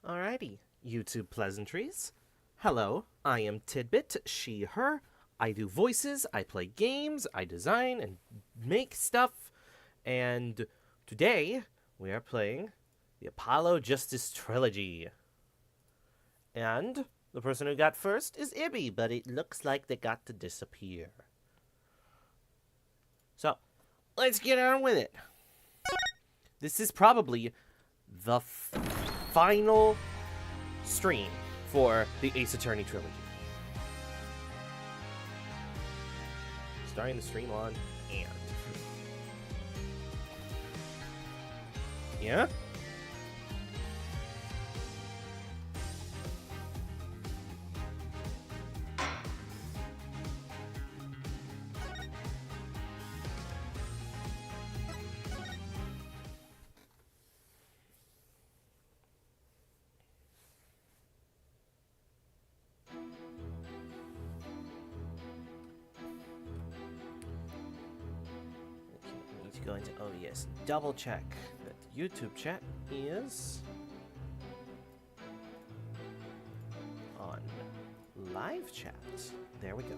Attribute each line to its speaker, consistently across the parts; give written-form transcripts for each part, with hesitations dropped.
Speaker 1: Alrighty, YouTube pleasantries. Hello, I am Tidbit, she, her. I do voices, I play games, I design and make stuff. And today, we are playing the Apollo Justice Trilogy. And the person who got first is Ibby, but it looks like they got to disappear. So, let's get on with it. This is probably the final stream for the Ace Attorney trilogy. Starting the stream on and. Yeah? Go into OBS, double check that the YouTube chat is on live chat. There we go.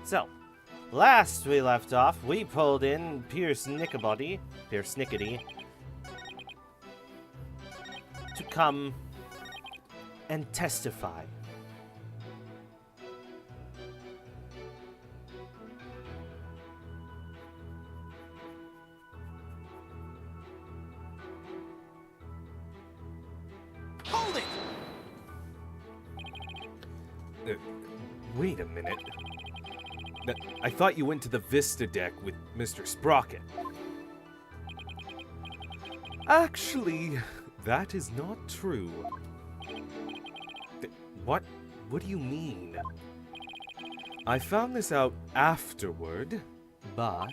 Speaker 1: So, last we left off, we pulled in Pierce Nickety to come and testify.
Speaker 2: Wait a minute. I thought you went to the Vista deck with Mr. Sprocket. Actually, that is not true. What? What do you mean? I found this out afterward, but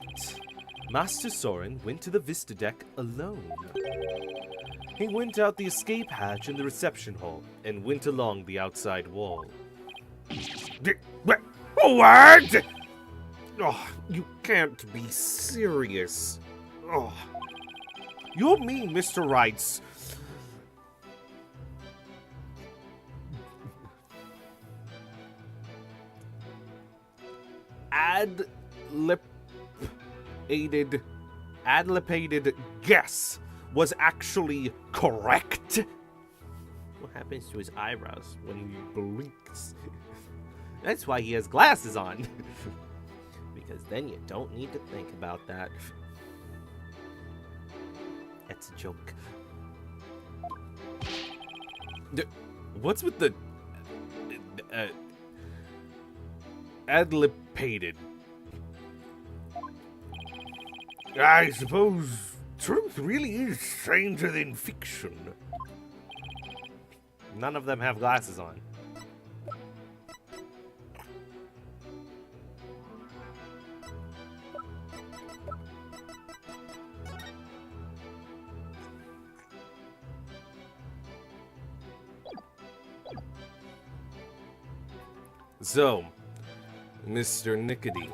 Speaker 2: Master Soren went to the Vista deck alone. He went out the escape hatch in the reception hall and went along the outside wall. What? Oh, you can't be serious. Oh. You mean Mr. Wright's... adlipated guess was actually correct?
Speaker 1: What happens to his eyebrows when he blinks? That's why he has glasses on. Because then you don't need to think about that. That's a joke.
Speaker 2: What's with the... adlipated? I suppose truth really is stranger than fiction.
Speaker 1: None of them have glasses on.
Speaker 2: So, Mr. Nickety,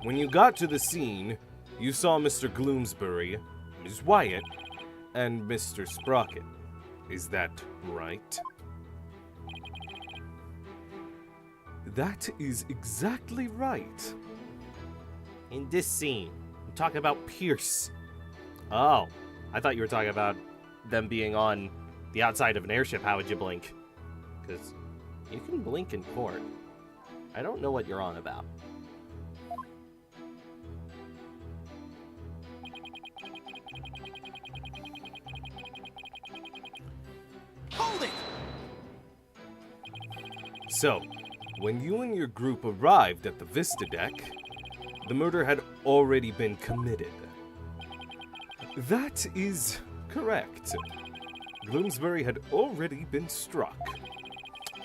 Speaker 2: when you got to the scene, you saw Mr. Gloomsbury, Ms. Wyatt, and Mr. Sprocket. Is that right? That is exactly right.
Speaker 1: In this scene, I'm talking about Pierce. Oh, I thought you were talking about them being on the outside of an airship. How would you blink? Because you can blink in court. I don't know what you're on about.
Speaker 2: Hold it! So, when you and your group arrived at the Vista deck, the murder had already been committed. That is correct. Bloomsbury had already been struck.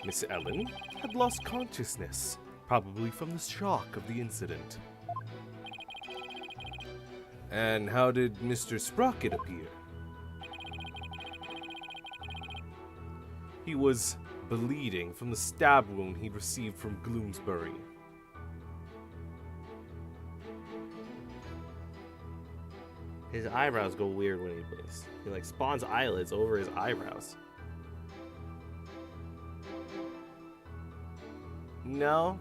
Speaker 2: Miss Ellen had lost consciousness, probably from the shock of the incident. And how did Mr. Sprocket appear? He was bleeding from the stab wound he received from Gloomsbury.
Speaker 1: His eyebrows go weird when he plays. He like spawns eyelids over his eyebrows. No.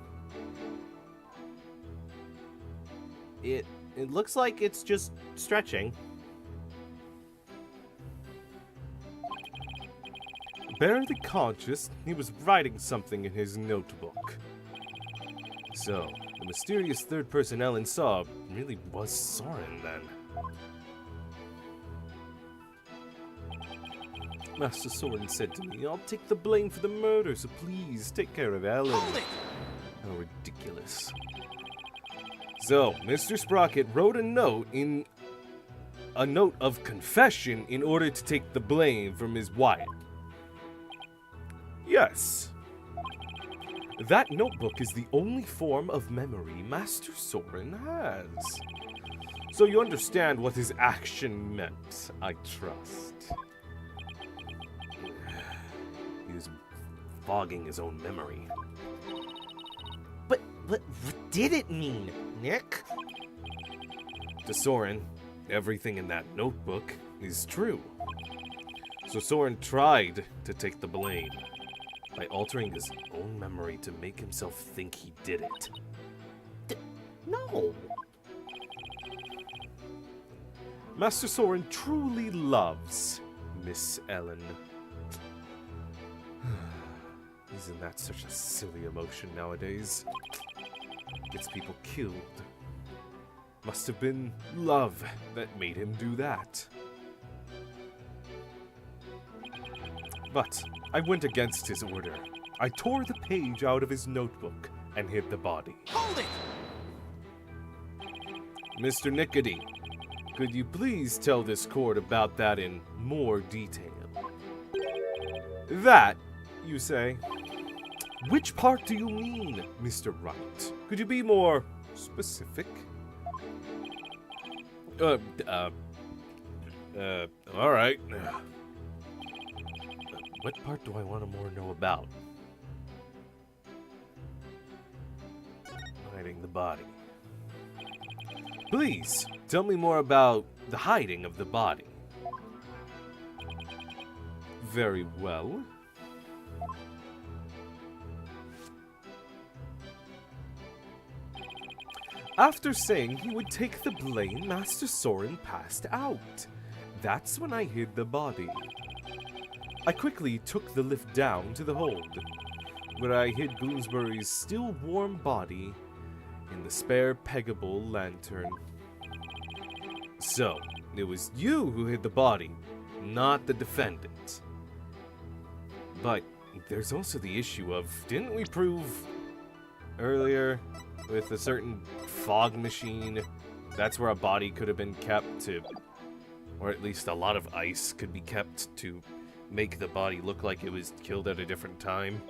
Speaker 1: It looks like it's just stretching.
Speaker 2: Barely conscious, he was writing something in his notebook. So, the mysterious third person Ellen saw really was Soren then. Master Soren said to me, "I'll take the blame for the murder, so please take care of Ellen." How ridiculous. So, Mr. Sprocket wrote a note of confession in order to take the blame from his wife. Yes. That notebook is the only form of memory Master Soren has. So you understand what his action meant, I trust. He was fogging his own memory.
Speaker 1: But what did it mean, Nick?
Speaker 2: To Soren, everything in that notebook is true. So Soren tried to take the blame by altering his own memory to make himself think he did it.
Speaker 1: No.
Speaker 2: Master Soren truly loves Miss Ellen. Isn't that such a silly emotion nowadays? Gets people killed. Must have been love that made him do that. But I went against his order. I tore the page out of his notebook and hid the body.
Speaker 1: Hold it!
Speaker 2: Mr. Nickety, could you please tell this court about that in more detail? That, you say? Which part do you mean, Mr. Wright? Could you be more specific? All right. What part do I want to more know about? Hiding the body. Please, tell me more about the hiding of the body. Very well. After saying he would take the blame, Master Soren passed out. That's when I hid the body. I quickly took the lift down to the hold, where I hid Bloomsbury's still warm body in the spare peggable lantern. So, it was you who hid the body, not the defendant. But there's also the issue of, didn't we prove earlier with a certain fog machine, that's where a body could have been kept to, or at least a lot of ice could be kept to make the body look like it was killed at a different time?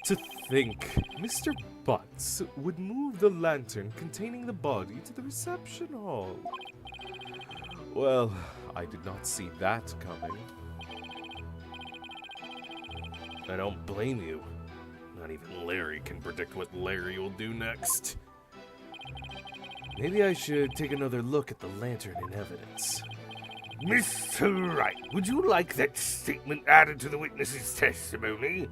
Speaker 2: To think Mr. Butts would move the lantern containing the body to the reception hall. Well, I did not see that coming. I don't blame you. Not even Larry can predict what Larry will do next. Maybe I should take another look at the lantern in evidence.
Speaker 3: Mr. Wright, would you like that statement added to the witness's testimony?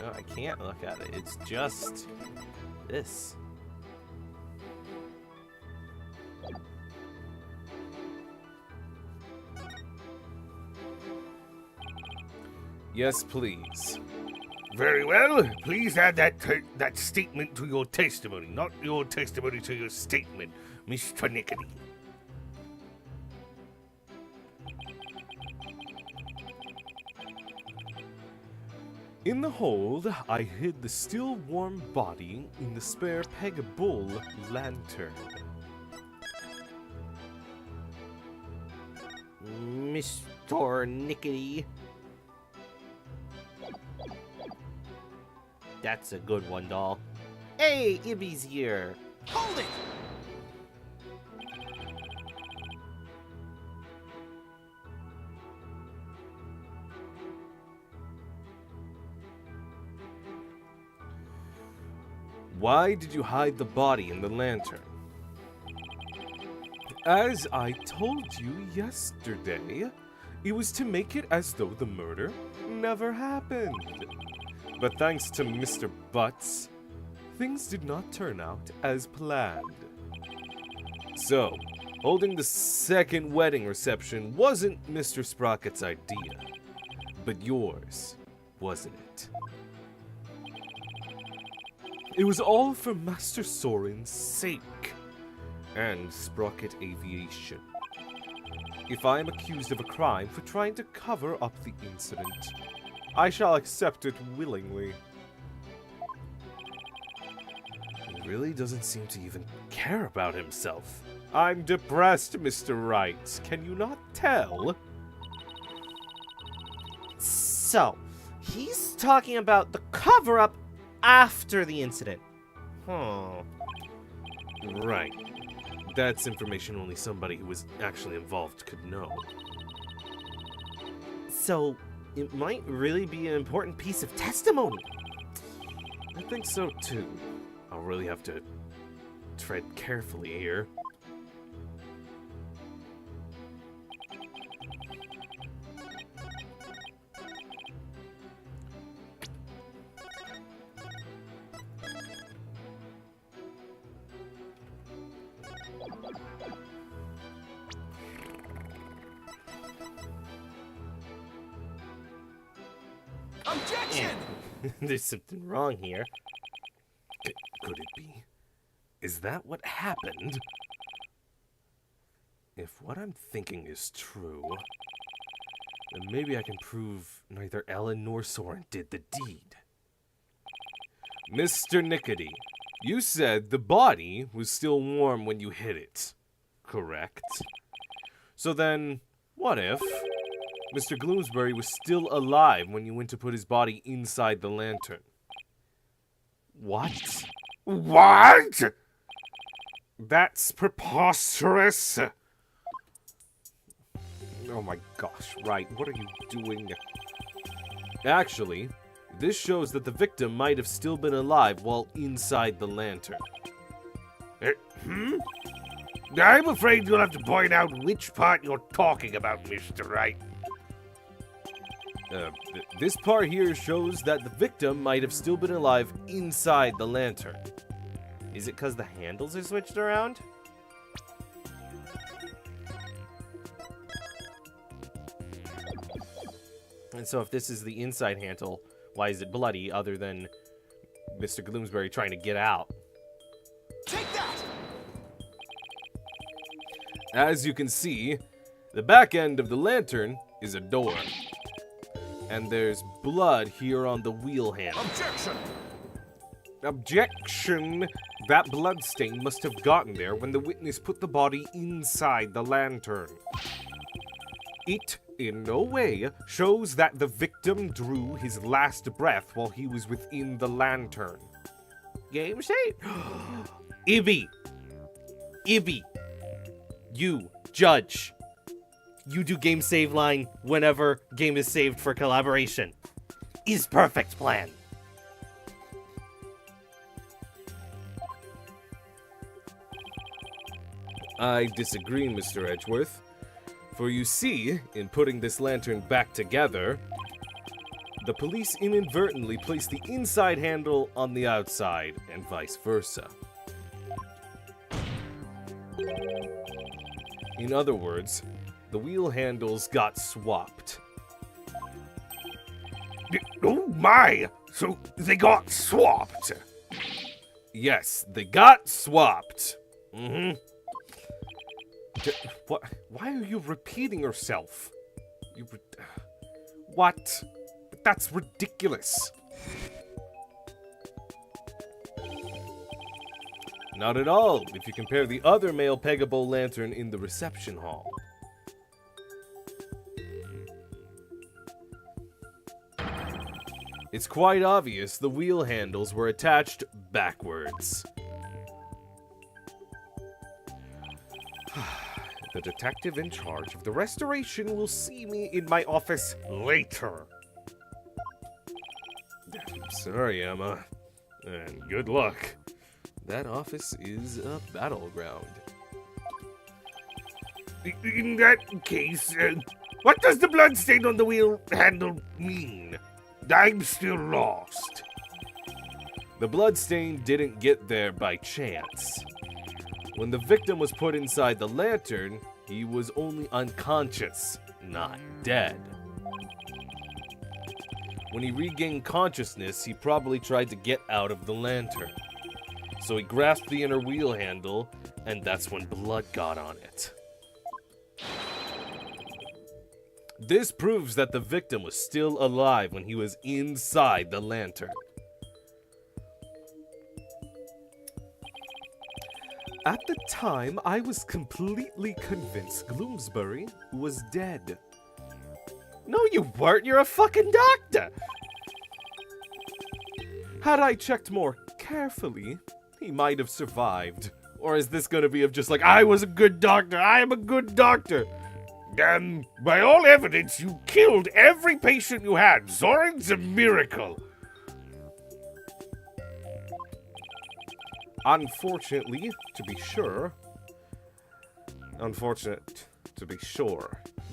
Speaker 1: No, I can't look at it. It's just this.
Speaker 2: Yes, please.
Speaker 3: Very well. Please add that statement to your testimony, not your testimony to your statement, Mr. Nickety.
Speaker 2: In the hold, I hid the still warm body in the spare peggable lantern.
Speaker 1: Mr. Nickety. That's a good one, doll. Hey, Ibby's here. Hold it!
Speaker 2: Why did you hide the body in the lantern? As I told you yesterday, it was to make it as though the murder never happened. But thanks to Mr. Butts, things did not turn out as planned. So, holding the second wedding reception wasn't Mr. Sprocket's idea, but yours, wasn't it? It was all for Master Soren's sake, and Sprocket Aviation. If I am accused of a crime for trying to cover up the incident, I shall accept it willingly. He really doesn't seem to even care about himself. I'm depressed, Mr. Wright. Can you not tell?
Speaker 1: So, he's talking about the cover-up after the incident.
Speaker 2: Right. That's information only somebody who was actually involved could know.
Speaker 1: So, it might really be an important piece of testimony.
Speaker 2: I think so too. I'll really have to tread carefully here.
Speaker 4: Objection!
Speaker 1: There's something wrong here.
Speaker 2: Could it be? Is that what happened? If what I'm thinking is true, then maybe I can prove neither Ellen nor Soren did the deed. Mr. Nickety, you said the body was still warm when you hit it, correct? So then, what if Mr. Gloomsbury was still alive when you went to put his body inside the lantern? What?
Speaker 3: What?
Speaker 2: That's preposterous! Oh my gosh, right, what are you doing? Actually, this shows that the victim might have still been alive while inside the lantern.
Speaker 3: I'm afraid you'll have to point out which part you're talking about, Mr. Wright.
Speaker 2: This part here shows that the victim might have still been alive inside the lantern.
Speaker 1: Is it because the handles are switched around? And so if this is the inside handle, why is it bloody other than Mr. Gloomsbury trying to get out?
Speaker 4: Take that!
Speaker 2: As you can see, the back end of the lantern is a door. And there's blood here on the wheel handle.
Speaker 4: Objection!
Speaker 2: Objection! That bloodstain must have gotten there when the witness put the body inside the lantern. It, in no way, shows that the victim drew his last breath while he was within the lantern.
Speaker 1: Game save? Ibby! Ibby! You, judge. You do game save line whenever game is saved for collaboration. Is perfect plan.
Speaker 2: I disagree, Mr. Edgeworth. For you see, in putting this lantern back together, the police inadvertently placed the inside handle on the outside, and vice versa. In other words, the wheel handles got swapped.
Speaker 3: Oh my! So they got swapped.
Speaker 2: Yes, they got swapped. What? Why are you repeating yourself? What? That's ridiculous. Not at all, if you compare the other male Pegabo lantern in the reception hall. It's quite obvious the wheel handles were attached backwards. The detective in charge of the restoration will see me in my office later. Sorry, Emma. And good luck. that office is a battleground.
Speaker 3: In that case, what does the blood stain on the wheel handle mean? I'm still lost.
Speaker 2: The bloodstain didn't get there by chance. When the victim was put inside the lantern, he was only unconscious, not dead. When he regained consciousness, he probably tried to get out of the lantern. So he grasped the inner wheel handle, and that's when blood got on it. This proves that the victim was still alive when he was inside the lantern. At the time, I was completely convinced Gloomsbury was dead.
Speaker 1: No, you weren't. You're a fucking doctor.
Speaker 2: Had I checked more carefully, he might have survived. Or is this gonna be of just like, I was a good doctor, I am a good doctor?
Speaker 3: By all evidence, you killed every patient you had. Zoran's a miracle.
Speaker 2: Unfortunate to be sure,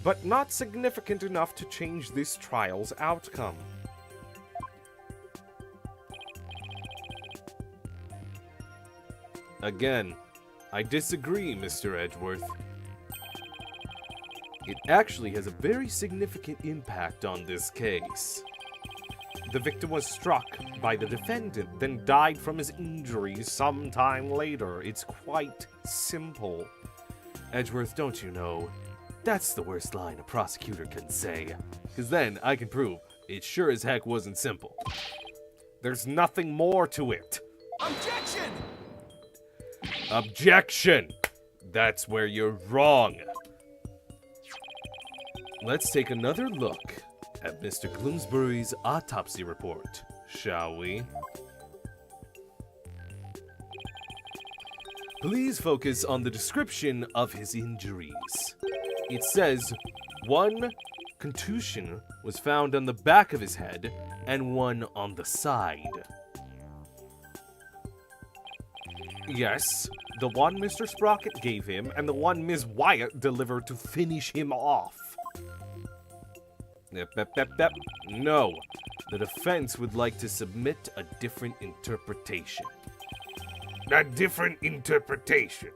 Speaker 2: but not significant enough to change this trial's outcome. Again, I disagree, Mr. Edgeworth. It actually has a very significant impact on this case. The victim was struck by the defendant, then died from his injuries sometime later. It's quite simple. Edgeworth, don't you know? That's the worst line a prosecutor can say. Because then I can prove it sure as heck wasn't simple. There's nothing more to it.
Speaker 4: Objection!
Speaker 2: Objection! That's where you're wrong. Let's take another look at Mr. Gloomsbury's autopsy report, shall we? Please focus on the description of his injuries. It says, 1 contusion was found on the back of his head and 1 on the side. Yes, the one Mr. Sprocket gave him and the one Ms. Wyatt delivered to finish him off. No, the defense would like to submit a different interpretation.
Speaker 3: A different interpretation.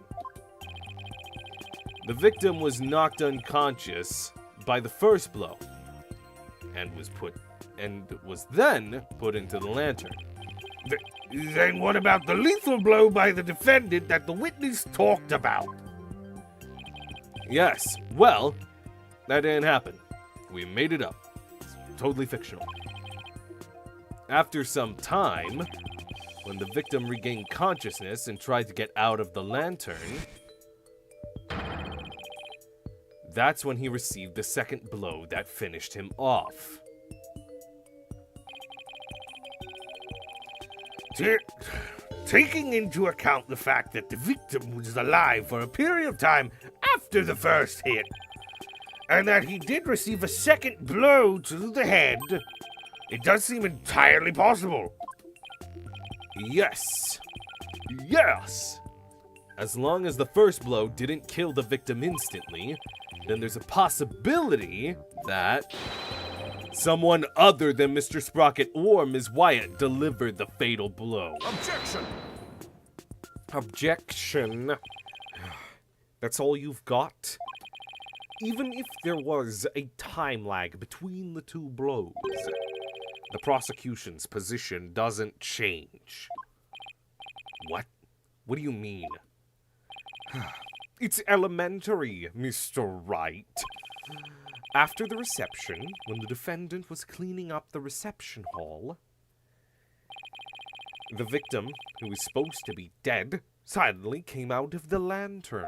Speaker 2: The victim was knocked unconscious by the first blow and was then put into the lantern.
Speaker 3: Then what about the lethal blow by the defendant that the witness talked about?
Speaker 2: Yes, well, that didn't happen. We made it up. It's totally fictional. After some time, when the victim regained consciousness and tried to get out of the lantern, that's when he received the second blow that finished him off.
Speaker 3: Taking into account the fact that the victim was alive for a period of time after the first hit, and that he did receive a second blow to the head, it does seem entirely possible.
Speaker 2: Yes. Yes! As long as the first blow didn't kill the victim instantly, then there's a possibility that someone other than Mr. Sprocket or Ms. Wyatt delivered the fatal blow.
Speaker 4: Objection!
Speaker 2: Objection. That's all you've got? Even if there was a time lag between the two blows, the prosecution's position doesn't change. What? What do you mean? It's elementary, Mr. Wright. After the reception, when the defendant was cleaning up the reception hall, the victim, who was supposed to be dead, suddenly came out of the lantern.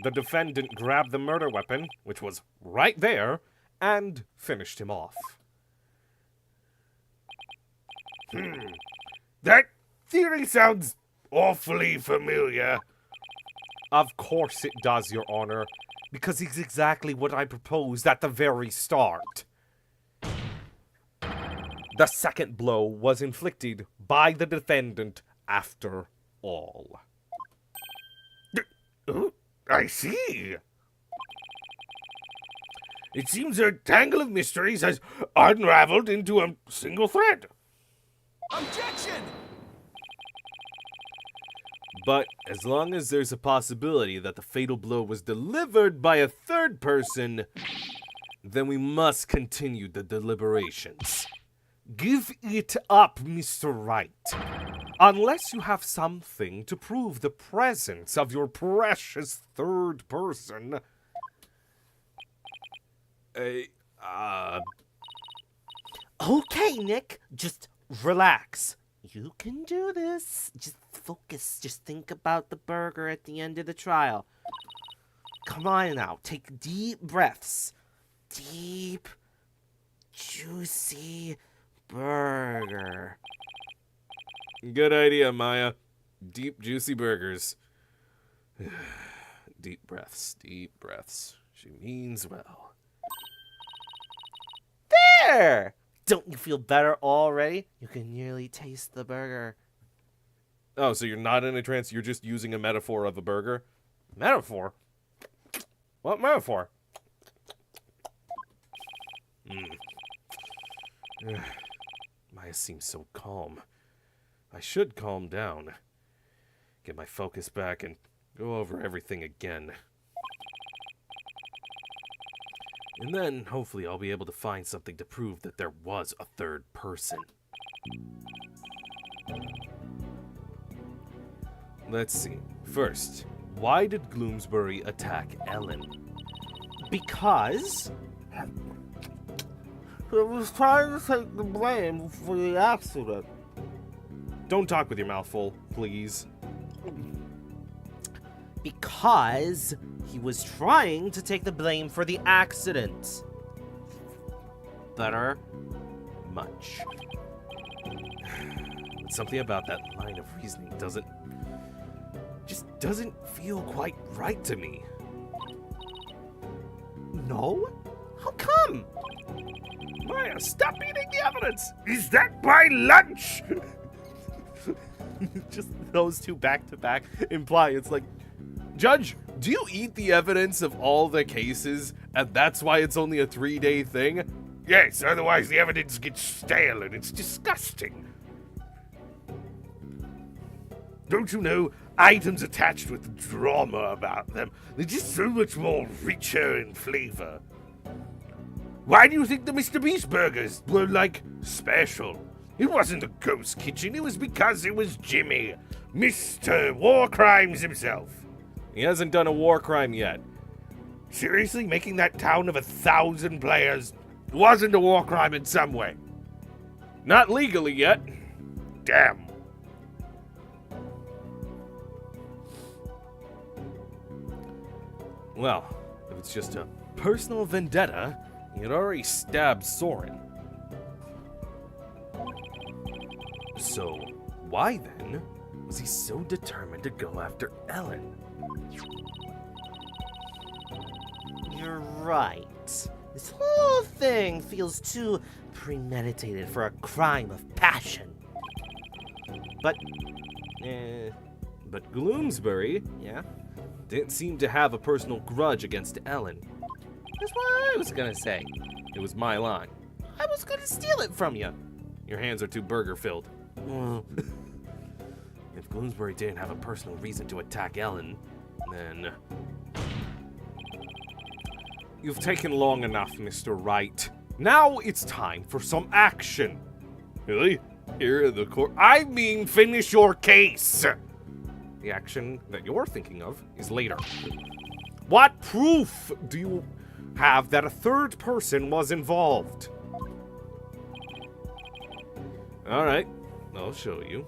Speaker 2: The defendant grabbed the murder weapon, which was right there, and finished him off.
Speaker 3: That theory sounds awfully familiar.
Speaker 2: Of course it does, Your Honor, because it's exactly what I proposed at the very start. The second blow was inflicted by the defendant after all.
Speaker 3: Oh, I see. It seems a tangle of mysteries has unraveled into a single thread.
Speaker 4: Objection!
Speaker 2: But as long as there's a possibility that the fatal blow was delivered by a third person, then we must continue the deliberations. Give it up, Mr. Wright. Unless you have something to prove the presence of your precious third person.
Speaker 1: Okay, Nick, just relax. You can do this. Just focus. Just think about the burger at the end of the trial. Come on now, take deep breaths. Deep, juicy burger.
Speaker 2: Good idea, Maya. Deep, juicy burgers. Deep breaths, deep breaths. She means well.
Speaker 1: There! Don't you feel better already? You can nearly taste the burger.
Speaker 2: Oh, so you're not in a trance, you're just using a metaphor of a burger? Metaphor? What metaphor? Maya seems so calm. I should calm down. Get my focus back and go over everything again. And then, hopefully, I'll be able to find something to prove that there was a third person. Let's see. First, why did Gloomsbury attack Ellen?
Speaker 1: Because he was trying to take the blame for the accident.
Speaker 2: Don't talk with your mouth full, please.
Speaker 1: Because he was trying to take the blame for the accident. Better? Much.
Speaker 2: Something about that line of reasoning doesn't feel quite right to me.
Speaker 1: No? How come?
Speaker 3: Maya, stop eating the evidence! Is that my lunch?
Speaker 2: Just those two back to back imply it's like, Judge, do you eat the evidence of all the cases and that's why it's only a 3-day thing?
Speaker 3: Yes, otherwise the evidence gets stale and it's disgusting. Don't you know, items attached with drama about them, they're just so much more richer in flavor. Why do you think the Mr. Beast burgers were, like, special? It wasn't the ghost kitchen, it was because it was Jimmy, Mr. War Crimes himself.
Speaker 2: He hasn't done a war crime yet.
Speaker 3: Seriously, making that town of 1,000 players wasn't a war crime in some way?
Speaker 2: Not legally yet.
Speaker 3: Damn.
Speaker 2: Well, if it's just a personal vendetta, he'd already stabbed Soren. So, why then was he so determined to go after Ellen?
Speaker 1: You're right. This whole thing feels too premeditated for a crime of passion. But
Speaker 2: Gloomsbury
Speaker 1: yeah?
Speaker 2: didn't seem to have a personal grudge against Ellen.
Speaker 1: That's what I was gonna say.
Speaker 2: It was my line.
Speaker 1: I was gonna steal it from you.
Speaker 2: Your hands are too burger-filled.
Speaker 1: Mm.
Speaker 2: If Gloomsbury didn't have a personal reason to attack Ellen, then... You've taken long enough, Mr. Wright. Now it's time for some action.
Speaker 3: Really?
Speaker 2: Here in the court...
Speaker 3: I mean, finish your case!
Speaker 2: The action that you're thinking of is later. What proof do you have that a third person was involved? Alright, I'll show you.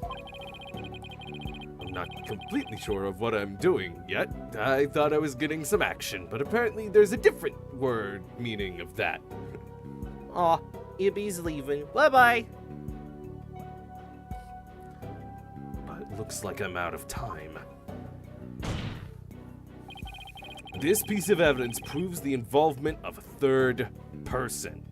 Speaker 2: I'm not completely sure of what I'm doing yet. I thought I was getting some action, but apparently there's a different word meaning of that.
Speaker 1: Aw, Ibby's leaving. Bye-bye.
Speaker 2: But it looks like I'm out of time. This piece of evidence proves the involvement of a third person.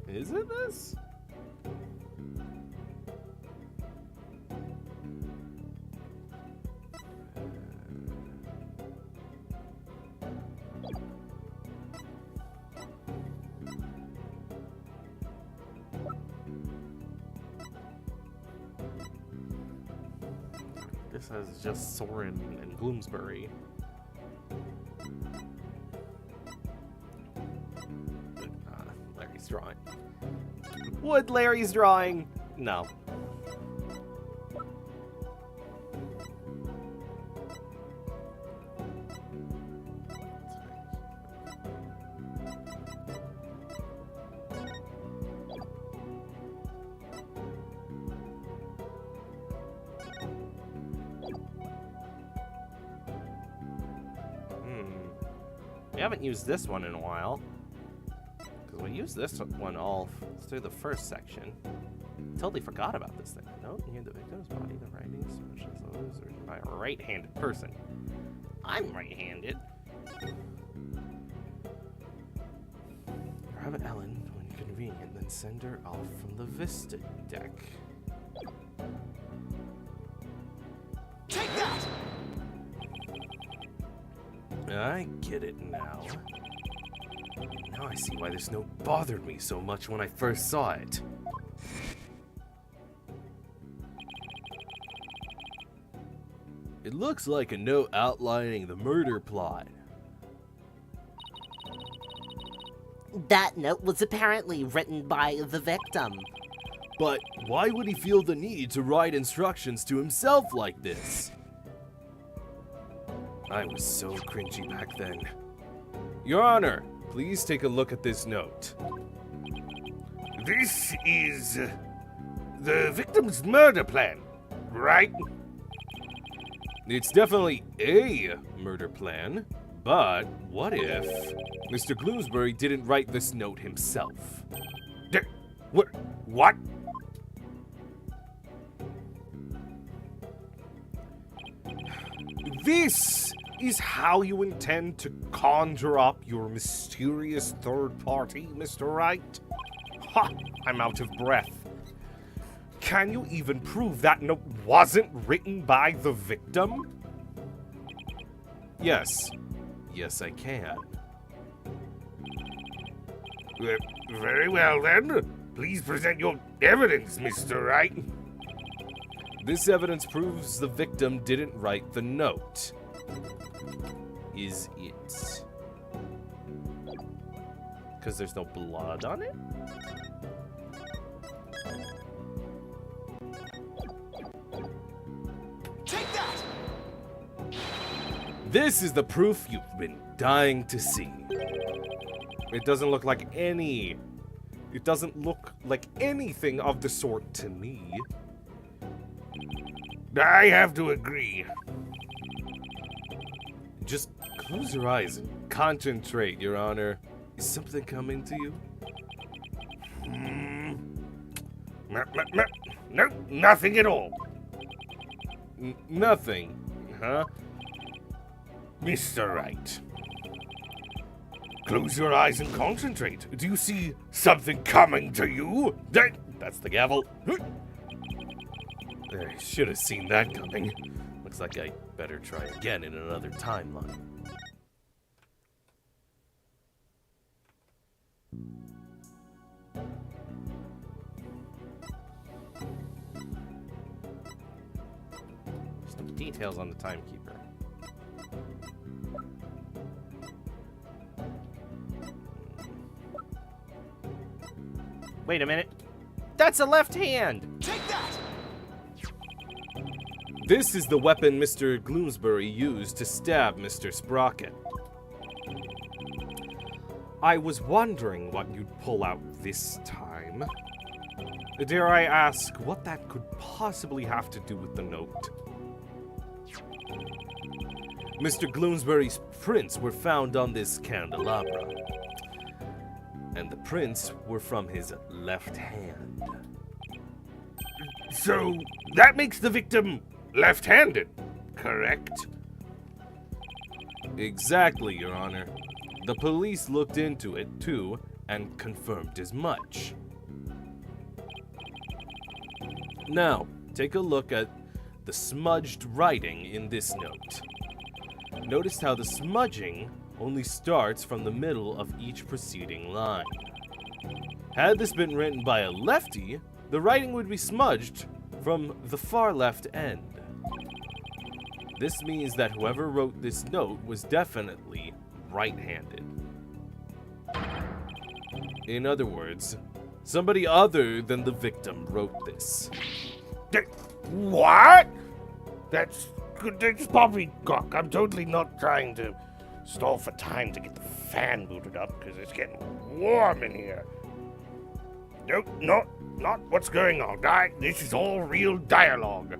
Speaker 2: Is it this?
Speaker 1: This has just Soren and Bloomsbury. Larry's drawing. Would Larry's drawing? No. We haven't used this one in a while. Because we used this one all through the first section. Totally forgot about this thing. Note near the victim's body, the writings, which is those written by a right-handed person. I'm right-handed. Grab Ellen when convenient, then send her off from the Vista deck.
Speaker 4: Take that!
Speaker 2: I get it now. Now I see why this note bothered me so much when I first saw it. It looks like a note outlining the murder plot.
Speaker 5: That note was apparently written by the victim.
Speaker 2: But why would he feel the need to write instructions to himself like this? I was so cringy back then. Your Honor, please take a look at this note.
Speaker 3: This is the victim's murder plan, right?
Speaker 2: It's definitely a murder plan, but what if Mr. Bloomsbury didn't write this note himself?
Speaker 3: What?
Speaker 2: This is how you intend to conjure up your mysterious third party, Mr. Wright? Ha! I'm out of breath. Can you even prove that note wasn't written by the victim? Yes. Yes, I can.
Speaker 3: Very well then. Please present your evidence, Mr. Wright.
Speaker 2: This evidence proves the victim didn't write the note. Is it?
Speaker 1: Because there's no blood on it?
Speaker 4: Take that!
Speaker 2: This is the proof you've been dying to see. It doesn't look like any... It doesn't look like anything of the sort to me.
Speaker 3: I have to agree.
Speaker 2: Just close your eyes and concentrate, Your Honor. Is something coming to you?
Speaker 3: No, nothing at all.
Speaker 2: Nothing, huh?
Speaker 3: Mr. Wright. Close your eyes and concentrate. Do you see something coming to you?
Speaker 2: That's the gavel. I should have seen that coming. Looks like I better try again in another timeline.
Speaker 1: There's no details on the timekeeper. Wait a minute. That's a left hand!
Speaker 4: Take that!
Speaker 2: This is the weapon Mr. Bloomsbury used to stab Mr. Sprocket. I was wondering what you'd pull out this time. Dare I ask what that could possibly have to do with the note? Mr. Bloomsbury's prints were found on this candelabra. And the prints were from his left hand.
Speaker 3: So that makes the victim left-handed, correct?
Speaker 2: Exactly, Your Honor. The police looked into it, too, and confirmed as much. Now, take a look at the smudged writing in this note. Notice how the smudging only starts from the middle of each preceding line. Had this been written by a lefty, the writing would be smudged from the far left end. This means that whoever wrote this note was definitely right-handed. In other words, somebody other than the victim wrote this.
Speaker 3: What? That's poppycock. I'm totally not trying to stall for time to get the fan booted up because it's getting warm in here. Nope, not what's going on. This is all real dialogue.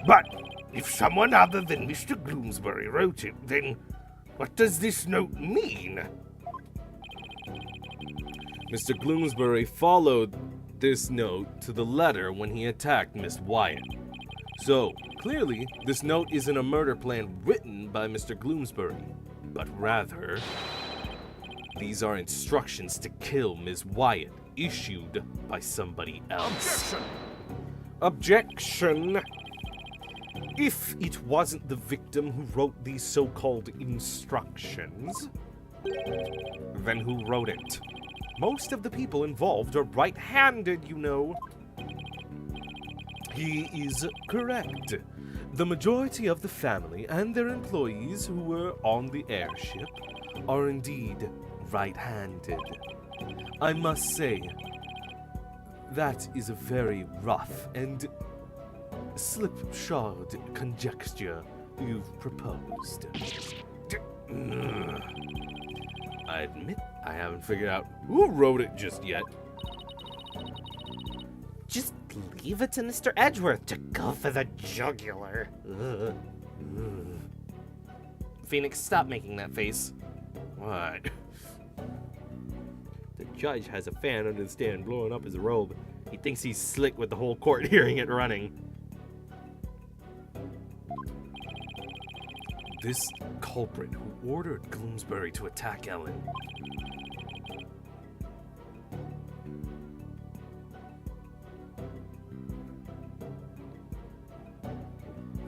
Speaker 3: But if someone other than Mr. Gloomsbury wrote it, then what does this note mean?
Speaker 2: Mr. Gloomsbury followed this note to the letter when he attacked Miss Wyatt. So, clearly, this note isn't a murder plan written by Mr. Gloomsbury, but rather, these are instructions to kill Miss Wyatt, issued by somebody else. Objection! If it wasn't the victim who wrote these so-called instructions, then who wrote it? Most of the people involved are right-handed, you know. He is correct. The majority of the family and their employees who were on the airship are indeed right-handed. I must say, that is a very rough and slipshod conjecture you've proposed. I admit I haven't figured out who wrote it just yet.
Speaker 1: Just leave it to Mr. Edgeworth to go for the jugular. Phoenix, stop making that face.
Speaker 2: What? The judge has a fan under the stand blowing up his robe.
Speaker 1: He thinks he's slick with the whole court hearing it running.
Speaker 2: This culprit who ordered Gloomsbury to attack Ellen.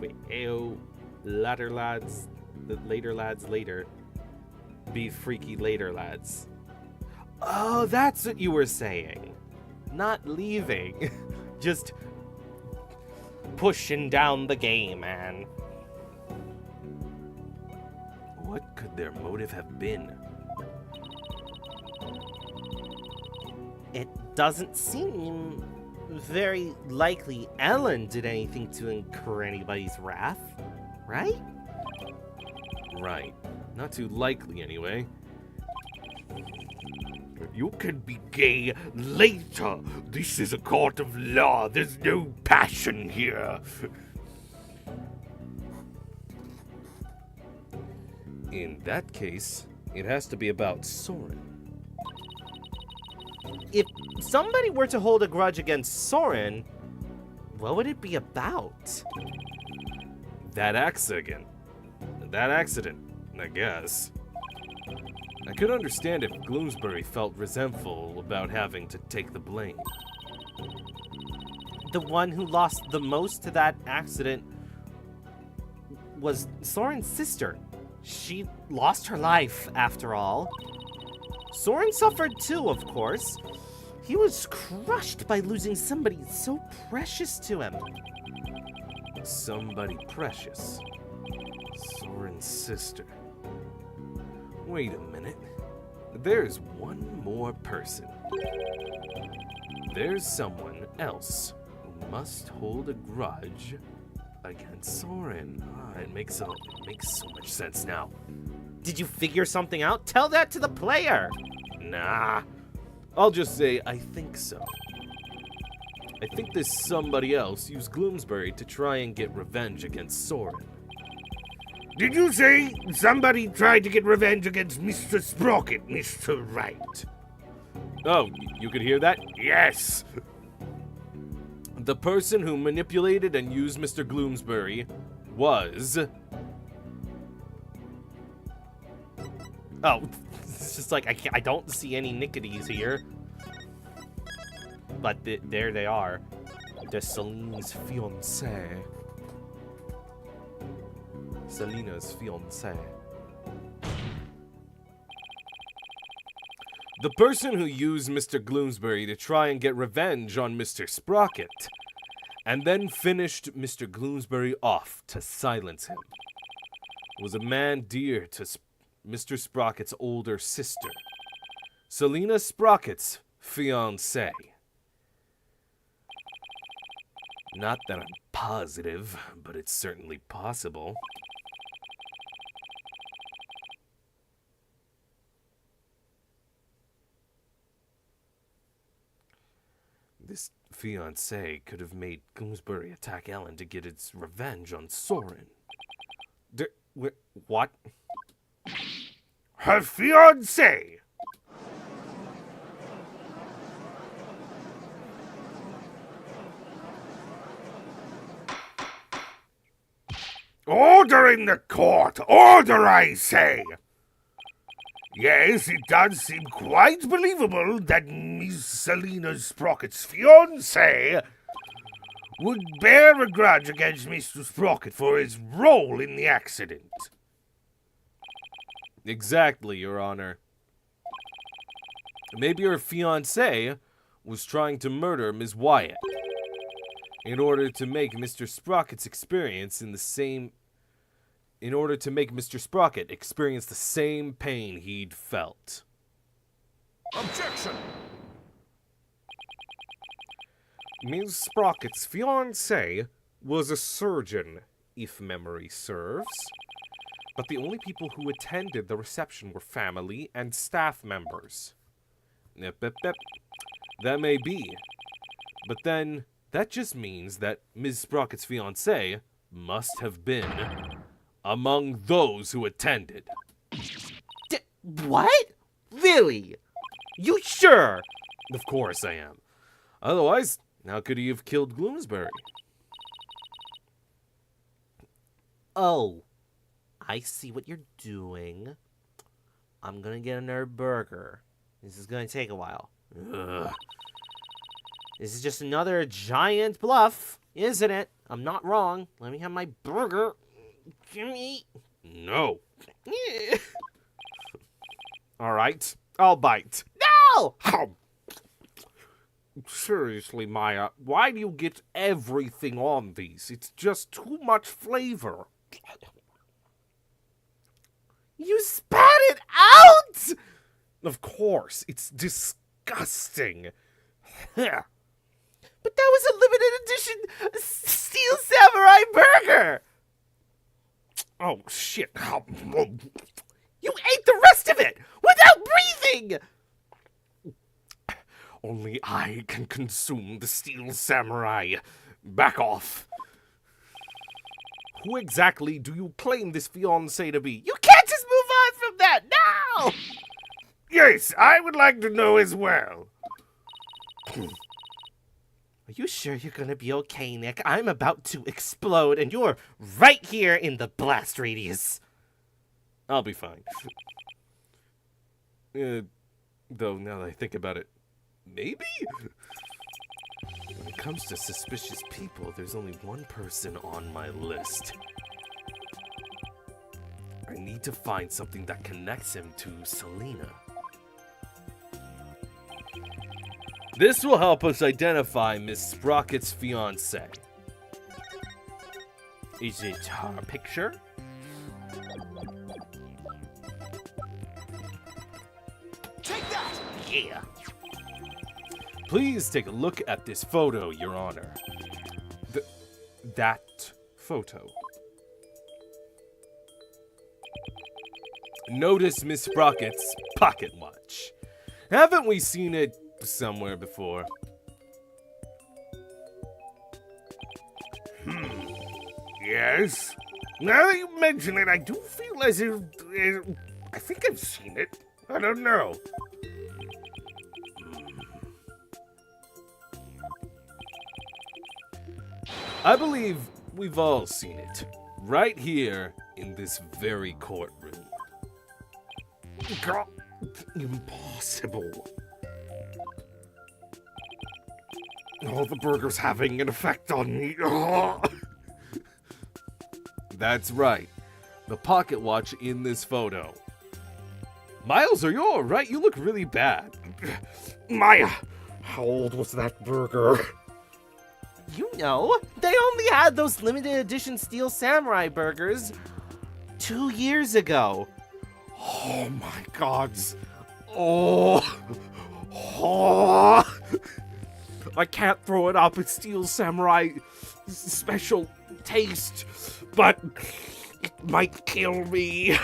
Speaker 1: Wait, ayo, latter lads, the later lads later. Be freaky later lads. Oh, that's what you were saying. Not leaving. Just pushing down the game, man.
Speaker 2: What could their motive have been?
Speaker 1: It doesn't seem very likely Ellen did anything to incur anybody's wrath, right?
Speaker 2: Right. Not too likely, anyway.
Speaker 3: You can be gay later. This is a court of law. There's no passion here.
Speaker 2: In that case, it has to be about Soren.
Speaker 1: If somebody were to hold a grudge against Soren, what would it be about?
Speaker 2: That accident. That accident, I guess. I could understand if Gloomsbury felt resentful about having to take the blame.
Speaker 1: The one who lost the most to that accident was Soren's sister. She lost her life, after all. Soren suffered too, of course. He was crushed by losing somebody so precious to him.
Speaker 2: Somebody precious. Soren's sister. Wait a minute. There's one more person. There's someone else who must hold a grudge against Soren. It makes so much sense now.
Speaker 1: Did you figure something out? Tell that to the player!
Speaker 2: Nah. I'll just say I think so. I think this somebody else used Gloomsbury to try and get revenge against Soren.
Speaker 3: Did you say somebody tried to get revenge against Mr. Sprocket, Mr. Wright?
Speaker 2: Oh, you could hear that?
Speaker 3: Yes.
Speaker 2: The person who manipulated and used Mr. Gloomsbury was...
Speaker 1: Oh, it's just like, I don't see any Nickities here. But there they are. Dessalines' fiancé. Selina's fiancé.
Speaker 2: The person who used Mr. Gloomsbury to try and get revenge on Mr. Sprocket. and then finished Mr. Gloomsbury off to silence him. Was a man dear to Mr. Sprocket's older sister, Selina Sprocket's fiancée. Not that I'm positive, but it's certainly possible. This fiancé could have made Gloomsbury attack Ellen to get its revenge on Soren. What?
Speaker 3: Her fiancé! Order in the court! Order, I say! Yes, it does seem quite believable that Miss Selina Sprocket's fiancé would bear a grudge against Mr. Sprocket for his role in the accident.
Speaker 2: Exactly, Your Honor. Maybe her fiancé was trying to murder Ms. Wyatt in order to make Mr. Sprocket's experience Mr. Sprocket experience the same pain he'd felt.
Speaker 4: Objection!
Speaker 2: Ms. Sprocket's fiancé was a surgeon, if memory serves. But the only people who attended the reception were family and staff members. Yep. That may be. But then, that just means that Ms. Sprocket's fiancé must have been among those who attended.
Speaker 1: What? Really? You sure?
Speaker 2: Of course I am. Otherwise, how could he have killed Gloomsbury?
Speaker 1: Oh, I see what you're doing. I'm gonna get another burger. This is gonna take a while.
Speaker 2: Ugh.
Speaker 1: This is just another giant bluff, isn't it? I'm not wrong. Let me have my burger. Gimme.
Speaker 2: No. All right, I'll bite.
Speaker 1: No!
Speaker 2: How? Seriously, Maya, why do you get everything on these? It's just too much flavor.
Speaker 1: You spat it out!
Speaker 2: Of course, it's disgusting.
Speaker 1: But that was a limited edition Steel Samurai burger!
Speaker 2: Oh, shit.
Speaker 1: You ate the rest of it without breathing!
Speaker 2: Only I can consume the Steel Samurai. Back off. Who exactly do you claim this fiancé to be?
Speaker 1: You can't just move on from that now!
Speaker 3: Yes, I would like to know as well.
Speaker 1: Are you sure you're gonna be okay, Nick? I'm about to explode, and you're right here in the blast radius.
Speaker 2: I'll be fine. Though, now that I think about it, maybe? When it comes to suspicious people, there's only one person on my list. I need to find something that connects him to Selina. This will help us identify Miss Sprocket's fiancé.
Speaker 1: Is it her picture?
Speaker 4: Take that!
Speaker 1: Yeah.
Speaker 2: Please take a look at this photo, Your Honor. That photo. Notice Miss Sprocket's pocket watch. Haven't we seen it somewhere before?
Speaker 3: Yes. Now that you mention it, I do feel as if I think I've seen it. I don't know.
Speaker 2: I believe we've all seen it. Right here in this very courtroom.
Speaker 3: God, impossible. Oh, the burger's having an effect on me. Oh.
Speaker 2: That's right. The pocket watch in this photo. Miles, are you alright? You look really bad.
Speaker 3: Maya, how old was that burger?
Speaker 1: You know, they only had those limited edition Steel Samurai burgers 2 years ago.
Speaker 2: Oh my gods. Oh. Oh. I can't throw it up. It's Steel Samurai special taste, but it might kill me.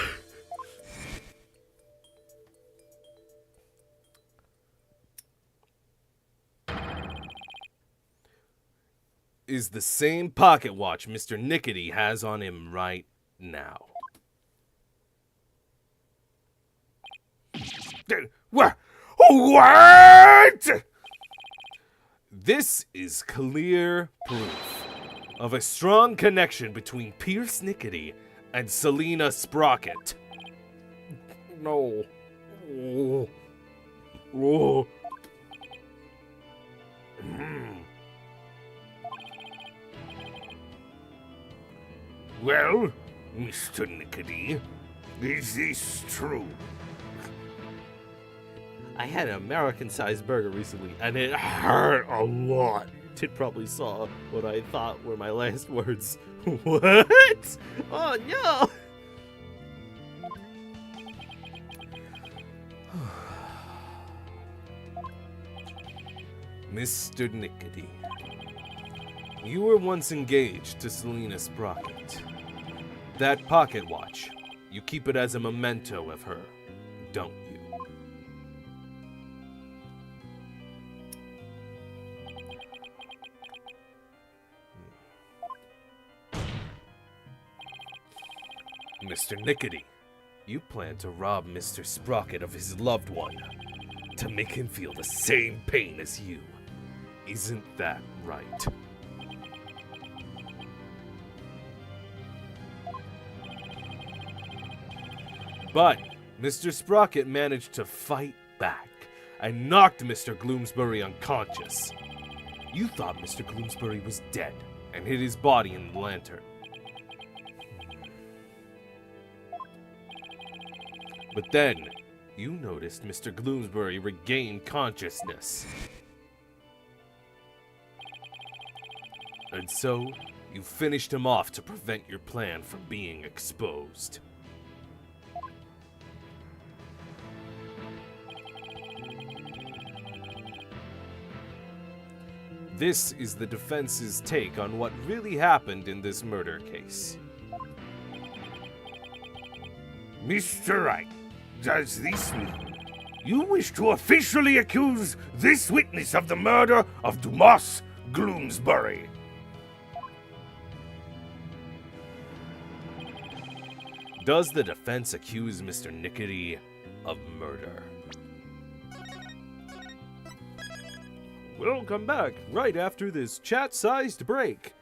Speaker 2: Is the same pocket watch Mr. Nickety has on him right now.
Speaker 3: What? What?
Speaker 2: This is clear proof of a strong connection between Pierce Nickety and Selena Sprocket. No. Oh. Oh.
Speaker 3: Well, Mr. Nickety, is this true?
Speaker 1: I had an American-sized burger recently, and it hurt a lot. Tid probably saw what I thought were my last words. What? Oh, no!
Speaker 2: Mr. Nickety, you were once engaged to Selena Sprocket. That pocket watch, you keep it as a memento of her, don't you? Mr. Nickety, you plan to rob Mr. Sprocket of his loved one to make him feel the same pain as you. Isn't that right? But Mr. Sprocket managed to fight back and knocked Mr. Gloomsbury unconscious. You thought Mr. Gloomsbury was dead and hid his body in the lantern. But then, you noticed Mr. Gloomsbury regain consciousness. And so, you finished him off to prevent your plan from being exposed. This is the defense's take on what really happened in this murder case.
Speaker 3: Mr. Wright, does this mean you wish to officially accuse this witness of the murder of Dumas Gloomsbury?
Speaker 2: Does the defense accuse Mr. Nickety of murder? We'll come back right after this chat-sized break.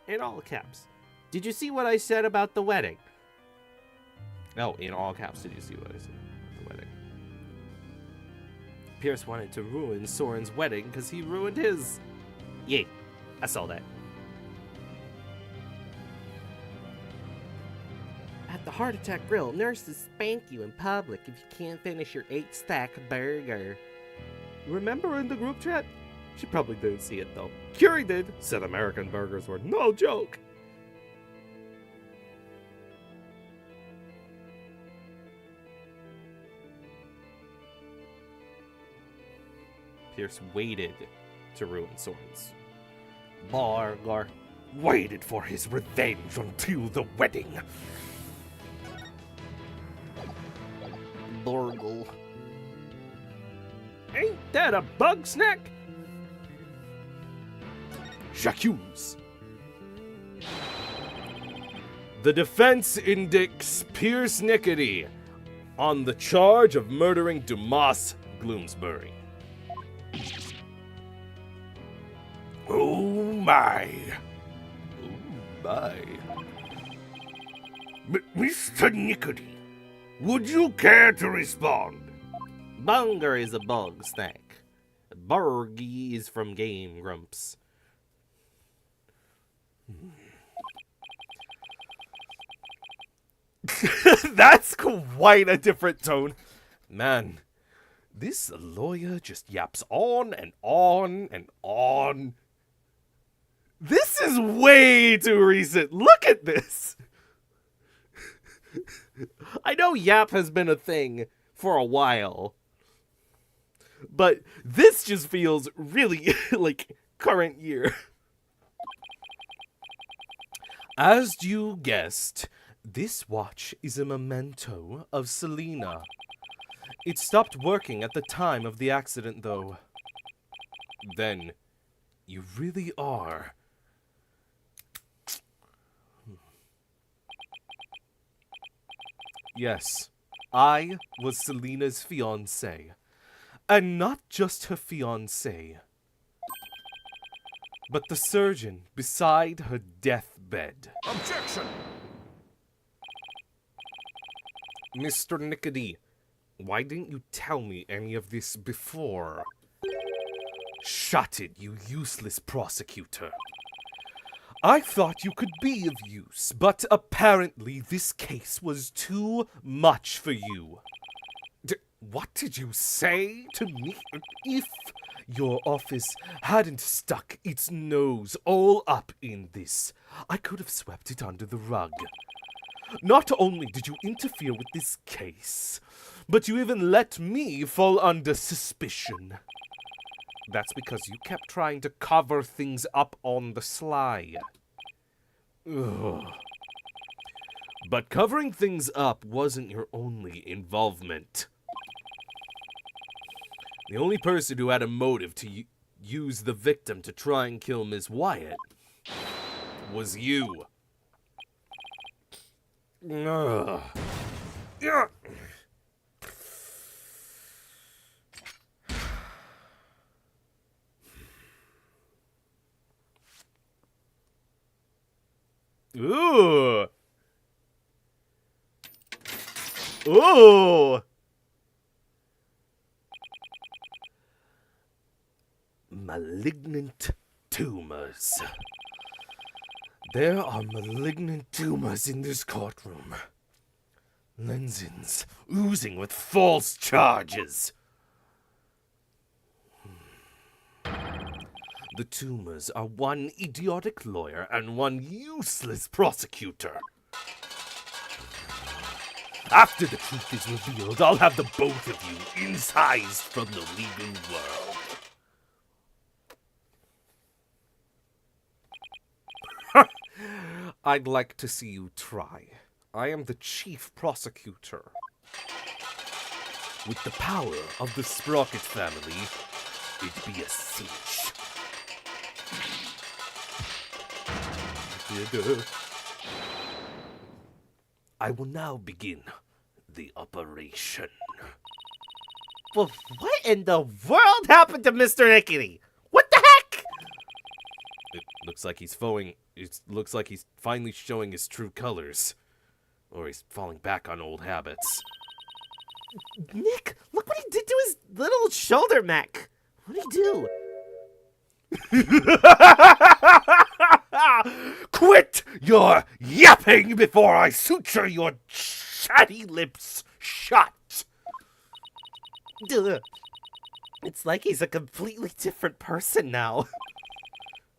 Speaker 1: In all caps. Did you see what I said about the wedding? Oh, in all caps, did you see what I said about the wedding? Pierce wanted to ruin Soren's wedding because he ruined his. Yeah, I saw that. At the Heart Attack Grill, nurses spank you in public if you can't finish your 8-stack burger. Remember in the group chat? She probably didn't see it though. Curie did. Said American burgers were no joke. Pierce waited to ruin Soren's burger.
Speaker 3: Waited for his revenge until the wedding.
Speaker 5: Borgle.
Speaker 1: Ain't that a bug snack?
Speaker 2: J'accuse. The defense indicts Pierce Nickety on the charge of murdering Dumas Gloomsbury.
Speaker 3: Oh my.
Speaker 2: Bye.
Speaker 3: Mr. Nickety, would you care to respond?
Speaker 1: Bunger is a bug snack. Burgie is from Game Grumps.
Speaker 2: That's quite a different tone. Man, This lawyer just yaps on and on and on. This is way too recent. Look at this. I know yap has been a thing for a while, but this just feels really like current year. As you guessed, this watch is a memento of Selena. It stopped working at the time of the accident, though. Then, you really are. Yes, I was Selena's fiancé. And not just her fiancé, but the surgeon beside her deathbed.
Speaker 4: Objection!
Speaker 2: Mr. Nickety, why didn't you tell me any of this before? Shut it, you useless prosecutor. I thought you could be of use, but apparently this case was too much for you. What did you say to me? If your office hadn't stuck its nose all up in this, I could have swept it under the rug. Not only did you interfere with this case, but you even let me fall under suspicion. That's because you kept trying to cover things up on the sly. Ugh. But covering things up wasn't your only involvement. The only person who had a motive to use the victim to try and kill Miss Wyatt was you. Ugh. Yeah. Ooh. Ooh. Malignant tumors. There are malignant tumors in this courtroom. Lenses oozing with false charges. The tumors are one idiotic lawyer and one useless prosecutor. After the truth is revealed, I'll have the both of you incised from the legal world. I'd like to see you try. I am the chief prosecutor. With the power of the Sprocket family, it'd be a cinch. I will now begin the operation.
Speaker 1: Well, what in the world happened to Mr. Nickety? What the heck?
Speaker 2: It looks like he's falling. It looks like he's finally showing his true colors. Or he's falling back on old habits.
Speaker 1: Nick, look what he did to his little shoulder mech. What did he do?
Speaker 3: Quit your yapping before I suture your chatty lips shut.
Speaker 1: Duh. It's like he's a completely different person now.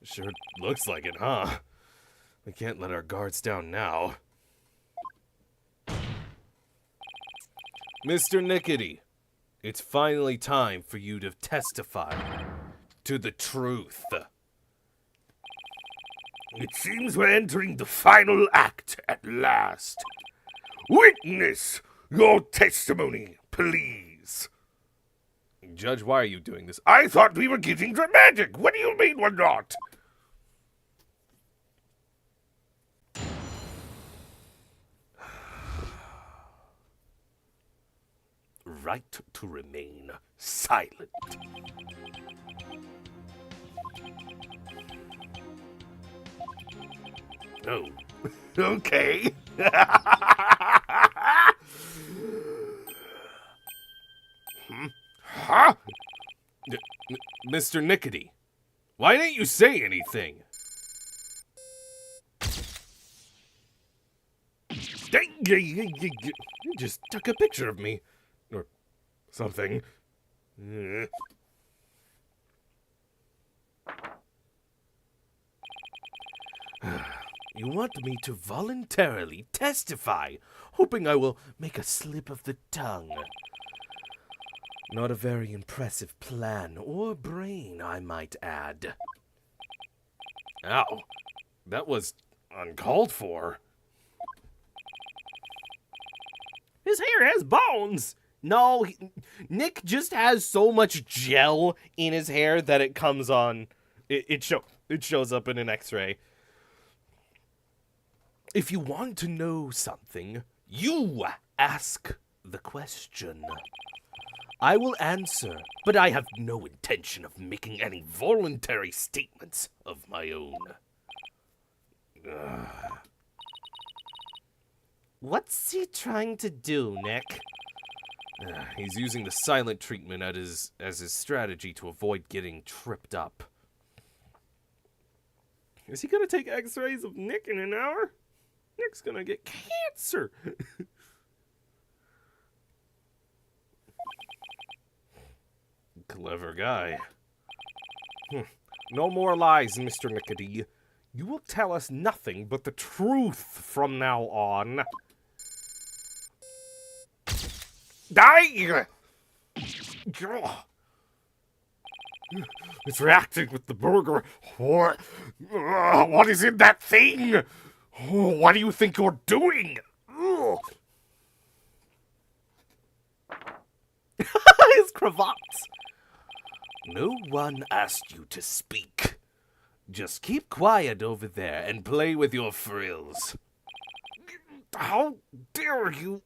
Speaker 2: Sure looks like it, huh? We can't let our guards down now. Mr. Nickety, it's finally time for you to testify to the truth.
Speaker 3: It seems we're entering the final act at last. Witness your testimony, please.
Speaker 2: Judge, why are you doing this?
Speaker 3: I thought we were getting dramatic. What do you mean we're not?
Speaker 2: Right to remain silent.
Speaker 3: Oh, okay. Huh?
Speaker 2: Mr. Nickety, why didn't you say anything? You just took a picture of me. Or something. You want me to voluntarily testify, hoping I will make a slip of the tongue. Not a very impressive plan or brain, I might add. Ow, that was uncalled for.
Speaker 1: His hair has bones. No, Nick just has so much gel in his hair that it comes on. It shows up in an X-ray.
Speaker 2: If you want to know something, you ask the question. I will answer, but I have no intention of making any voluntary statements of my own.
Speaker 1: What's he trying to do, Nick?
Speaker 2: He's using the silent treatment as his strategy to avoid getting tripped up.
Speaker 1: Is he gonna take X-rays of Nick in an hour? Nick's gonna get cancer.
Speaker 2: Clever guy. No more lies, Mr. Nickety. You will tell us nothing but the truth from now on.
Speaker 3: Die!
Speaker 2: It's reacting with the burger. What is in that thing? What do you think you're doing?
Speaker 1: His cravats.
Speaker 2: No one asked you to speak. Just keep quiet over there and play with your frills. How dare you?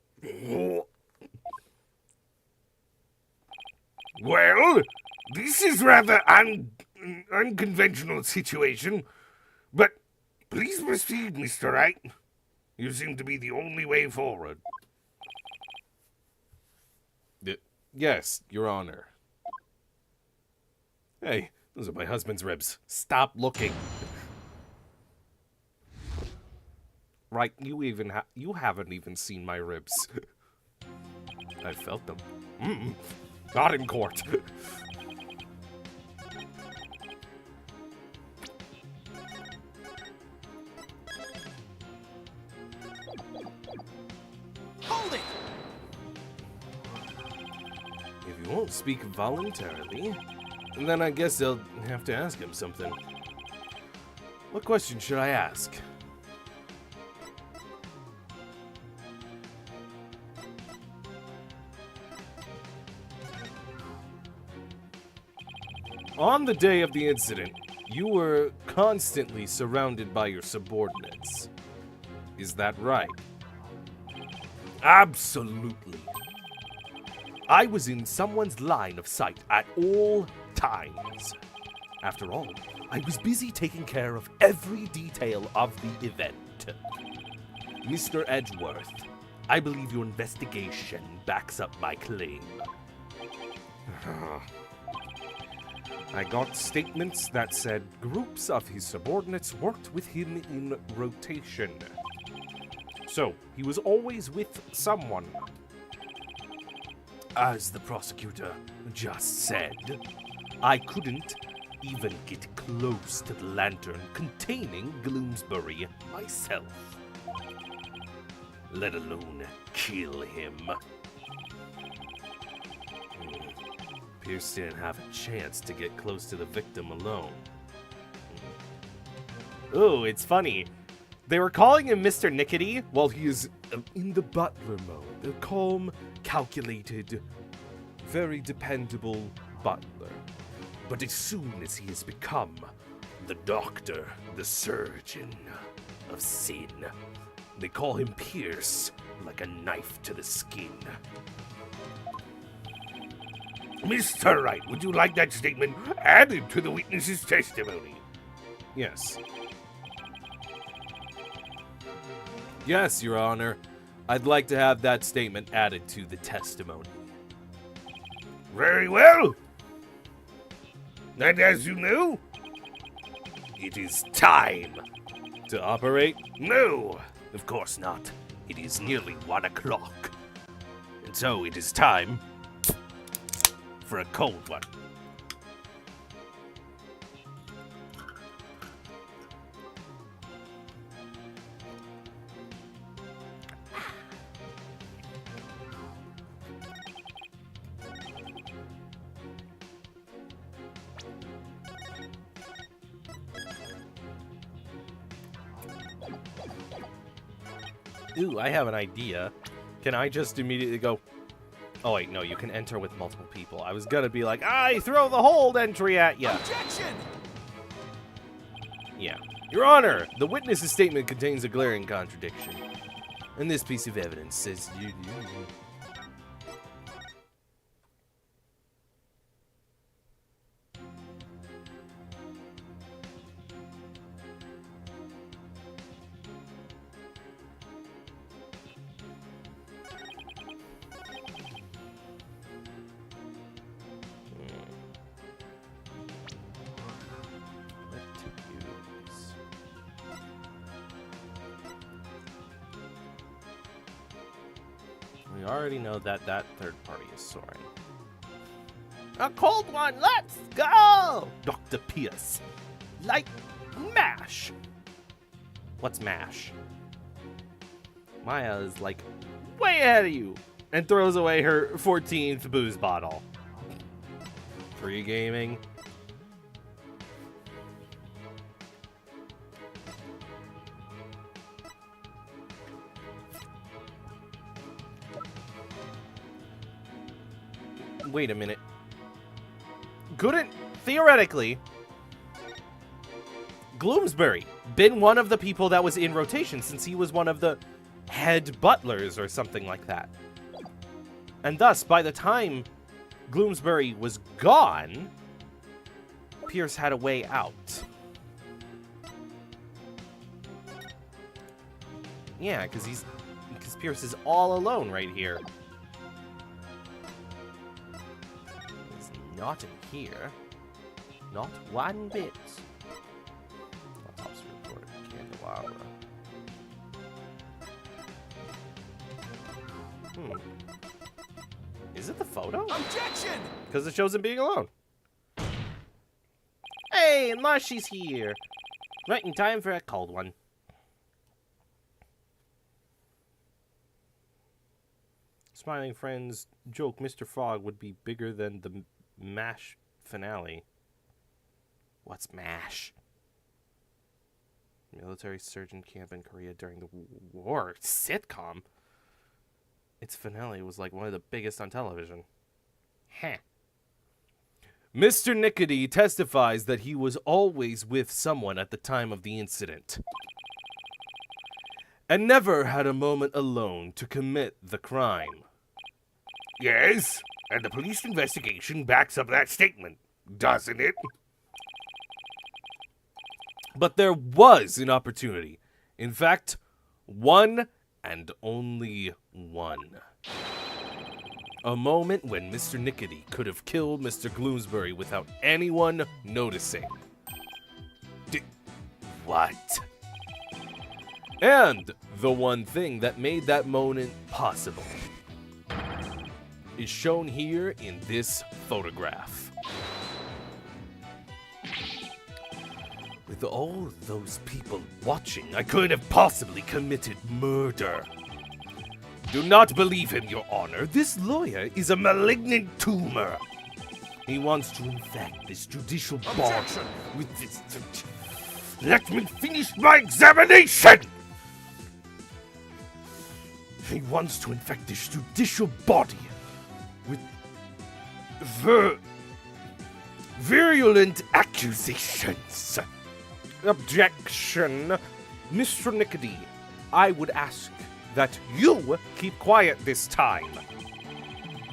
Speaker 3: Well, this is rather unconventional situation, but please proceed, Mr. Wright. You seem to be the only way forward.
Speaker 2: Yes, Your Honor. Hey, those are my husband's ribs. Stop looking. Right, you haven't even seen my ribs. I felt them. Not in court.
Speaker 4: Hold it!
Speaker 2: If you won't speak voluntarily, then I guess they'll have to ask him something. What question should I ask? On the day of the incident, you were constantly surrounded by your subordinates. Is that right? Absolutely. I was in someone's line of sight at all times. After all, I was busy taking care of every detail of the event. Mr. Edgeworth, I believe your investigation backs up my claim. I got statements that said groups of his subordinates worked with him in rotation. So, he was always with someone. As the prosecutor just said, I couldn't even get close to the lantern containing Gloomsbury myself, let alone kill him. Pierce didn't have a chance to get close to the victim alone.
Speaker 1: Ooh, it's funny. They were calling him Mr. Nickety while he is
Speaker 2: In the butler mode, a calm, calculated, very dependable butler. But as soon as he has become the doctor, the surgeon of sin, they call him Pierce like a knife to the skin.
Speaker 3: Mr. Wright, would you like that statement added to the witness's testimony?
Speaker 2: Yes. Yes, Your Honor. I'd like to have that statement added to the testimony.
Speaker 3: Very well. And as you know, it is time.
Speaker 2: To operate?
Speaker 3: No.
Speaker 2: Of course not. It is nearly 1 o'clock. And so it is time
Speaker 3: for a cold one.
Speaker 1: Ooh, I have an idea. Can I just immediately go... Oh, wait, no, you can enter with multiple people. I was gonna be like, I throw the hold entry at ya!
Speaker 4: Objection!
Speaker 1: Yeah. Your Honor, the witness's statement contains a glaring contradiction. And this piece of evidence says you... We already know that that third party is Soren. A cold one, let's go! Dr. Pierce. Like MASH. What's MASH? Maya is like way ahead of you and throws away her 14th booze bottle. Pre-gaming. Wait a minute. Couldn't, theoretically, Gloomsbury been one of the people that was in rotation since he was one of the head butlers or something like that? And thus, by the time Gloomsbury was gone, Pierce had a way out. Yeah, because Pierce is all alone right here. Not in here. Not one bit. Autopsy report, candelabra. Is it the photo?
Speaker 4: Objection!
Speaker 1: Because it shows him being alone. Hey, Mushy's here. Right in time for a cold one. Smiling friends joke Mr. Frog would be bigger than the MASH finale. What's MASH? Military surgeon camp in Korea during the war. Sitcom? Its finale was like one of the biggest on television. Heh. Mr. Nickety testifies that he was always with someone at the time of the incident. And never had a moment alone to commit the crime.
Speaker 3: Yes, and the police investigation backs up that statement, doesn't it?
Speaker 1: But there was an opportunity. In fact, one and only one. A moment when Mr. Nickety could have killed Mr. Gloomsbury without anyone noticing. What? And the one thing that made that moment possible is shown here in this photograph. With all those people watching, I couldn't have possibly committed murder. Do not believe him, Your Honor. This lawyer is a malignant tumor. He wants to infect this judicial body
Speaker 4: Objection!
Speaker 1: with this...
Speaker 3: Let me finish my examination!
Speaker 1: He wants to infect this judicial body with virulent accusations. Objection. Mr. Nickety, I would ask that you keep quiet this time.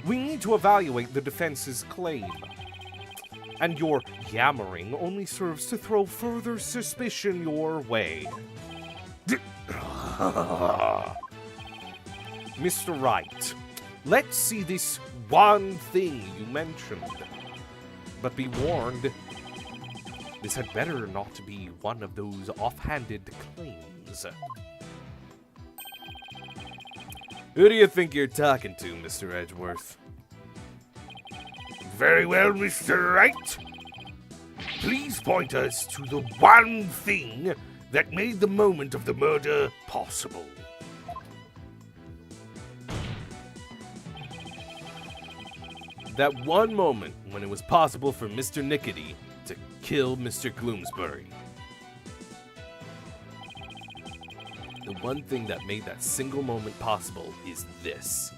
Speaker 1: We need to evaluate the defense's claim. And your yammering only serves to throw further suspicion your way. Mr. Wright, let's see this one thing you mentioned. But be warned, this had better not be one of those offhanded claims. Who do you think you're talking to, Mr. Edgeworth?
Speaker 3: Very well, Mr. Wright. Please point us to the one thing that made the moment of the murder possible.
Speaker 2: That one moment when it was possible for Mr. Nickety to kill Mr. Gloomsbury. The one thing that made that single moment possible is this.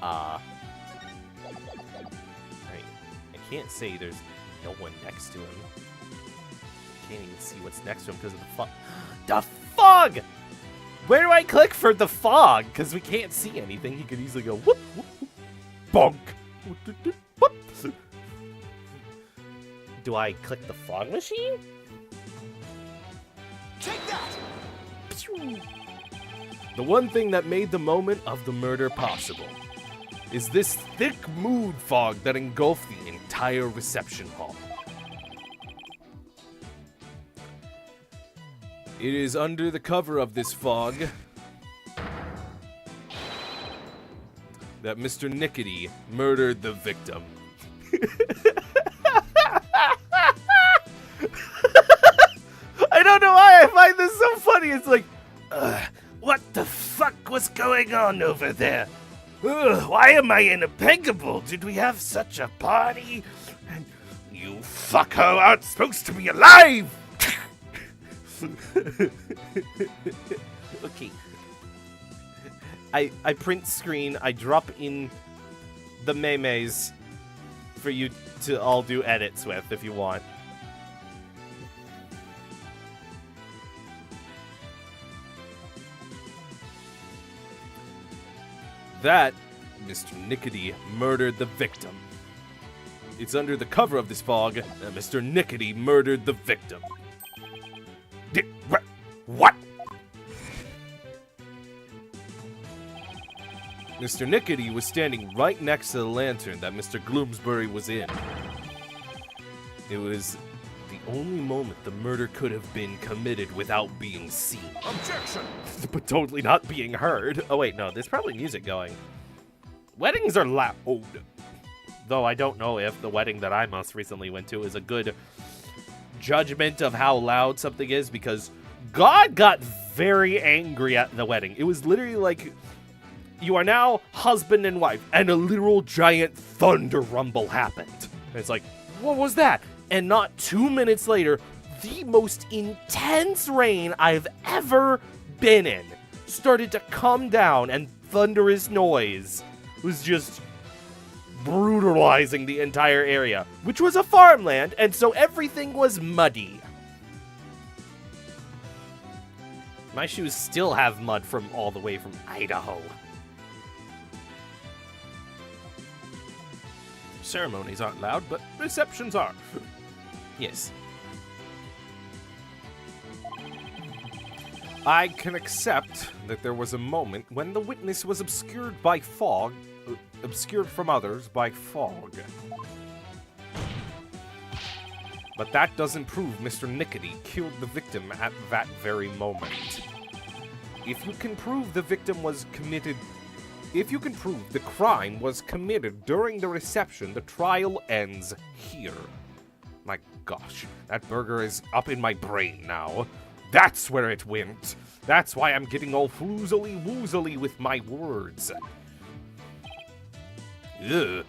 Speaker 2: I can't say there's no one next to him. Can't even see what's next to him because of the fog. The fog! Where do I click for the fog? Because we can't see anything. He could easily go whoop, whoop, whoop, bonk. Whoop.
Speaker 1: Do I click the fog machine?
Speaker 4: Take that!
Speaker 2: The one thing that made the moment of the murder possible is this thick mood fog that engulfed the entire reception hall. It is under the cover of this fog that Mr. Nickety murdered the victim. I don't know why I find this so funny. It's like,
Speaker 3: What the fuck was going on over there? Why am I impeccable? Did we have such a party? And you fucko aren't supposed to be alive!
Speaker 1: Okay. I print screen, I drop in the memes for you to all do edits with if you want.
Speaker 2: that Mr. Nickety murdered the victim. It's under the cover of this fog that Mr. Nickety murdered the victim.
Speaker 3: What?
Speaker 2: Mr. Nickety was standing right next to the lantern that Mr. Gloomsbury was in. It was the only moment the murder could have been committed without being seen.
Speaker 4: Objection!
Speaker 1: But totally not being heard. Oh wait, no, there's probably music going. Weddings are loud. Though I don't know if the wedding that I most recently went to is a good judgment of how loud something is, because God got very angry at the wedding. It was literally like, you are now husband and wife, and a literal giant thunder rumble happened. And it's like, what was that? And not 2 minutes later, the most intense rain I've ever been in started to come down, and thunderous noise was just brutalizing the entire area, which was a farmland, and so everything was muddy. My shoes still have mud from all the way from Idaho. Ceremonies aren't loud, but receptions are. Yes. I can accept that there was a moment when the witness was obscured by fog, obscured from others by fog. But that doesn't prove Mr. Nickety killed the victim at that very moment. If you can prove the victim was committed, if you can prove the crime was committed during the reception, the trial ends here. My gosh, that burger is up in my brain now. That's where it went. That's why I'm getting all foozly-woozly with my words. Ugh.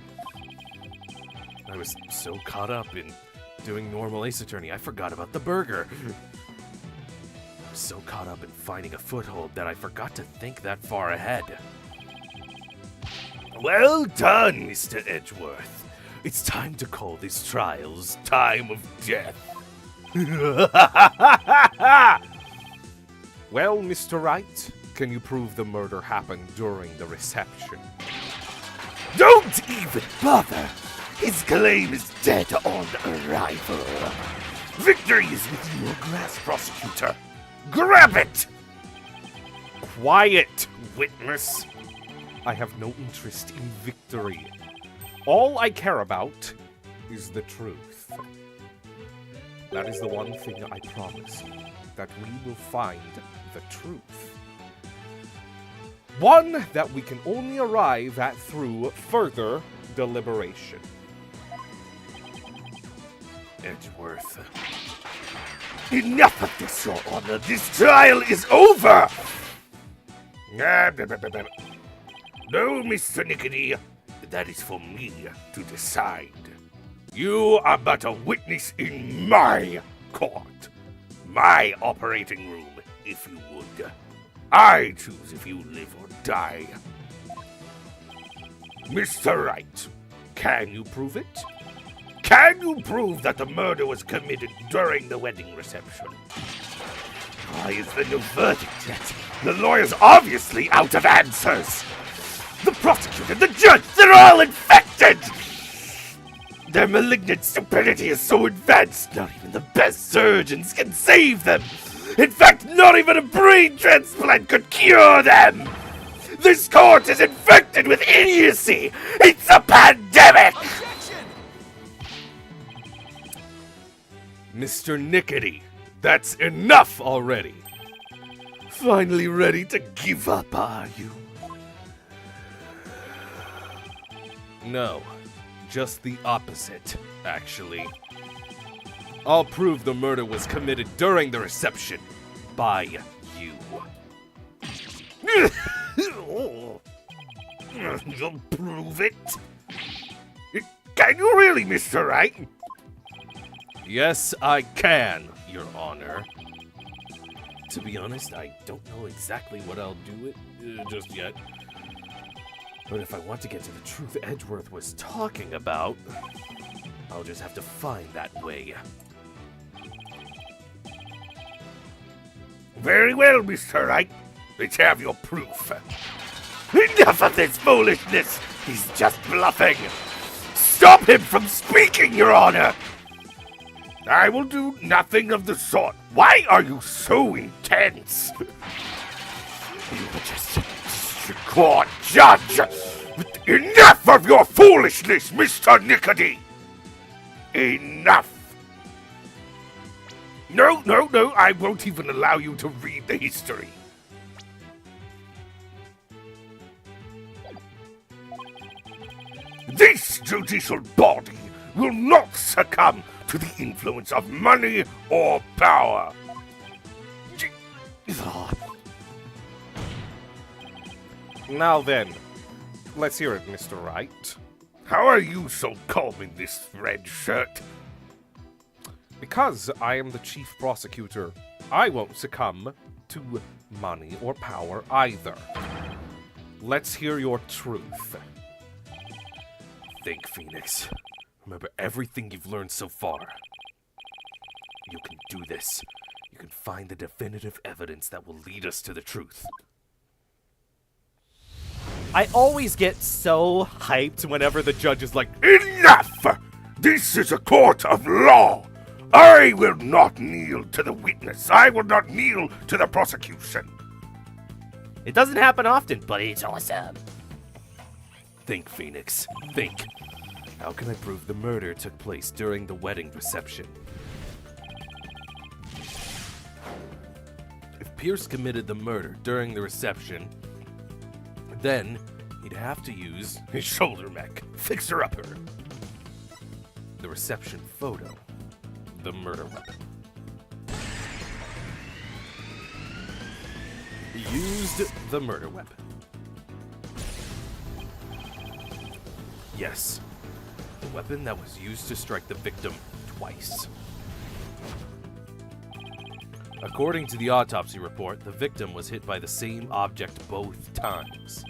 Speaker 1: I was so caught up in doing normal Ace Attorney, I forgot about the burger. I was so caught up in finding a foothold that I forgot to think that far ahead.
Speaker 3: Well done, Mr. Edgeworth. It's time to call this trial's time of death.
Speaker 2: Well, Mr. Wright, can you prove the murder happened during the reception?
Speaker 3: Don't even bother. His claim is dead on arrival. Victory is with your grass, prosecutor. Grab it!
Speaker 2: Quiet, witness. I have no interest in victory. All I care about is the truth. That is the one thing I promise you, that we will find the truth. One that we can only arrive at through further deliberation.
Speaker 3: Edgeworth. Enough of this, Your Honor. This trial is over! No, Mr. Nickety. That is for me to decide. You are but a witness in my court. My operating room, if you would. I choose if you live or die. Mr. Wright, can you prove it? Can you prove that the murder was committed during the wedding reception? Why is there no verdict yet? The lawyer's obviously out of answers. The prosecutor, the judge, they're all infected! Their malignant stupidity is so advanced, not even the best surgeons can save them. In fact, not even a brain transplant could cure them. This court is infected with idiocy. It's a pandemic!
Speaker 4: Objection!
Speaker 2: Mr. Nickety, that's enough already.
Speaker 3: Finally ready to give up, are you?
Speaker 2: No, just the opposite, actually. I'll prove the murder was committed during the reception by you.
Speaker 3: You'll prove it? Can you really, Mr. Wright?
Speaker 2: Yes, I can, Your Honor. To be honest, I don't know exactly what I'll do it just yet. But if I want to get to the truth Edgeworth was talking about, I'll just have to find that way.
Speaker 3: Very well, Mr. Wright. Let's have your proof. Enough of this foolishness! He's just bluffing! Stop him from speaking, Your Honor! I will do nothing of the sort. Why are you so intense? You are just a district court judge! Enough of your foolishness, Mr. Nickety! Enough! No, I won't even allow you to read the history. This judicial body will not succumb to the influence of money or power.
Speaker 2: Now then, let's hear it, Mr. Wright.
Speaker 3: How are you so calm in this red shirt?
Speaker 2: Because I am the chief prosecutor, I won't succumb to money or power either. Let's hear your truth. Think, Phoenix. Remember everything you've learned so far. You can do this. You can find the definitive evidence that will lead us to the truth.
Speaker 1: I always get so hyped whenever the judge is like,
Speaker 3: Enough! This is a court of law. I will not kneel to the witness. I will not kneel to the prosecution.
Speaker 1: it doesn't happen often, but it's awesome.
Speaker 2: Think, Phoenix. Think. How can I prove the murder took place during the wedding reception? If Pierce committed the murder during the reception, then he'd have to use
Speaker 3: His shoulder mech. Fixer-upper.
Speaker 2: the reception photo, the murder weapon. He used the murder weapon. Yes, the weapon that was used to strike the victim twice. According to the autopsy report, the victim was hit by the same object both times.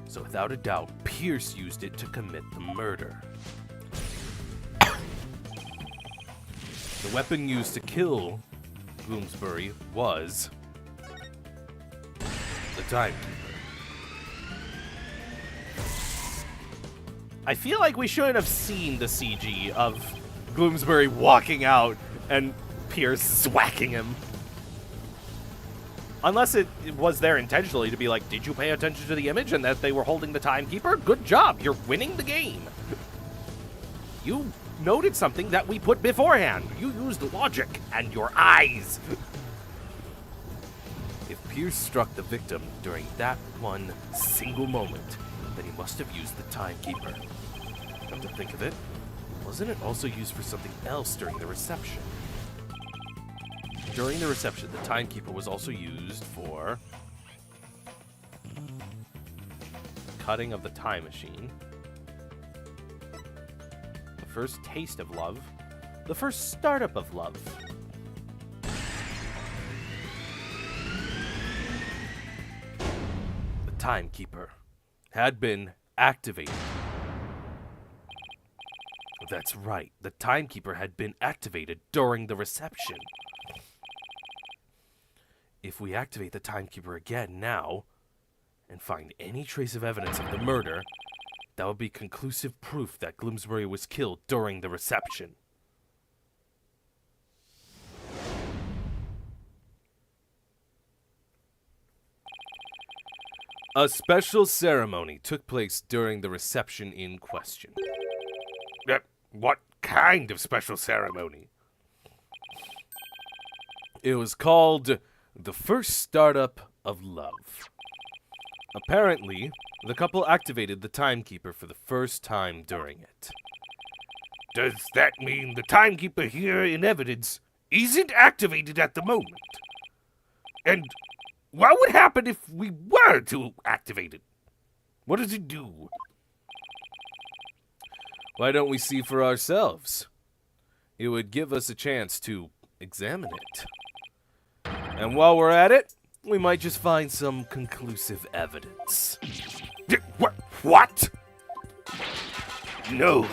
Speaker 2: So without a doubt, Pierce used it to commit the murder. The weapon used to kill Bloomsbury was the timekeeper.
Speaker 1: I feel like we shouldn't have seen the CG of Bloomsbury walking out and Pierce whacking him. Unless it was there intentionally to be like, did you pay attention to the image and that they were holding the timekeeper? Good job, you're winning the game. You noted something that we put beforehand. You used logic and your eyes.
Speaker 2: If Pierce struck the victim during that one single moment, then he must have used the timekeeper. Come to think of it, wasn't it also used for something else during the reception? During the reception, the timekeeper was also used for cutting of the time machine, the first taste of love, the first startup of love. The timekeeper had been activated. That's right, the timekeeper had been activated during the reception. If we activate the timekeeper again now, and find any trace of evidence of the murder, that would be conclusive proof that Gloomsbury was killed during the reception. A special ceremony took place during the reception in question.
Speaker 3: What kind of special ceremony?
Speaker 2: It was called the first startup of love. Apparently, the couple activated the timekeeper for the first time during it.
Speaker 3: Does that mean the timekeeper here in evidence isn't activated at the moment? And what would happen if we were to activate it? What does it do?
Speaker 2: Why don't we see for ourselves? It would give us a chance to examine it. And while we're at it, we might just find some conclusive evidence.
Speaker 3: What? No,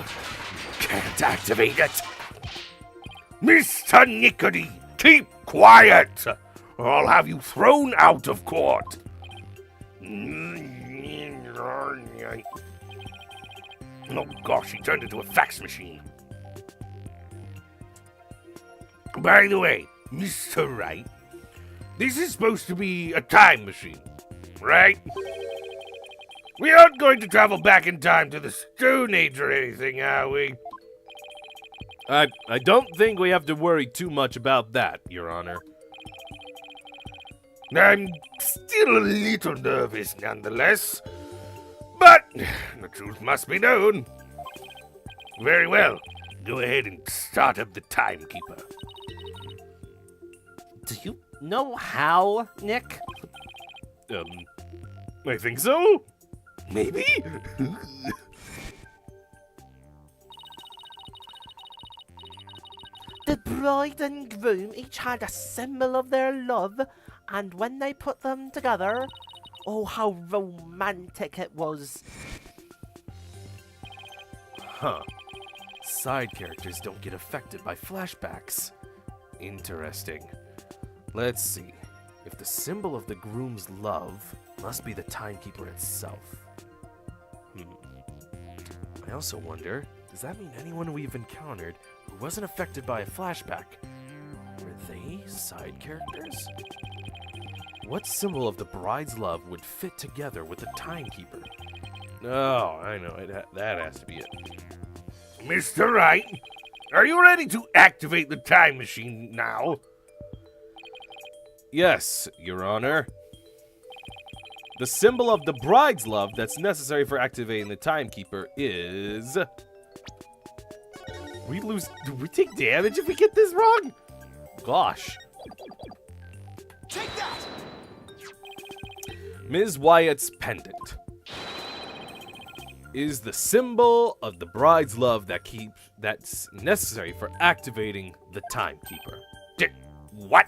Speaker 3: can't activate it. Mr. Nickety, keep quiet, or I'll have you thrown out of court. Oh gosh, he turned into a fax machine. By the way, Mr. Wright, this is supposed to be a time machine, right? We aren't going to travel back in time to the Stone Age or anything, are we?
Speaker 2: I don't think we have to worry too much about that, Your Honor.
Speaker 3: I'm still a little nervous nonetheless, but the truth must be known. Very well, go ahead and start up the timekeeper.
Speaker 1: Do you know how, Nick?
Speaker 2: I think so.
Speaker 3: Maybe?
Speaker 1: The bride and groom each had a symbol of their love, and when they put them together, oh, how romantic it was.
Speaker 2: Huh. Side characters don't get affected by flashbacks. Interesting. Let's see. If the symbol of the groom's love must be the timekeeper itself. I also wonder, does that mean anyone we've encountered who wasn't affected by a flashback, were they side characters? What symbol of the bride's love would fit together with the timekeeper? Oh, I know, that has to be it.
Speaker 3: Mr. Wright, are you ready to activate the time machine now?
Speaker 2: Yes, Your Honor. The symbol of the bride's love that's necessary for activating the timekeeper is... Do we take damage if we get this wrong? Gosh.
Speaker 4: Take that!
Speaker 2: Ms. Wyatt's pendant is the symbol of the bride's love that's necessary for activating the timekeeper.
Speaker 3: What?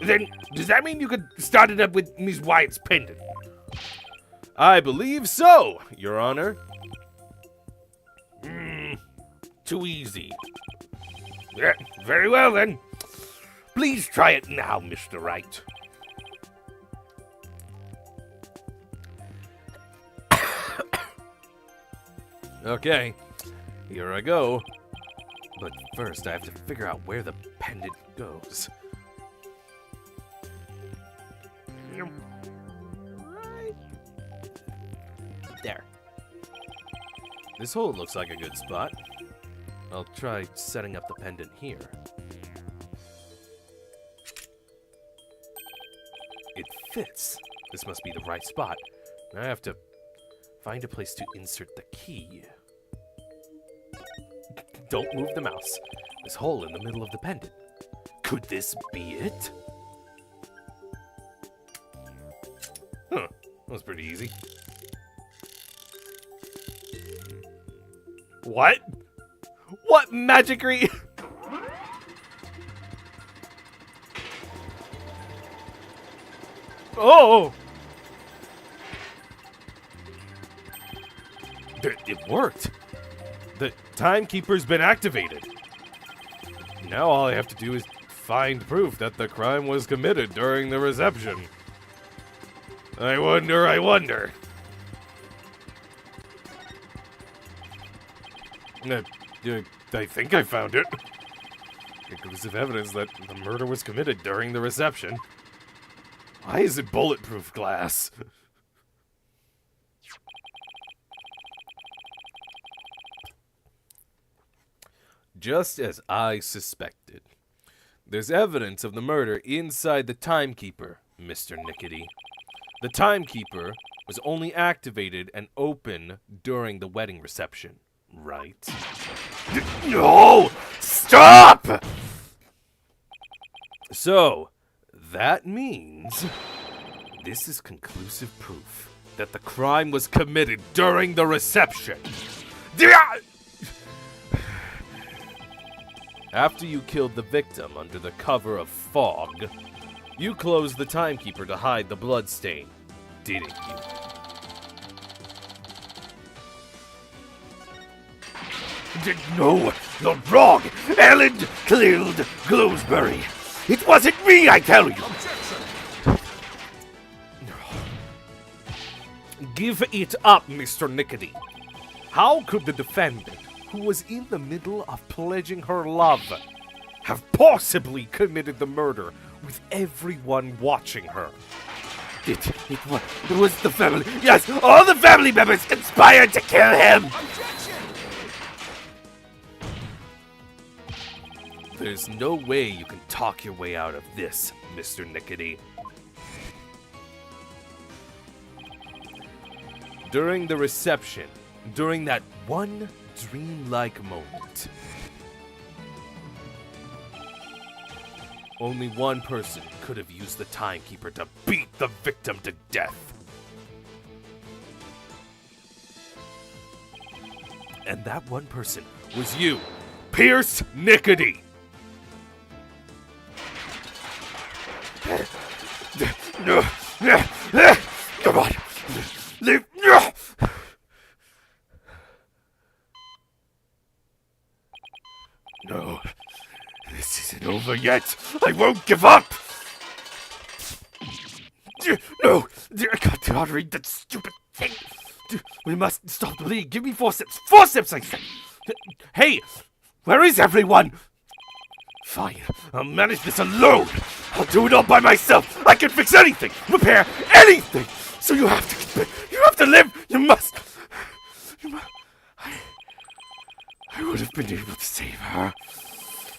Speaker 3: Then, does that mean you could start it up with Miss Wyatt's pendant?
Speaker 2: I believe so, Your Honor.
Speaker 3: Too easy. Yeah, very well then. Please try it now, Mr. Wright.
Speaker 2: Okay, here I go. But first, I have to figure out where the pendant goes.
Speaker 1: Right there.
Speaker 2: This hole looks like a good spot. I'll try setting up the pendant here. fits. This must be the right spot. Now I have to find a place to insert the key. Don't move the mouse. This hole in the middle of the pendant. Could this be it? Huh. That was pretty easy. What? What magicry? Oh! It worked. The timekeeper's been activated. Now all I have to do is find proof that the crime was committed during the reception. I wonder. I think I found it. Conclusive evidence that the murder was committed during the reception. Why is it bulletproof glass? Just as I suspected. There's evidence of the murder inside the timekeeper, Mr. Nickety. The timekeeper was only activated and open during the wedding reception, right?
Speaker 3: No! Stop!
Speaker 2: So, that means this is conclusive proof that the crime was committed during the reception. After you killed the victim under the cover of fog, you closed the timekeeper to hide the bloodstain, didn't you?
Speaker 3: No, you're wrong. Ellen killed Glowsbury. It wasn't me, I tell you.
Speaker 2: Give it up, Mr. Nickety. How could the defendant, who was in the middle of pledging her love, have possibly committed the murder with everyone watching her?
Speaker 3: It was the family. Yes, all the family members conspired to kill him.
Speaker 2: There's no way you can talk your way out of this, Mr. Nickety. During the reception, during that one dreamlike moment, only one person could have used the timekeeper to beat the victim to death. And that one person was you, Pierce Nickety.
Speaker 3: No. Come on. Leave. No. This isn't over yet. I won't give up. No. I can't read that stupid thing. We must stop the bleeding. Give me forceps. Forceps, I said. Hey, where is everyone? Fine. I'll manage this alone. I'll do it all by myself. I can fix anything, repair anything. So you have to live. You must. I would have been able to save her.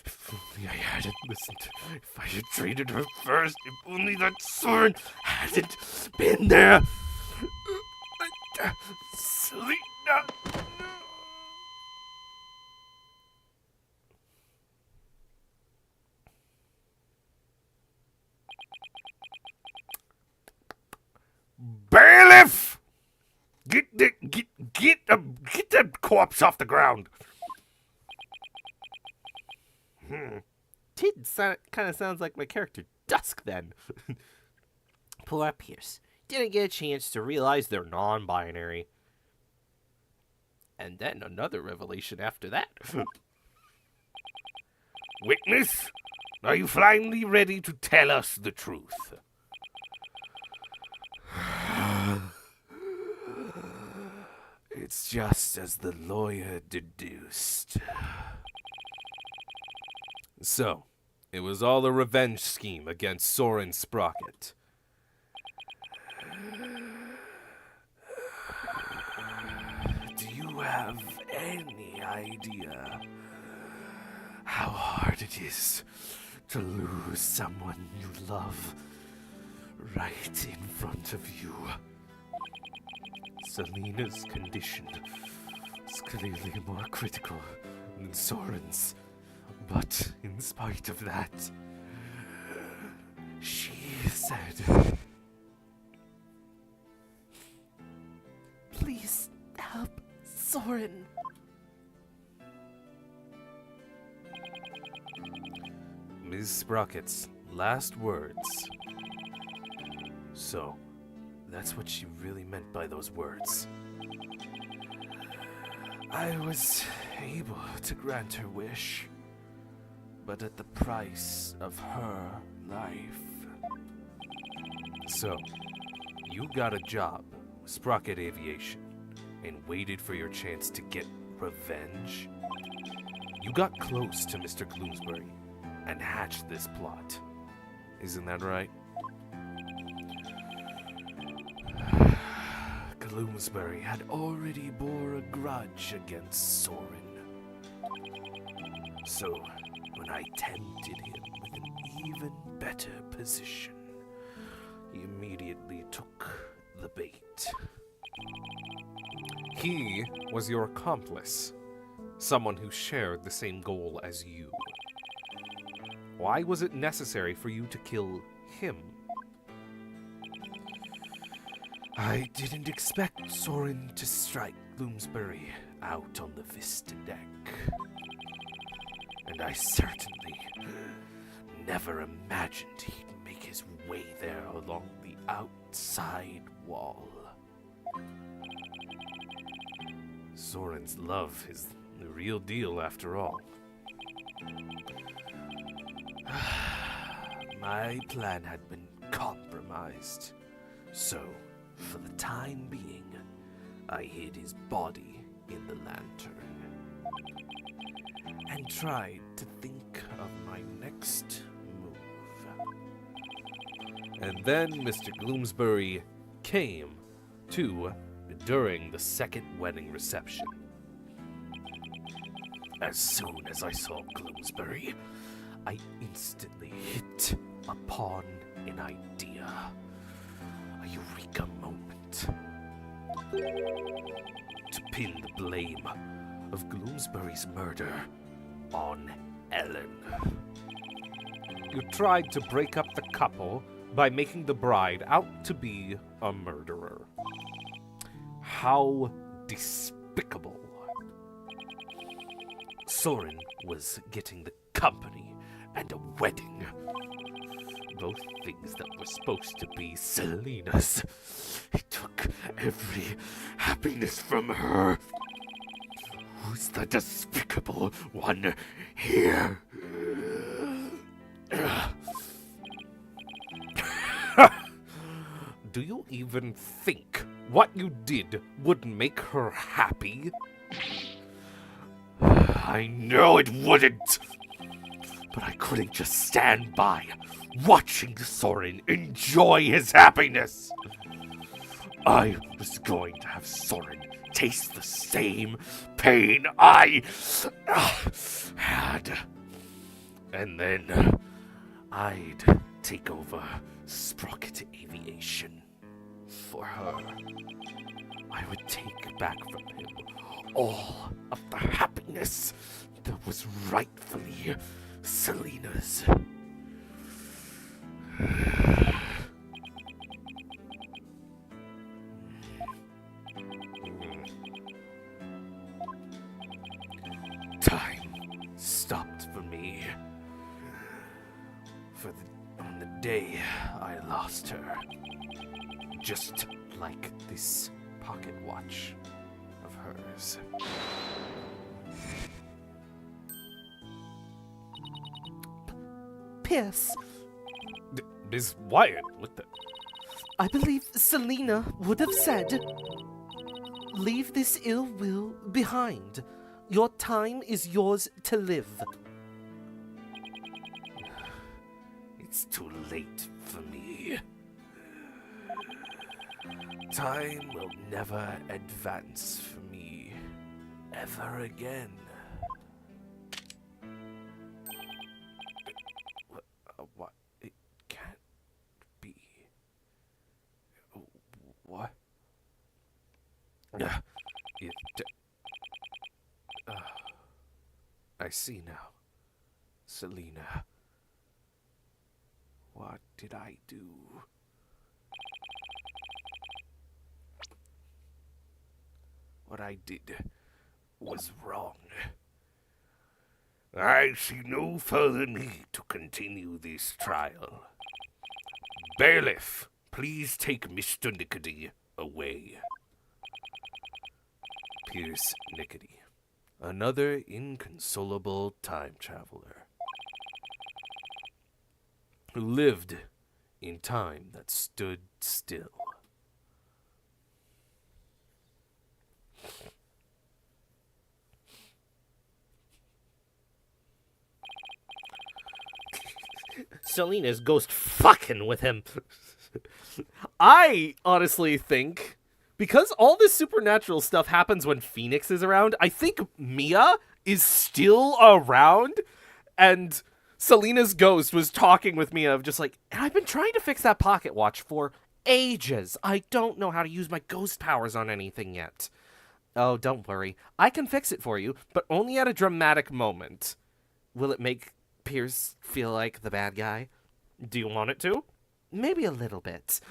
Speaker 3: If only I hadn't listened. If I had treated her first. If only that Soren hadn't been there. Selena. Bailiff! Get that corpse off the ground.
Speaker 1: Tid kind of sounds like my character Dusk then. Poor Pierce. Didn't get a chance to realize they're non-binary. And then another revelation after that.
Speaker 3: Witness, are you finally ready to tell us the truth?
Speaker 2: It's just as the lawyer deduced. So, it was all a revenge scheme against Soren Sprocket. Do you have any idea how hard it is to lose someone you love right in front of you. Selena's condition is clearly more critical than Soren's, but in spite of that, she said,
Speaker 1: Please help Soren.
Speaker 2: Ms. Sprocket's last words. So, that's what she really meant by those words. I was able to grant her wish, but at the price of her life. So, you got a job with Sprocket Aviation and waited for your chance to get revenge. You got close to Mr. Gloomsbury and hatched this plot. Isn't that right? Gloomsbury had already bore a grudge against Soren. So, when I tempted him with an even better position, he immediately took the bait. He was your accomplice, someone who shared the same goal as you. Why was it necessary for you to kill him? I didn't expect Soren to strike Gloomsbury out on the Vista deck. And I certainly never imagined he'd make his way there along the outside wall. Soren's love is the real deal after all. My plan had been compromised, so for the time being, I hid his body in the lantern and tried to think of my next move. And then Mr. Gloomsbury came to during the second wedding reception. As soon as I saw Gloomsbury, I instantly hit upon an idea. A eureka moment. To pin the blame of Gloomsbury's murder on Ellen. You tried to break up the couple by making the bride out to be a murderer. How despicable. Soren was getting the company and a wedding. Both things that were supposed to be Selena's. He took every happiness from her. Who's the despicable one here? Do you even think what you did would make her happy? I know it wouldn't. But I couldn't just stand by, watching Soren enjoy his happiness. I was going to have Soren taste the same pain I had. And then I'd take over Sprocket Aviation for her. I would take back from him all of the happiness that was rightfully Selena's. Time stopped for me. On the day I lost her. Just like this pocket watch of hers.
Speaker 1: Pierce,
Speaker 2: Ms. Wyatt, what the?
Speaker 1: I believe Selena would have said, leave this ill will behind. Your time is yours to live.
Speaker 2: It's too late for me. Time will never advance for me ever again. What? It can't be. I see now. Selena. What did I do? What I did was wrong.
Speaker 3: I see no further need to continue this trial. Bailiff, please take Mr. Nickety away.
Speaker 2: Pierce Nickety. Another inconsolable time traveler. Who lived in time that stood still.
Speaker 1: Selena's ghost fucking with him. I honestly think, because all this supernatural stuff happens when Phoenix is around, I think Mia is still around, and Selena's ghost was talking with Mia of just like, I've been trying to fix that pocket watch for ages. I don't know how to use my ghost powers on anything yet. Oh, don't worry. I can fix it for you, but only at a dramatic moment. Will it make Pierce feel like the bad guy? Do you want it to? Maybe a little bit.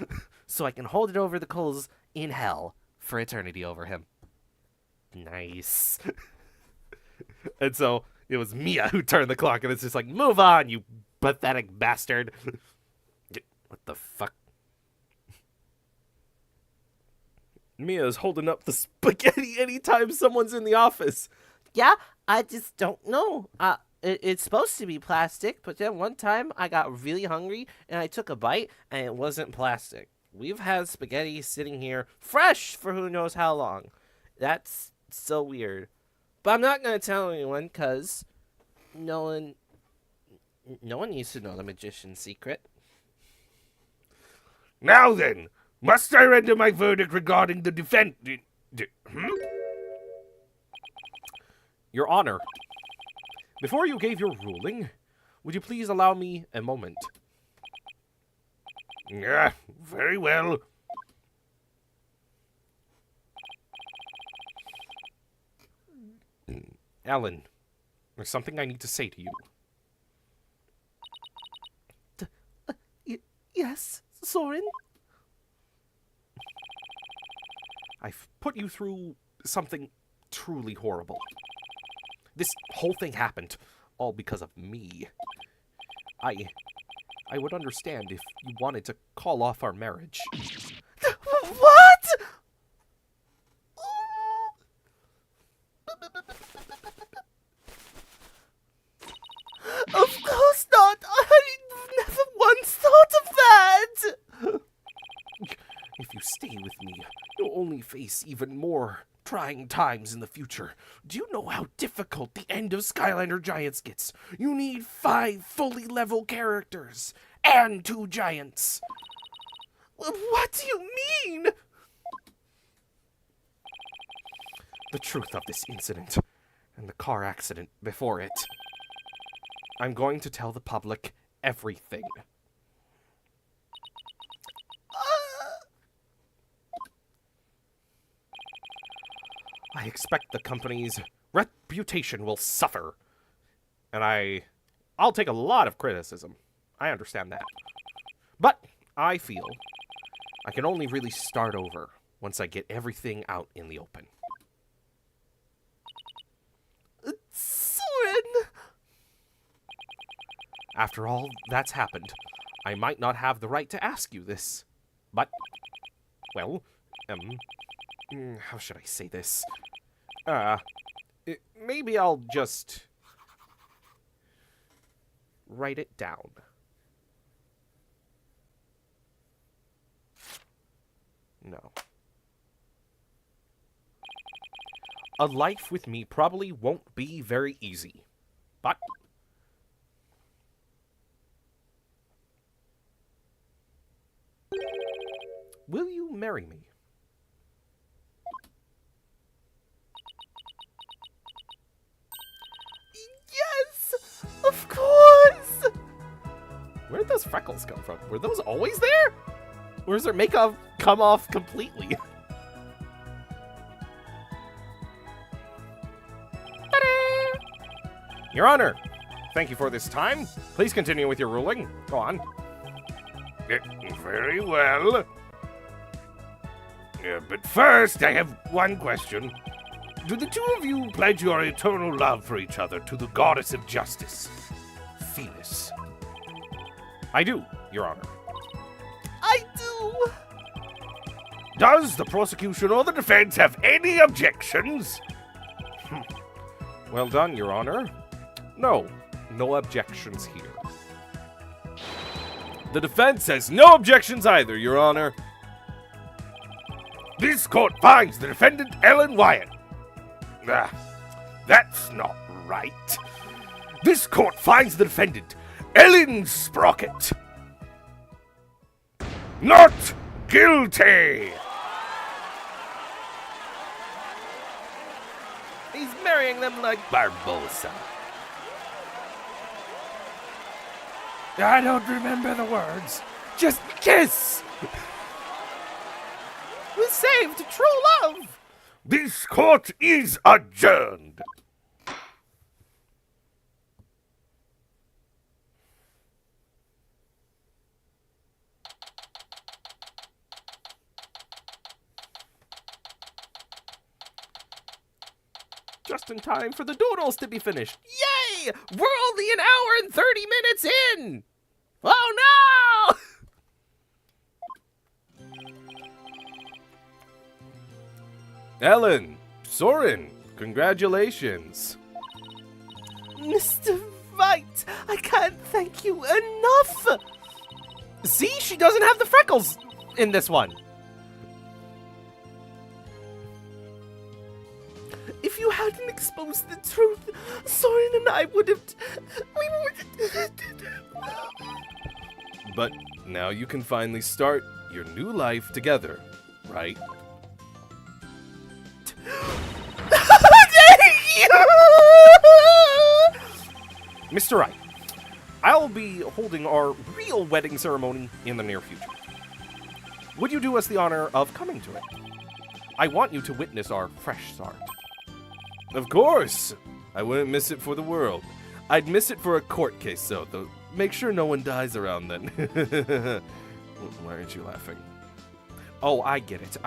Speaker 1: So I can hold it over the coals in hell for eternity over him. Nice. And so it was Mia who turned the clock, and it's just like, move on, you pathetic bastard. What the fuck? Mia's holding up the spaghetti anytime someone's in the office.
Speaker 5: Yeah, I just don't know. It's supposed to be plastic, but then one time I got really hungry and I took a bite and it wasn't plastic. We've had spaghetti sitting here fresh for who knows how long. That's so weird. But I'm not going to tell anyone because no one needs to know the magician's secret.
Speaker 3: Now then, must I render my verdict regarding the defense?
Speaker 1: Your Honor, before you gave your ruling, would you please allow me a moment?
Speaker 3: Yeah, very well.
Speaker 1: Alan, there's something I need to say to you.
Speaker 5: Yes, Soren?
Speaker 1: I've put you through something truly horrible. This whole thing happened all because of me. I would understand if you wanted to call off our marriage.
Speaker 5: What? Of course not. I never once thought of that.
Speaker 1: If you stay with me, you'll only face even more trying times in the future. Do you know how difficult the end of Skylander Giants gets? You need 5 fully level characters and 2 giants.
Speaker 5: What do you mean?
Speaker 1: The truth of this incident and the car accident before it. I'm going to tell the public everything. I expect the company's reputation will suffer. And I'll take a lot of criticism. I understand that. But I feel I can only really start over once I get everything out in the open.
Speaker 5: Soren!
Speaker 1: After all that's happened, I might not have the right to ask you this. But, well, how should I say this? Maybe I'll just write it down. No. A life with me probably won't be very easy, but will you marry me?
Speaker 5: Yes! Of course!
Speaker 1: Where'd those freckles come from? Were those always there? Or does their makeup come off completely?
Speaker 2: Your Honor, thank you for this time. Please continue with your ruling. Go on.
Speaker 3: Very well. But first, I have one question. Do the two of you pledge your eternal love for each other to the goddess of justice, Felis?
Speaker 2: I do, Your Honor.
Speaker 5: I do.
Speaker 3: Does the prosecution or the defense have any objections?
Speaker 2: Well done, Your Honor. No, no objections here. The defense has no objections either, Your Honor.
Speaker 3: This court finds the defendant Ellen Wyatt. That's not right. This court finds the defendant Ellen Sprocket not guilty.
Speaker 1: He's marrying them like Barbosa.
Speaker 3: I don't remember the words. Just kiss.
Speaker 1: We saved true love.
Speaker 3: This court is adjourned.
Speaker 1: Just in time for the doodles to be finished. Yay! We're only an hour and 30 minutes in! Oh no!
Speaker 2: Ellen, Soren, congratulations.
Speaker 5: Mr. White, I can't thank you enough.
Speaker 1: See, she doesn't have the freckles in this one.
Speaker 5: If you hadn't exposed the truth, Soren and I would have...
Speaker 2: But now you can finally start your new life together, right? Mr. Wright, I'll be holding our real wedding ceremony in the near future. Would you do us the honor of coming to it? I want you to witness our fresh start. Of course! I wouldn't miss it for the world. I'd miss it for a court case, though. Make sure no one dies around then. Why aren't you laughing? Oh, I get it.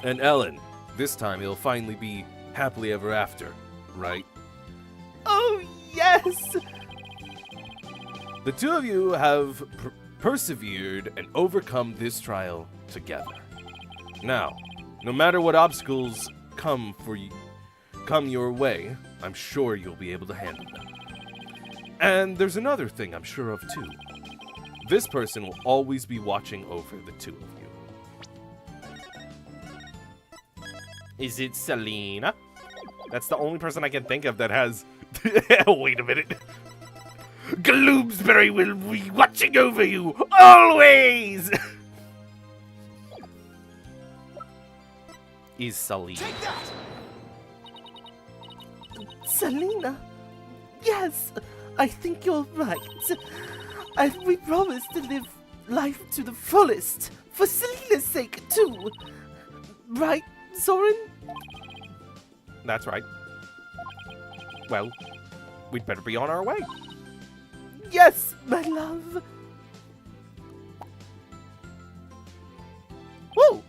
Speaker 2: And Ellen, this time it'll finally be happily ever after, right?
Speaker 5: Oh, yes!
Speaker 2: The two of you have persevered and overcome this trial together. Now, no matter what obstacles come your way, I'm sure you'll be able to handle them. And there's another thing I'm sure of too. This person will always be watching over the two of you.
Speaker 1: Is it Selena?
Speaker 2: That's the only person I can think of that has...
Speaker 3: Wait a minute. Gloomsbury will be watching over you always.
Speaker 1: Is Selena?
Speaker 4: Take that!
Speaker 5: Selena, yes, I think you're right. And we promise to live life to the fullest, for Selena's sake too. Right, Soren?
Speaker 2: That's right. Well, we'd better be on our way.
Speaker 5: Yes, my love.
Speaker 2: Woo!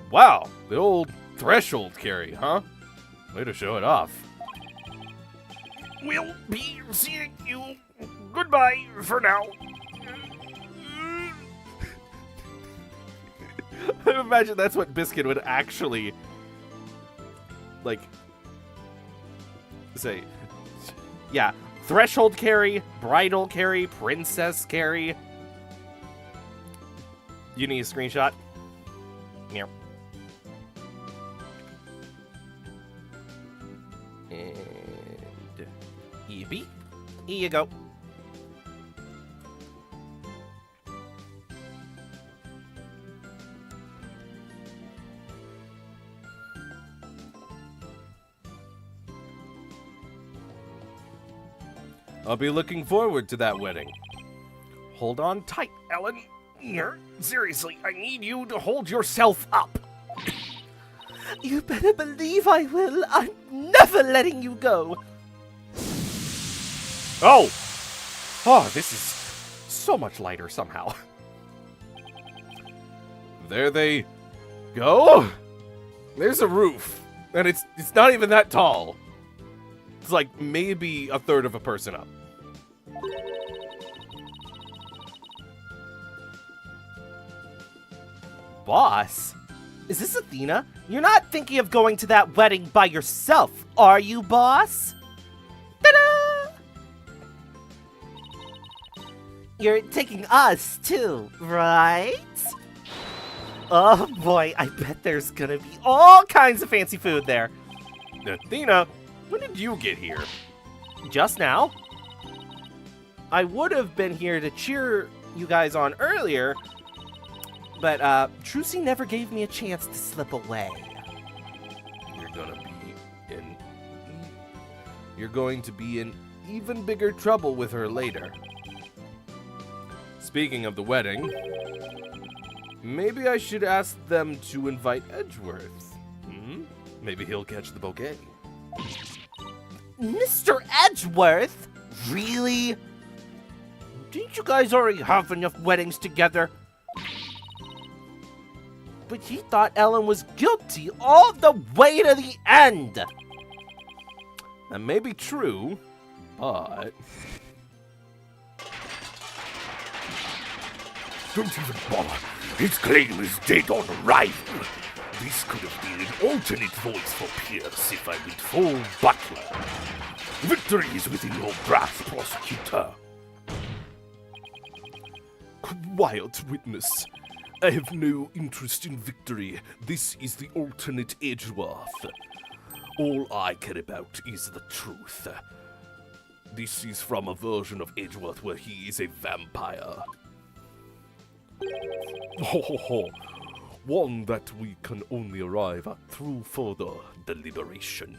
Speaker 2: Wow, the old threshold carry, huh? Way to show it off.
Speaker 3: We'll be seeing you. Goodbye for now.
Speaker 2: I imagine that's what Biscuit would actually, like, say.
Speaker 1: Yeah, threshold carry, bridal carry, princess carry.
Speaker 2: You need a screenshot?
Speaker 1: Yeah. And Evie, here you go.
Speaker 2: I'll be looking forward to that wedding. Hold on tight,
Speaker 3: Ellen, seriously, I need you to hold yourself up.
Speaker 5: You better believe I will. I'm never letting you go.
Speaker 1: Oh! Oh, this is so much lighter somehow. There they go. There's a roof, and it's not even that tall. It's like maybe a third of a person up.
Speaker 5: Boss? Is this Athena? You're not thinking of going to that wedding by yourself, are you, boss? Ta-da! You're taking us, too, right? Oh boy, I bet there's gonna be all kinds of fancy food there.
Speaker 1: Athena, when did you get here?
Speaker 5: Just now. I would have been here to cheer you guys on earlier, but Trucy never gave me a chance to slip away.
Speaker 1: You're going to be in even bigger trouble with her later. Speaking of the wedding, maybe I should ask them to invite Edgeworth. Maybe he'll catch the bouquet.
Speaker 5: Mr. Edgeworth? Really? Didn't you guys already have enough weddings together? But he thought Ellen was guilty all the way to the end.
Speaker 1: That may be true, but...
Speaker 3: Don't even bother. His claim is dead on arrival. This could have been an alternate voice for Pierce if I went full butler. Victory is within your grasp, prosecutor.
Speaker 2: Quiet, witness. I have no interest in victory. This is the alternate Edgeworth. All I care about is the truth. This is from a version of Edgeworth where he is a vampire. Ho ho ho. One that we can only arrive at through further deliberation.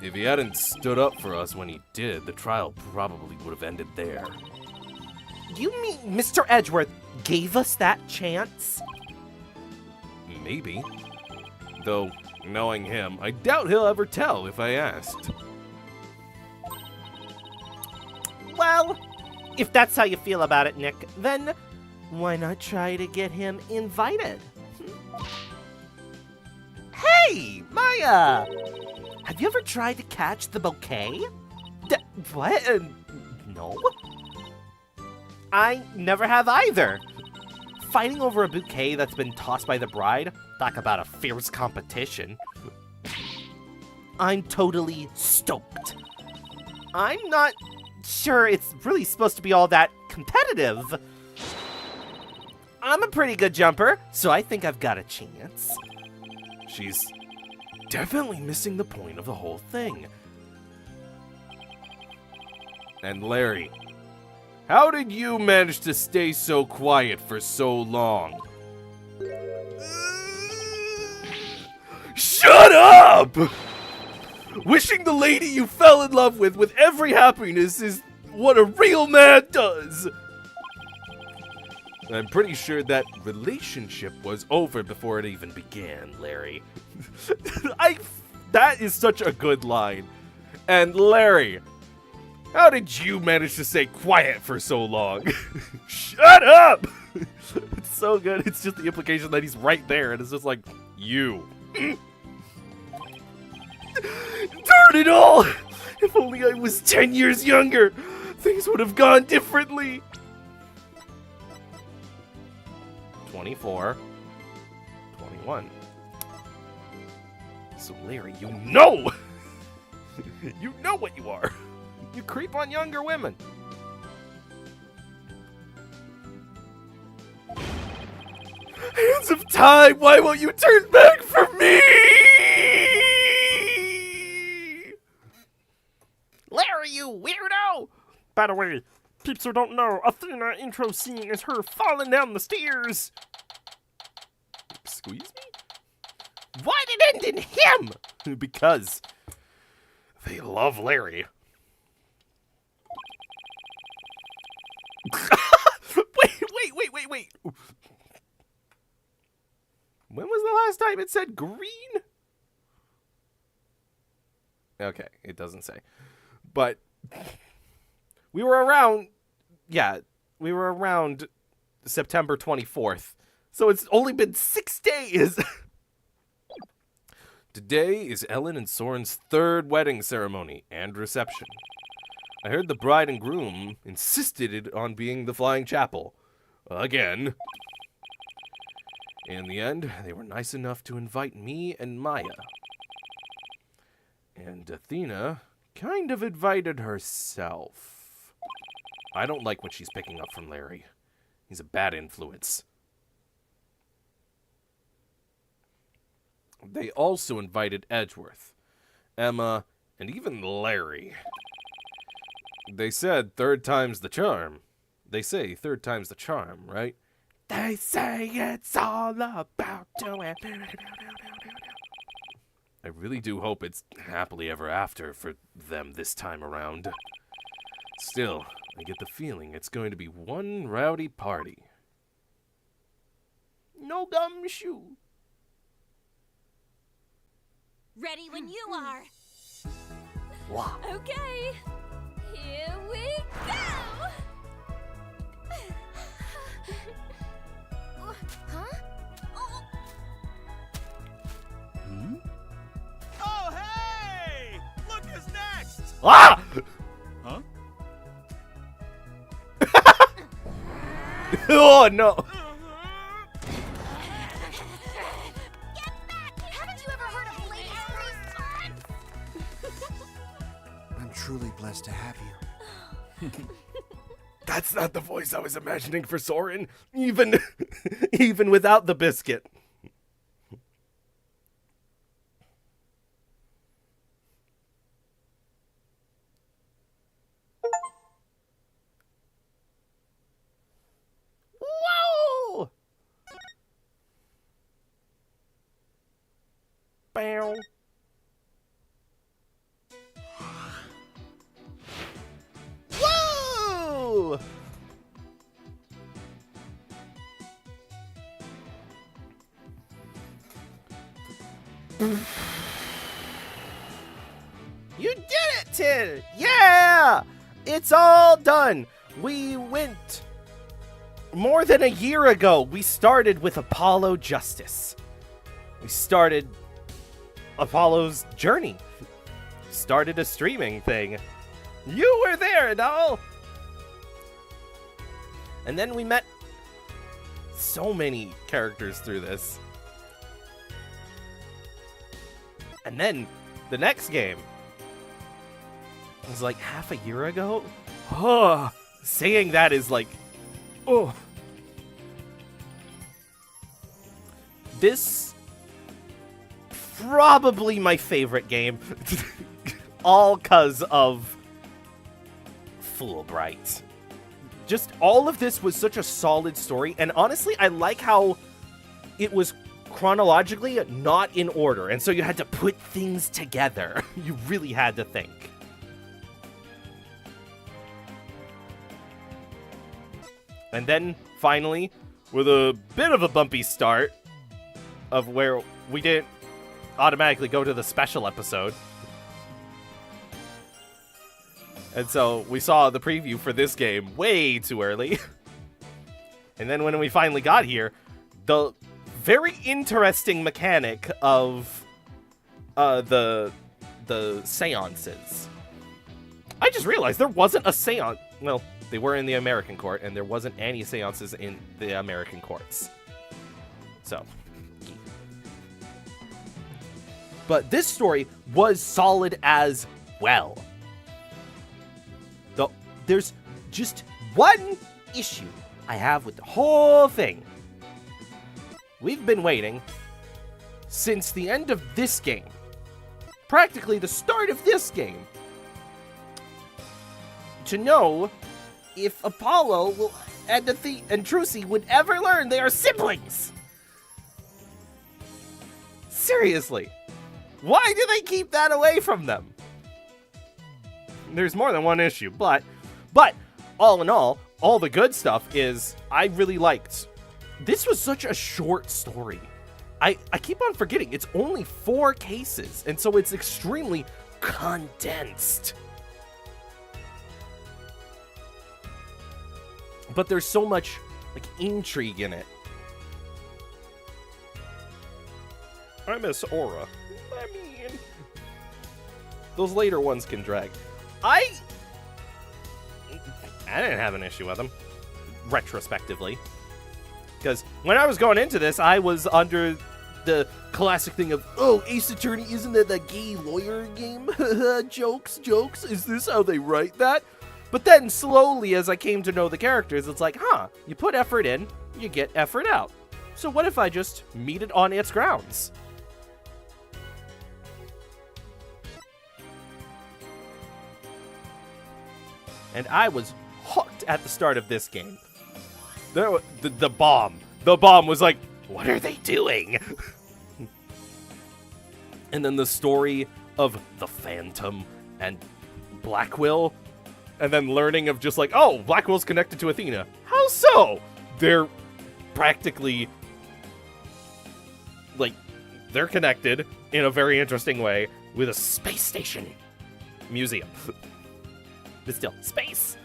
Speaker 1: If he hadn't stood up for us when he did, the trial probably would have ended there.
Speaker 5: You mean Mr. Edgeworth gave us that chance?
Speaker 1: Maybe. Though, knowing him, I doubt he'll ever tell if I asked.
Speaker 5: Well, if that's how you feel about it, Nick, then why not try to get him invited? Hey, Maya! Have you ever tried to catch the bouquet? What? No? I never have either. Fighting over a bouquet that's been tossed by the bride? Talk about a fierce competition. I'm totally stoked. I'm not sure it's really supposed to be all that competitive. I'm a pretty good jumper, so I think I've got a chance.
Speaker 1: She's definitely missing the point of the whole thing. And Larry, how did you manage to stay so quiet for so long?
Speaker 2: Shut up! Wishing the lady you fell in love with every happiness is what a real man does.
Speaker 1: I'm pretty sure that relationship was over before it even began, Larry. That is such a good line. And Larry, how did you manage to stay quiet for so long?
Speaker 2: Shut up!
Speaker 1: It's so good. It's just the implication that he's right there, and it's just like, you.
Speaker 2: Darn it all! If only I was 10 years younger, things would have gone differently.
Speaker 1: 24, 21. So Larry, you
Speaker 2: No!
Speaker 1: you know what you are. You creep on younger women.
Speaker 2: Hands of time, why won't you turn back for me?
Speaker 5: Larry, you weirdo! By the way, peeps who don't know, Athena intro scene is her falling down the stairs.
Speaker 1: Squeeze me?
Speaker 5: Why did it end in him?
Speaker 1: Because they love Larry.
Speaker 2: Wait.
Speaker 1: When was the last time it said green? Okay, it doesn't say. But we were around, we were around September 24th. So it's only been 6 days. Today is Ellen and Soren's third wedding ceremony and reception. I heard the bride and groom insisted on being the Flying Chapel. Again. In the end, they were nice enough to invite me and Maya. And Athena kind of invited herself. I don't like what she's picking up from Larry. He's a bad influence. They also invited Edgeworth, Emma, and even Larry. They said third time's the charm. They say third time's the charm, right? They say it's all about doing. I really do hope it's happily ever after for them this time around. Still, I get the feeling it's going to be one rowdy party. No gumshoe.
Speaker 6: Ready when you are.
Speaker 1: Wow.
Speaker 6: Okay, here we go! Huh?
Speaker 4: Oh, hey! Look who's next!
Speaker 1: Ah!
Speaker 4: Huh?
Speaker 1: Oh no!
Speaker 6: Haven't you ever heard of Lady Ruth?
Speaker 4: I'm truly blessed to have you.
Speaker 1: That's not the voice I was imagining for Soren, even without the biscuit. Whoa! Bow. Whoa! You did it, Tid! Yeah! It's all done. We went more than a year ago. We started with Apollo Justice. We started Apollo's journey. Started a streaming thing. You were there and all. And then we met so many characters through this. And then the next game was like half a year ago. Oh, saying that is like, oh. This probably my favorite game. All because of Fulbright. Just all of this was such a solid story, and honestly, I like how it was chronologically not in order, and so you had to put things together. You really had to think. And then, finally, with a bit of a bumpy start of where we didn't automatically go to the special episode. And so we saw the preview for this game way too early. And then when we finally got here, the very interesting mechanic of the seances. I just realized there wasn't a seance. Well, they were in the American court, and there wasn't any seances in the American courts. So. But this story was solid as well. Though there's just one issue I have with the whole thing. We've been waiting since the end of this game. Practically the start of this game. To know if Apollo and Trucy would ever learn they are siblings. Seriously. Why do they keep that away from them? There's more than one issue, but all in all the good stuff is I really liked. This was such a short story. I keep on forgetting it's only 4 cases, and so it's extremely condensed. But there's so much like intrigue in it. I miss Aura. I mean, those later ones can drag. I didn't have an issue with them, retrospectively. Because when I was going into this, I was under the classic thing of, oh, Ace Attorney, isn't that the gay lawyer game? Jokes, is this how they write that? But then slowly, as I came to know the characters, it's like, huh, you put effort in, you get effort out. So what if I just meet it on its grounds? And I was hooked at the start of this game. The bomb was like, what are they doing? And then the story of the Phantom and Blackwell, and then learning of just like, oh, Blackwell's connected to Athena. How so? They're practically, like, they're connected in a very interesting way with a space station museum. But still, space.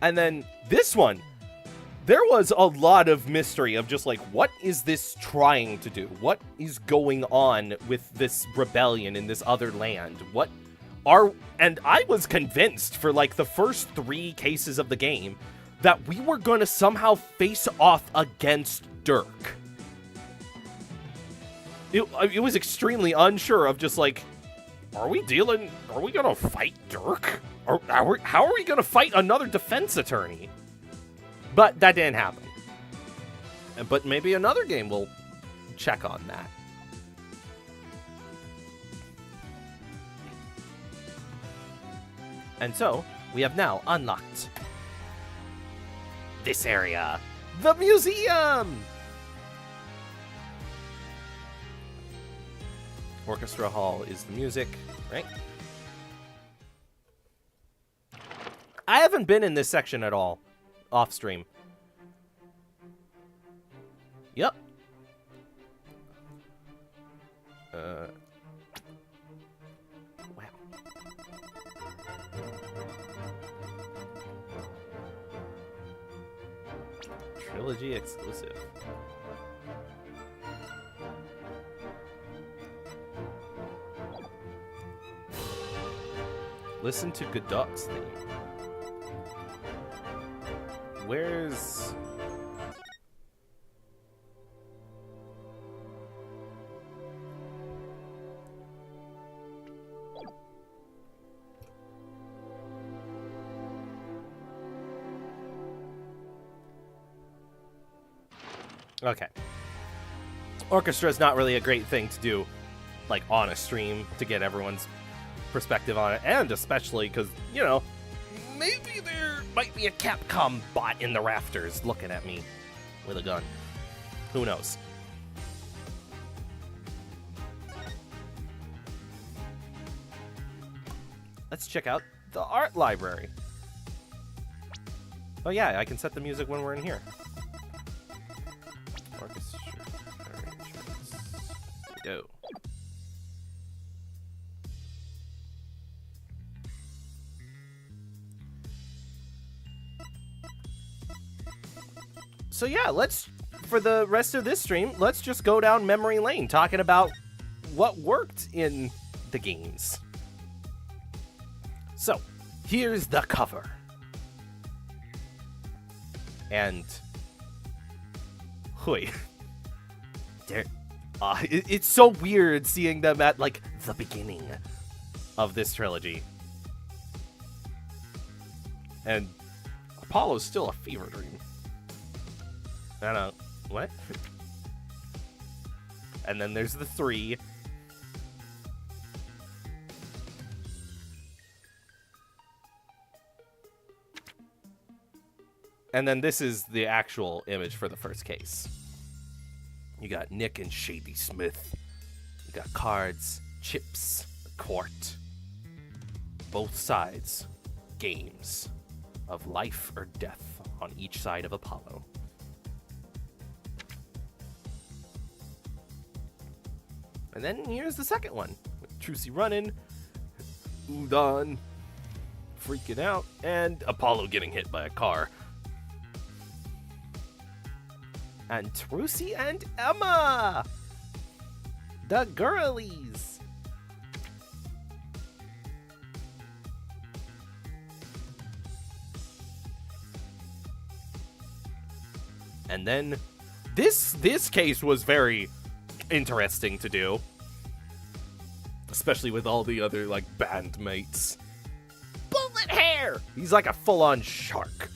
Speaker 1: And then this one, there was a lot of mystery of just like, what is this trying to do? What is going on with this rebellion in this other land? And I was convinced for like the first 3 cases of the game that we were going to somehow face off against Dirk. It was extremely unsure of just like, are we going to fight Dirk? Or how are we going to fight another defense attorney? But that didn't happen. But maybe another game will check on that. And so, we have now unlocked this area, the museum! Orchestra Hall is the music, right? I haven't been in this section at all, off stream. Yep. Wow. Trilogy exclusive. Listen to Godot's theme. Where's... Okay. Orchestra is not really a great thing to do, like, on a stream to get everyone's perspective on it, and especially because, you know, maybe there might be a Capcom bot in the rafters looking at me with a gun. Who knows? Let's check out the art library. Oh yeah, I can set the music when we're in here. Orchestra arrangements. Go. So yeah, for the rest of this stream, let's just go down memory lane, talking about what worked in the games. So, here's the cover. And, wait, it's so weird seeing them at, like, the beginning of this trilogy. And Apollo's still a fever dream. I don't know. What? And then there's the 3. And then this is the actual image for the first case. You got Nick and Shady Smith. You got cards, chips, a court. Both sides. Games. of life or death on each side of Apollo. And then here's the second one, with Trucy running, Udon freaking out, and Apollo getting hit by a car. And Trucy and Emma! The girlies! And then this case was very interesting to do, especially with all the other like bandmates. Bullet hair. He's like a full-on shark,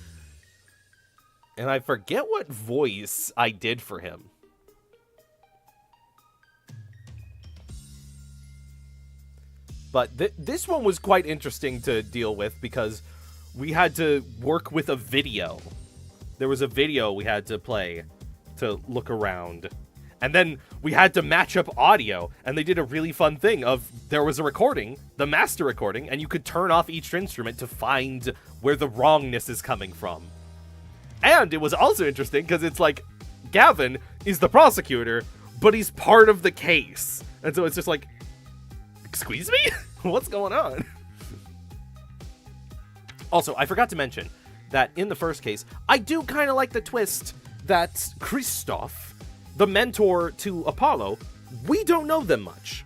Speaker 1: and I forget what voice I did for him. But this one was quite interesting to deal with because we had to work with a video. There was a video we had to play to look around. And then we had to match up audio, and they did a really fun thing of there was a recording, the master recording, and you could turn off each instrument to find where the wrongness is coming from. And it was also interesting because it's like Gavin is the prosecutor, but he's part of the case. And so it's just like, excuse me? What's going on? Also, I forgot to mention that in the first case, I do kind of like the twist that Kristoff, the mentor to Apollo, we don't know them much.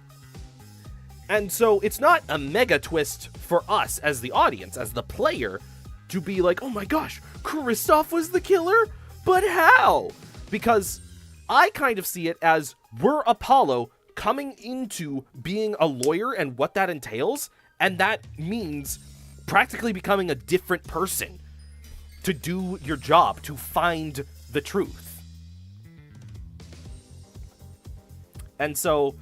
Speaker 1: And so it's not a mega twist for us as the audience, as the player, to be like, oh my gosh, Kristoff was the killer? But how? Because I kind of see it as we're Apollo coming into being a lawyer and what that entails, and that means practically becoming a different person to do your job, to find the truth. And so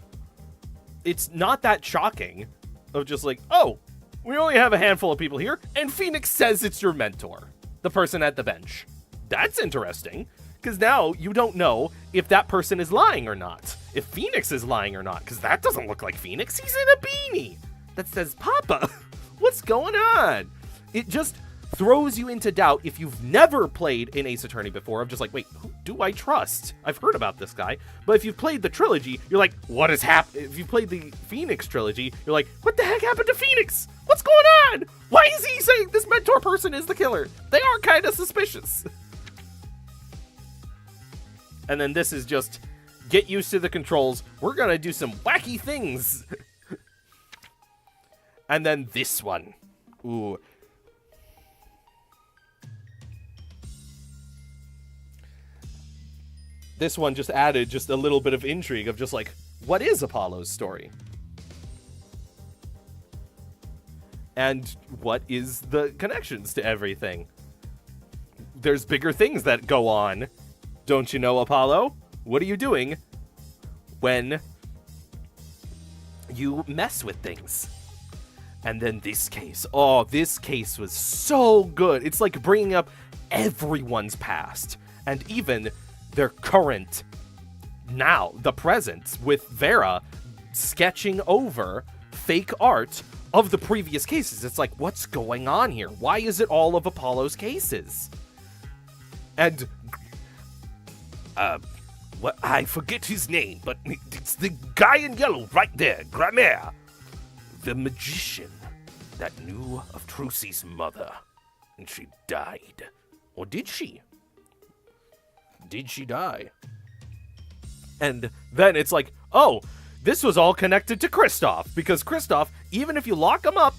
Speaker 1: it's not that shocking of just like, oh, we only have a handful of people here, and Phoenix says it's your mentor, the person at the bench. That's interesting, because now you don't know if that person is lying or not, if Phoenix is lying or not, because that doesn't look like Phoenix. He's in a beanie that says Papa. What's going on? It just throws you into doubt if you've never played an Ace Attorney before, of just like, wait, who do I trust? I've heard about this guy. But if you've played the trilogy, you're like, what has happened? If you've played the Phoenix trilogy, you're like, what the heck happened to Phoenix? What's going on? Why is he saying this mentor person is the killer? They are kind of suspicious. And then this is just, get used to the controls. We're gonna do some wacky things. And then this one. Ooh. This one just added just a little bit of intrigue of just like, what is Apollo's story? And what is the connections to everything? There's bigger things that go on. Don't you know, Apollo? What are you doing when you mess with things? And then this case. Oh, this case was so good. It's like bringing up everyone's past and even their current now, the present, with Vera sketching over fake art of the previous cases. It's like, what's going on here? Why is it all of Apollo's cases? And
Speaker 3: What, I forget his name, but it's the guy in yellow right there, Grammaire. The magician that knew of Trucy's mother. And she died. Or did she?
Speaker 1: did she die? And then it's like, oh, this was all connected to Kristoff, because Kristoff, even if you lock him up,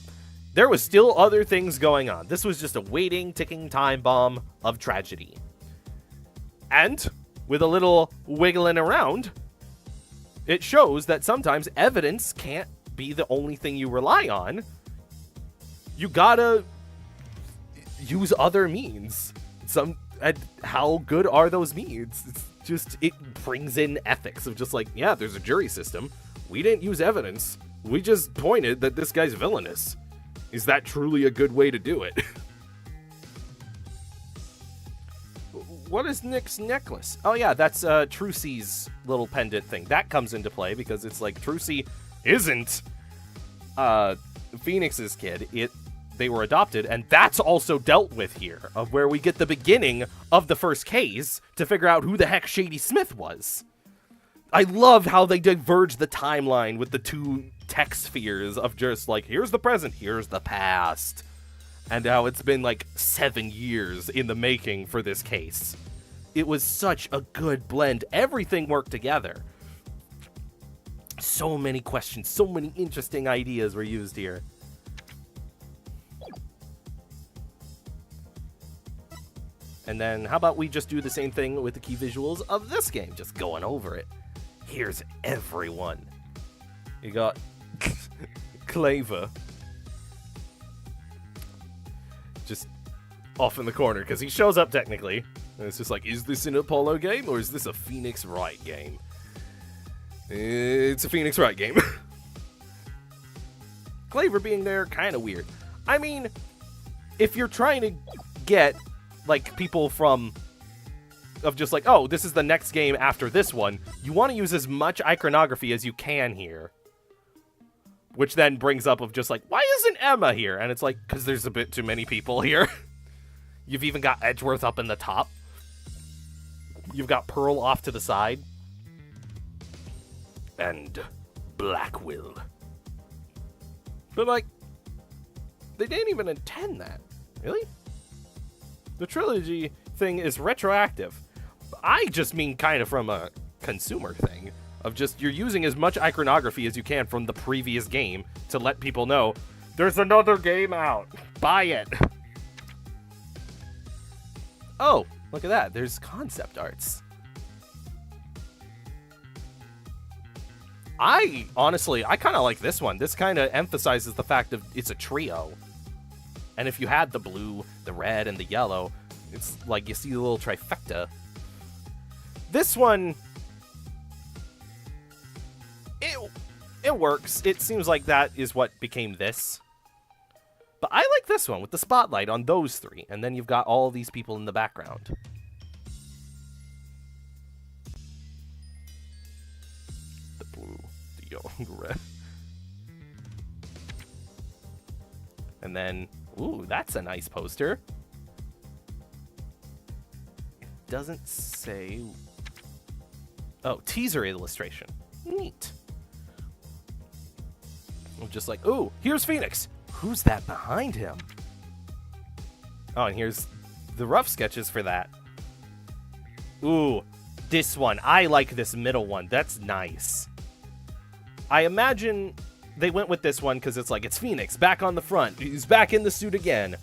Speaker 1: there was still other things going on. This was just a waiting, ticking time bomb of tragedy. And with a little wiggling around, it shows that sometimes evidence can't be the only thing you rely on. You gotta use other means. And how good are those means? It's just, it brings in ethics of just like, yeah, there's a jury system. We didn't use evidence. We just pointed that this guy's villainous. Is that truly a good way to do it? What is Nick's necklace? Oh yeah, that's Trucy's little pendant thing. That comes into play because it's like Trucy isn't Phoenix's kid. It they were adopted, and that's also dealt with here, of where we get the beginning of the first case to figure out who the heck Shady Smith was. I love how they diverge the timeline with the two tech spheres of just like, here's the present, here's the past. And how it's been like 7 years in the making for this case. It was such a good blend. Everything worked together. So many questions, so many interesting ideas were used here. And then how about we just do the same thing with the key visuals of this game, just going over it. Here's everyone. You got Claver. Just off in the corner, because he shows up technically. And it's just like, is this an Apollo game, or is this a Phoenix Wright game? It's a Phoenix Wright game. Claver being there, kind of weird. I mean, if you're trying to get, like, people from... of just like, oh, this is the next game after this one, you want to use as much iconography as you can here. Which then brings up of just like, why isn't Emma here? And it's like, because there's a bit too many people here. You've even got Edgeworth up in the top. You've got Pearl off to the side. And Blackwell. But like, they didn't even intend that. Really? The trilogy thing is retroactive. I just mean kind of from a consumer thing. Of just, you're using as much iconography as you can from the previous game to let people know, there's another game out. Buy it. Oh, look at that. There's concept arts. Honestly, I kind of like this one. This kind of emphasizes the fact of it's a trio. And if you had the blue, the red, and the yellow, it's like you see the little trifecta. This one... It works. It seems like that is what became this. But I like this one with the spotlight on those three. And then you've got all these people in the background. The blue, the yellow, the red. And then, ooh, that's a nice poster. It doesn't say... Oh, teaser illustration. Neat. I'm just like, ooh, here's Phoenix. Who's that behind him? Oh, and here's the rough sketches for that. Ooh, this one. I like this middle one. That's nice. I imagine they went with this one because it's like, it's Phoenix back on the front. He's back in the suit again.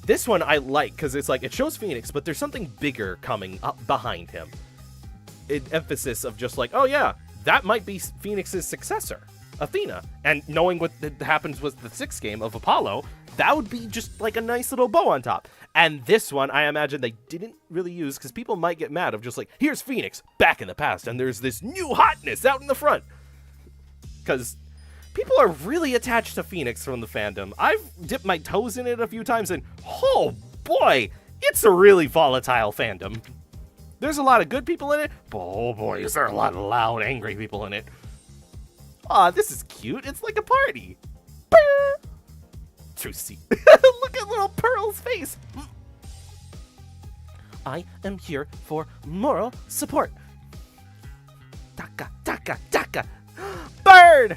Speaker 1: This one I like because it's like, it shows Phoenix, but there's something bigger coming up behind him. Emphasis of just like, oh yeah, that might be Phoenix's successor, Athena. And knowing what happens with the 6th game of Apollo, that would be just like a nice little bow on top. And this one, I imagine they didn't really use because people might get mad of just like, here's Phoenix back in the past, and there's this new hotness out in the front. Because people are really attached to Phoenix from the fandom. I've dipped my toes in it a few times, and oh boy, it's a really volatile fandom. There's a lot of good people in it, but oh boy, is there a lot of loud, angry people in it. Aw, this is cute. It's like a party. Trucy. Look at little Pearl's face. I am here for moral support. Taka, taka, taka. Bird!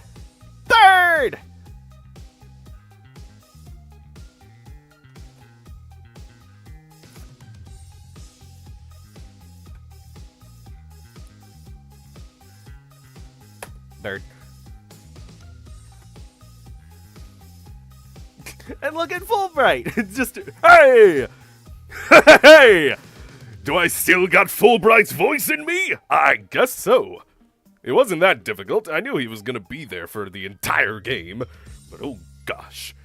Speaker 1: Bird! Bird. And look at Fulbright. It's just, hey!
Speaker 3: Hey! Do I still got Fulbright's voice in me?
Speaker 2: I guess so. It wasn't that difficult. I knew he was gonna be there for the entire game. But oh gosh.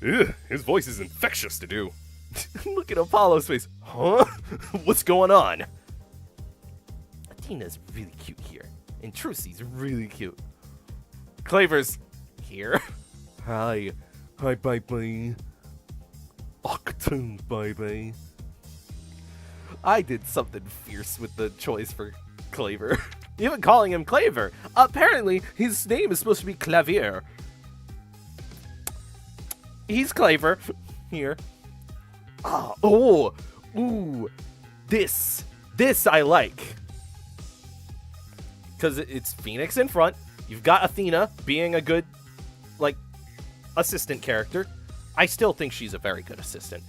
Speaker 2: Ugh, his voice is infectious to do.
Speaker 1: Look at Apollo's face. Huh? What's going on? Athena's really cute here. And Trucy's really cute. Claver's here.
Speaker 2: Hi. Hi, baby. Octoon, baby.
Speaker 1: I did something fierce with the choice for Claver. Even calling him Claver. Apparently, his name is supposed to be Clavier. he's clever here. Ooh, this I like. Because it's Phoenix in front. You've got Athena being a good, like, assistant character. I still think she's a very good assistant.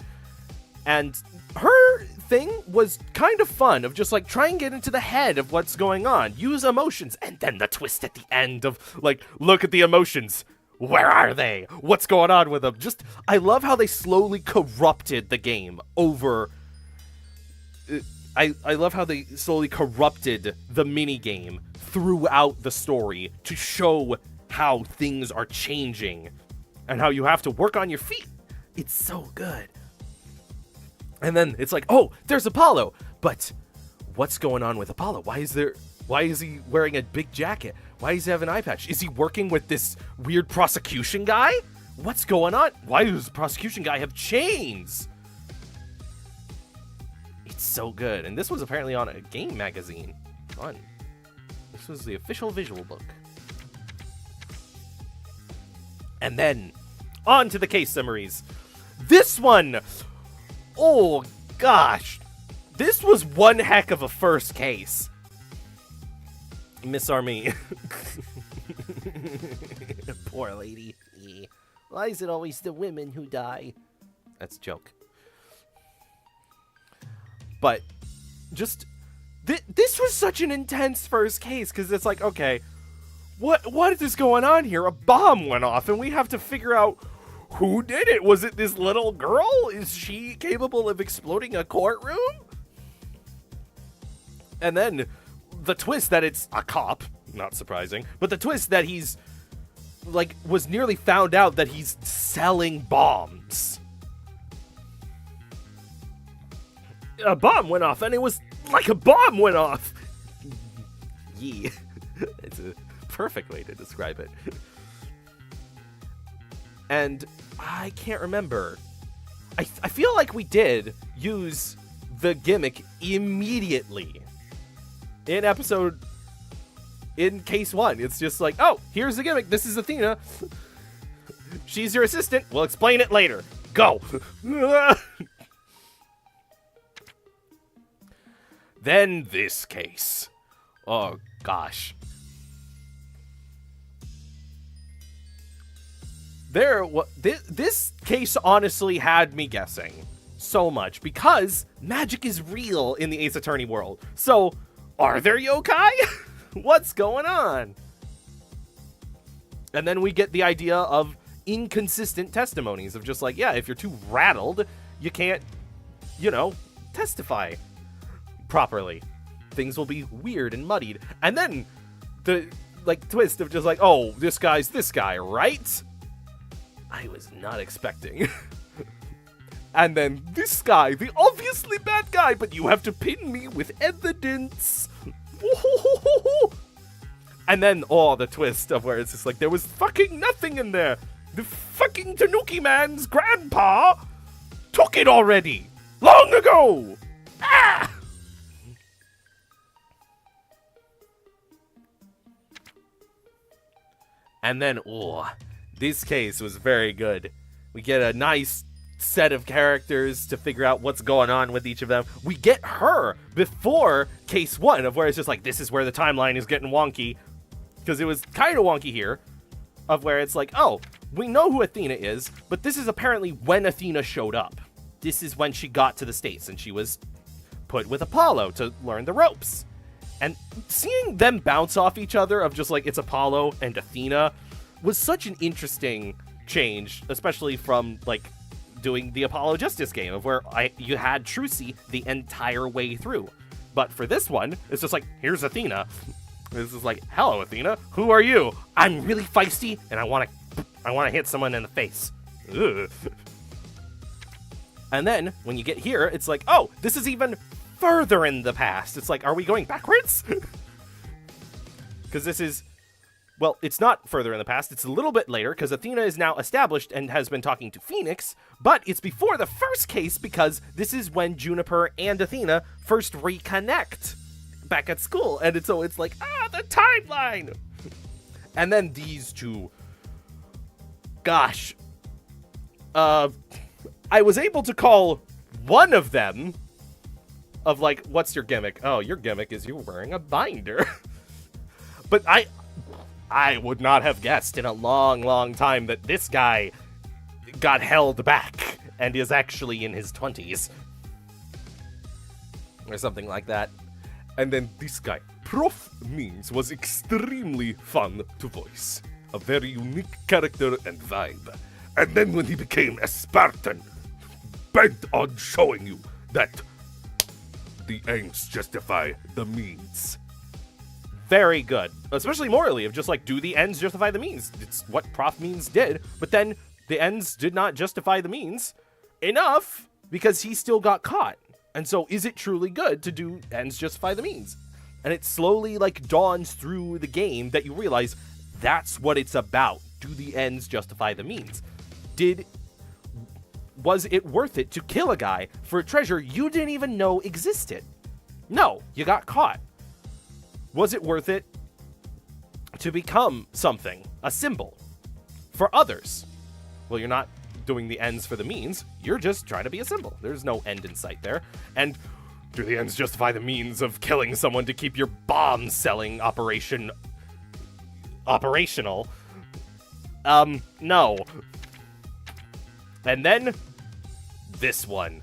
Speaker 1: And her thing was kind of fun, of just, like, try and get into the head of what's going on. Use emotions. And then the twist at the end of, like, look at the emotions. Where are they? What's going on with them? Just, I love how they slowly corrupted the game over... I love how they slowly corrupted the minigame throughout the story to show how things are changing and how you have to work on your feet. It's so good. And then it's like, oh, there's Apollo. But what's going on with Apollo? Why is he wearing a big jacket? Why does he have an eye patch? Is he working with this weird prosecution guy? What's going on? Why does the prosecution guy have chains? It's so good. And this was apparently on a game magazine. Fun. This was the official visual book. And then, on to the case summaries. This one! Oh, gosh. This was one heck of a first case. Miss Army. Poor lady. Yeah. Why is it always the women who die? That's a joke. But just this was such an intense first case because it's like, okay, what is going on here? A bomb went off and we have to figure out who did it. Was it this little girl? Is she capable of exploding a courtroom? And then the twist that it's a cop, not surprising, but the twist that he's like was nearly found out that he's selling bombs. A bomb went off, and it was like a bomb went off. Yeah. It's a perfect way to describe it. And I can't remember. I feel like we did use the gimmick immediately in case 1. It's just like, oh, here's the gimmick. This is Athena. She's your assistant. We'll explain it later. Go. Then this case. Oh, gosh. This case honestly had me guessing so much because magic is real in the Ace Attorney world. So, are there yokai? What's going on? And then we get the idea of inconsistent testimonies of just like, yeah, if you're too rattled, you can't, testify properly. Things will be weird and muddied. And then the twist of just like, oh, this guy's this guy, right? I was not expecting. And then this guy, the obviously bad guy, but you have to pin me with evidence. And then, the twist of where it's just like, there was fucking nothing in there. The fucking Tanuki man's grandpa took it already. Long ago. Ah! And then, this case was very good. We get a nice set of characters to figure out what's going on with each of them. We get her before case 1 of where it's just like, this is where the timeline is getting wonky. Because it was kind of wonky here. Of where it's like, oh, we know who Athena is, but this is apparently when Athena showed up. This is when she got to the States and she was put with Apollo to learn the ropes. And seeing them bounce off each other of just like, it's Apollo and Athena was such an interesting change, especially from like doing the Apollo Justice game of where you had Trucy the entire way through. But for this one, it's just like, here's Athena. This is like, hello, Athena. Who are you? I'm really feisty and I want to hit someone in the face. Ugh. And then when you get here, it's like, oh, this is even further in the past. It's like, are we going backwards? Because this is, well, it's not further in the past. It's a little bit later because Athena is now established and has been talking to Phoenix, but it's before the first case because this is when Juniper and Athena first reconnect back at school. And it's like, the timeline. And then these two, gosh, I was able to call one of them of like, what's your gimmick? Oh, your gimmick is you're wearing a binder. But I would not have guessed in a long, long time that this guy got held back and is actually in his 20s. Or something like that.
Speaker 2: And then this guy, Prof Means, was extremely fun to voice. A very unique character and vibe.
Speaker 3: And then when he became a Spartan, bent on showing you that the ends justify the means.
Speaker 1: Very good. Especially morally, of just like, do the ends justify the means? It's what Prof Means did, but then the ends did not justify the means enough because he still got caught. And so is it truly good to do ends justify the means? And it slowly like dawns through the game that you realize that's what it's about. Do the ends justify the means? Was it worth it to kill a guy for a treasure you didn't even know existed? No, you got caught. Was it worth it to become something, a symbol, for others? Well, you're not doing the ends for the means. You're just trying to be a symbol. There's no end in sight there. And do the ends justify the means of killing someone to keep your bomb selling operation operational? No. And then this one.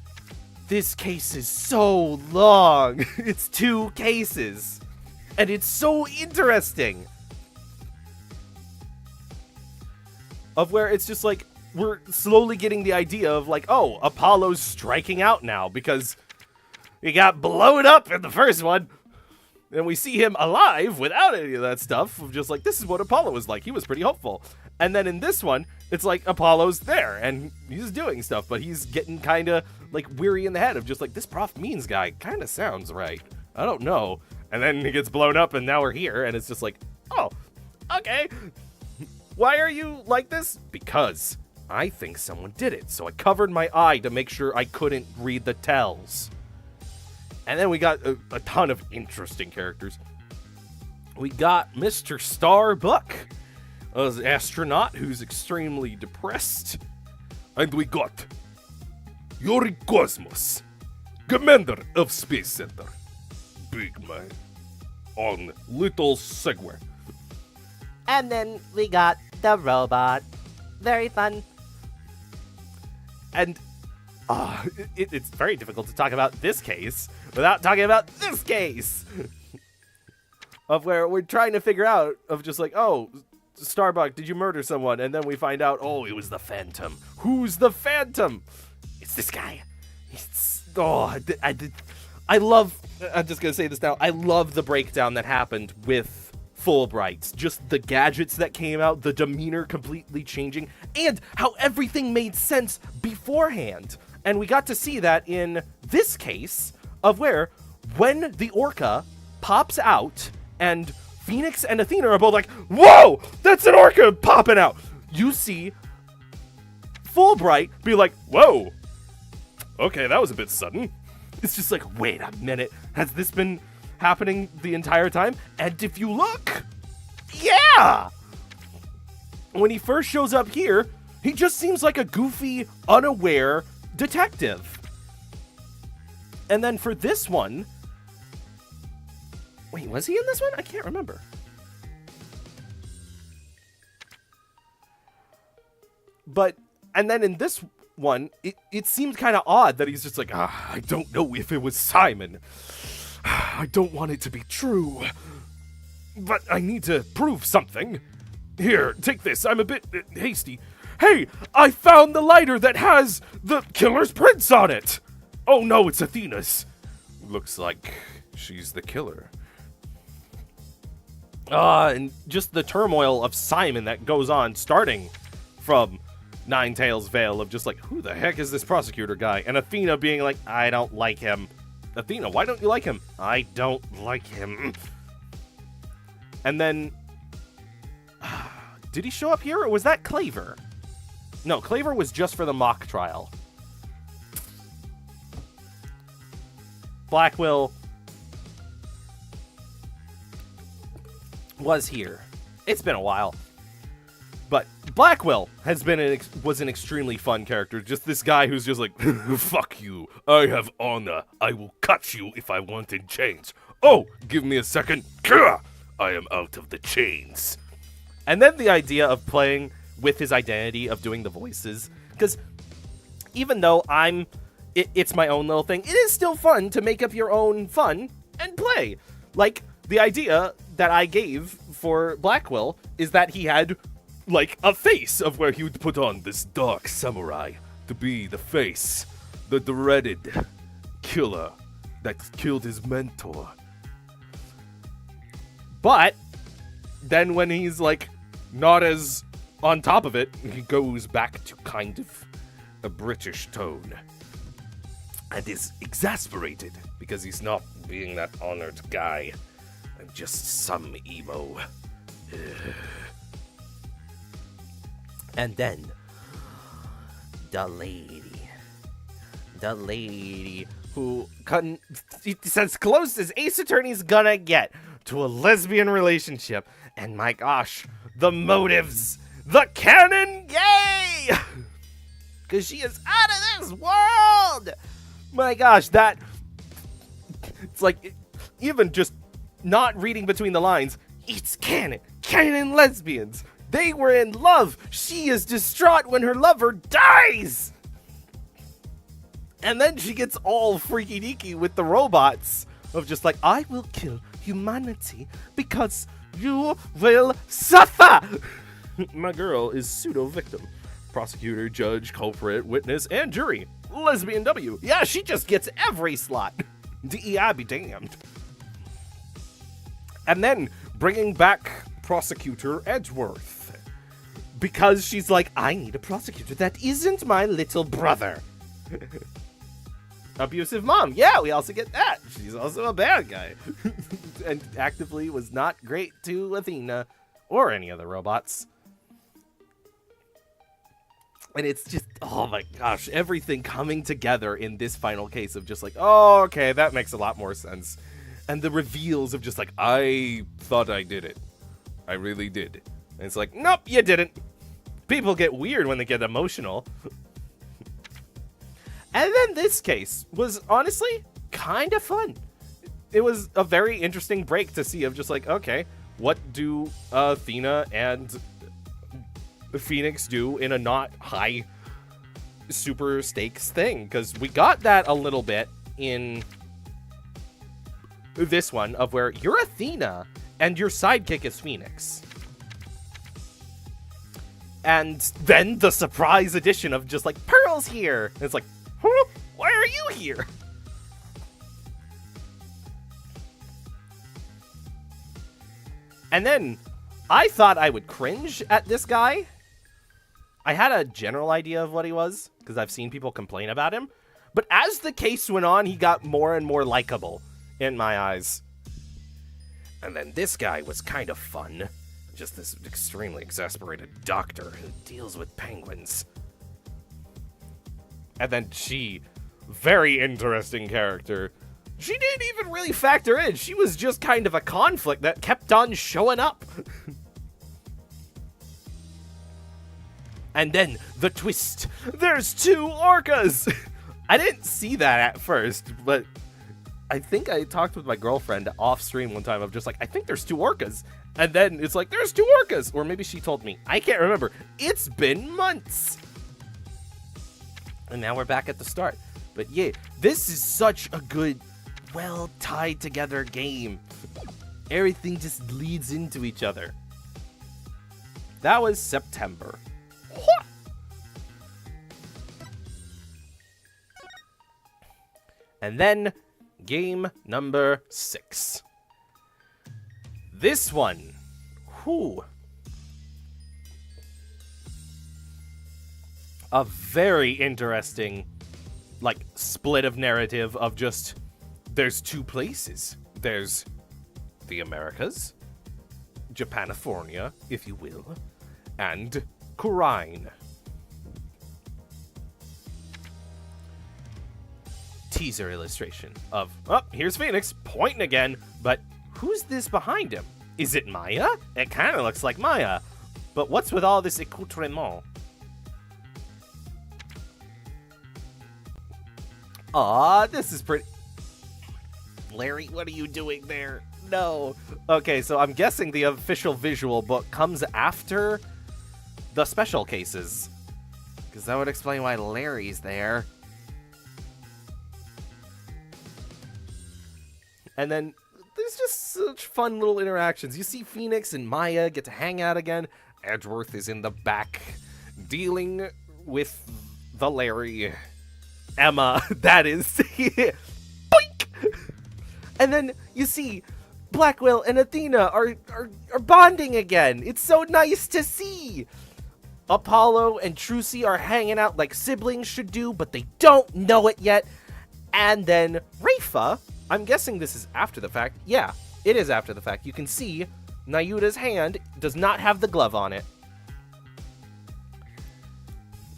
Speaker 1: This case is so long. It's 2 cases. And it's so interesting. Of where it's just like, we're slowly getting the idea of like, oh, Apollo's striking out now because he got blown up in the first one. And we see him alive without any of that stuff. Of just like, this is what Apollo was like. He was pretty hopeful. And then in this one, it's like Apollo's there and he's doing stuff, but he's getting kind of like weary in the head of just like, this Prof Means guy kind of sounds right. I don't know. And then he gets blown up and now we're here and it's just like, oh, okay. Why are you like this? Because I think someone did it. So I covered my eye to make sure I couldn't read the tells. And then we got a ton of interesting characters. We got Mr. Starbuck, an astronaut who's extremely depressed.
Speaker 3: And we got Yuri Cosmos, commander of Space Center. Big man on little Segway.
Speaker 5: And then we got the robot. Very fun.
Speaker 1: And it's very difficult to talk about this case without talking about this case. Of where we're trying to figure out of just like, oh, Starbuck, did you murder someone? And then we find out, oh, it was the Phantom. Who's the Phantom? It's this guy. I love, I'm just going to say this now, I love the breakdown that happened with Fulbright. Just the gadgets that came out, the demeanor completely changing, and how everything made sense beforehand. And we got to see that in this case of where when the orca pops out and Phoenix and Athena are both like, whoa, that's an orca popping out. You see Fulbright be like, whoa, okay, that was a bit sudden. It's just like, wait a minute, has this been happening the entire time? And if you look, yeah! When he first shows up here, he just seems like a goofy, unaware detective. And then for this one, wait, was he in this one? I can't remember. But, and then in this one, it seemed kind of odd that he's just like, I don't know if it was Simon. I don't want it to be true. But I need to prove something. Here, take this. I'm a bit hasty. Hey, I found the lighter that has the killer's prints on it. Oh no, it's Athena's. Looks like she's the killer. And just the turmoil of Simon that goes on, starting from Ninetales Vale, of just like, who the heck is this prosecutor guy? And Athena being like, I don't like him. Athena, why don't you like him? I don't like him. And then, did he show up here, or was that Claver? No, Claver was just for the mock trial. Blackwell was here. It's been a while. But
Speaker 2: Blackwell has been was an extremely fun character. Just this guy who's just like, fuck you. I have honor. I will cut you if I want in chains. Oh, give me a second. Gah! I am out of the chains. And then the idea of playing with his identity of doing the voices, because even though it's my own little thing, it is still fun to make up your own fun and play. Like, the idea that I gave for Blackwell is that he had, like, a face of where he would put on this dark samurai to be the face, the dreaded killer that killed his mentor. But then when he's, like, not as on top of it, he goes back to kind of a British tone. And is exasperated because he's not being that honored guy. I'm just some emo.
Speaker 5: And then the lady who it's as close as Ace Attorney's gonna get to a lesbian relationship. And my gosh, the motives, the canon, yay! Because she is out of this world! My gosh, it's like, even just not reading between the lines, it's canon lesbians. They were in love. She is distraught when her lover dies. And then she gets all freaky deaky with the robots of just like, I will kill humanity because you will suffer.
Speaker 2: My girl is pseudo-victim. Prosecutor, judge, culprit, witness, and jury. Lesbian W.
Speaker 5: Yeah, she just gets every slot. DEI be damned.
Speaker 2: And then bringing back Prosecutor Edgeworth.
Speaker 5: Because she's like, I need a prosecutor that isn't my little brother. Abusive mom. Yeah, we also get that. She's also a bad guy. And actively was not great to Athena or any other robots. And it's just, oh my gosh, everything coming together in this final case of just like, oh, okay, that makes a lot more sense. And the reveals of just like,
Speaker 2: I thought I did it. I really did.
Speaker 5: And it's like, nope, you didn't. People get weird when they get emotional. And then this case was honestly kind of fun. It was a very interesting break to see of just like, okay, what do Athena and Phoenix do in a not high super stakes thing? Because we got that a little bit in this one of where you're Athena and your sidekick is Phoenix. And then the surprise addition of just like, Pearl's here. And it's like, huh? Why are you here? And then I thought I would cringe at this guy. I had a general idea of what he was because I've seen people complain about him. But as the case went on, he got more and more likable in my eyes. And then this guy was kind of fun. Just this extremely exasperated doctor who deals with penguins. And then she, very interesting character. She didn't even really factor in. She was just kind of a conflict that kept on showing up. And then the twist. There's 2 orcas. I didn't see that at first, but I think I talked with my girlfriend off stream one time of just like, I think there's 2 orcas. And then it's like, there's 2 orcas. Or maybe she told me. I can't remember. It's been months. And now we're back at the start. But yeah, this is such a good, well tied together game. Everything just leads into each other. That was September. And then game number 6. This one, whew. A very interesting, like, split of narrative of just, there's 2 places. There's the Americas, Japanifornia, if you will, and Kurine. Teaser illustration of, oh, here's Phoenix, pointing again, but who's this behind him? Is it Maya? It kind of looks like Maya.
Speaker 1: But what's with all this accoutrement? Aw, this is pretty... Larry, what are you doing there? No. Okay, so I'm guessing the official visual book comes after the special cases. Because that would explain why Larry's there. And then there's just such fun little interactions. You see Phoenix and Maya get to hang out again. Edgeworth is in the back dealing with the Larry. Emma, that is. Boink! And then you see Blackwell and Athena are bonding again. It's so nice to see. Apollo and Trucy are hanging out like siblings should do, but they don't know it yet. And then Rafa, I'm guessing this is after the fact. Yeah, it is after the fact. You can see Nayuta's hand does not have the glove on it.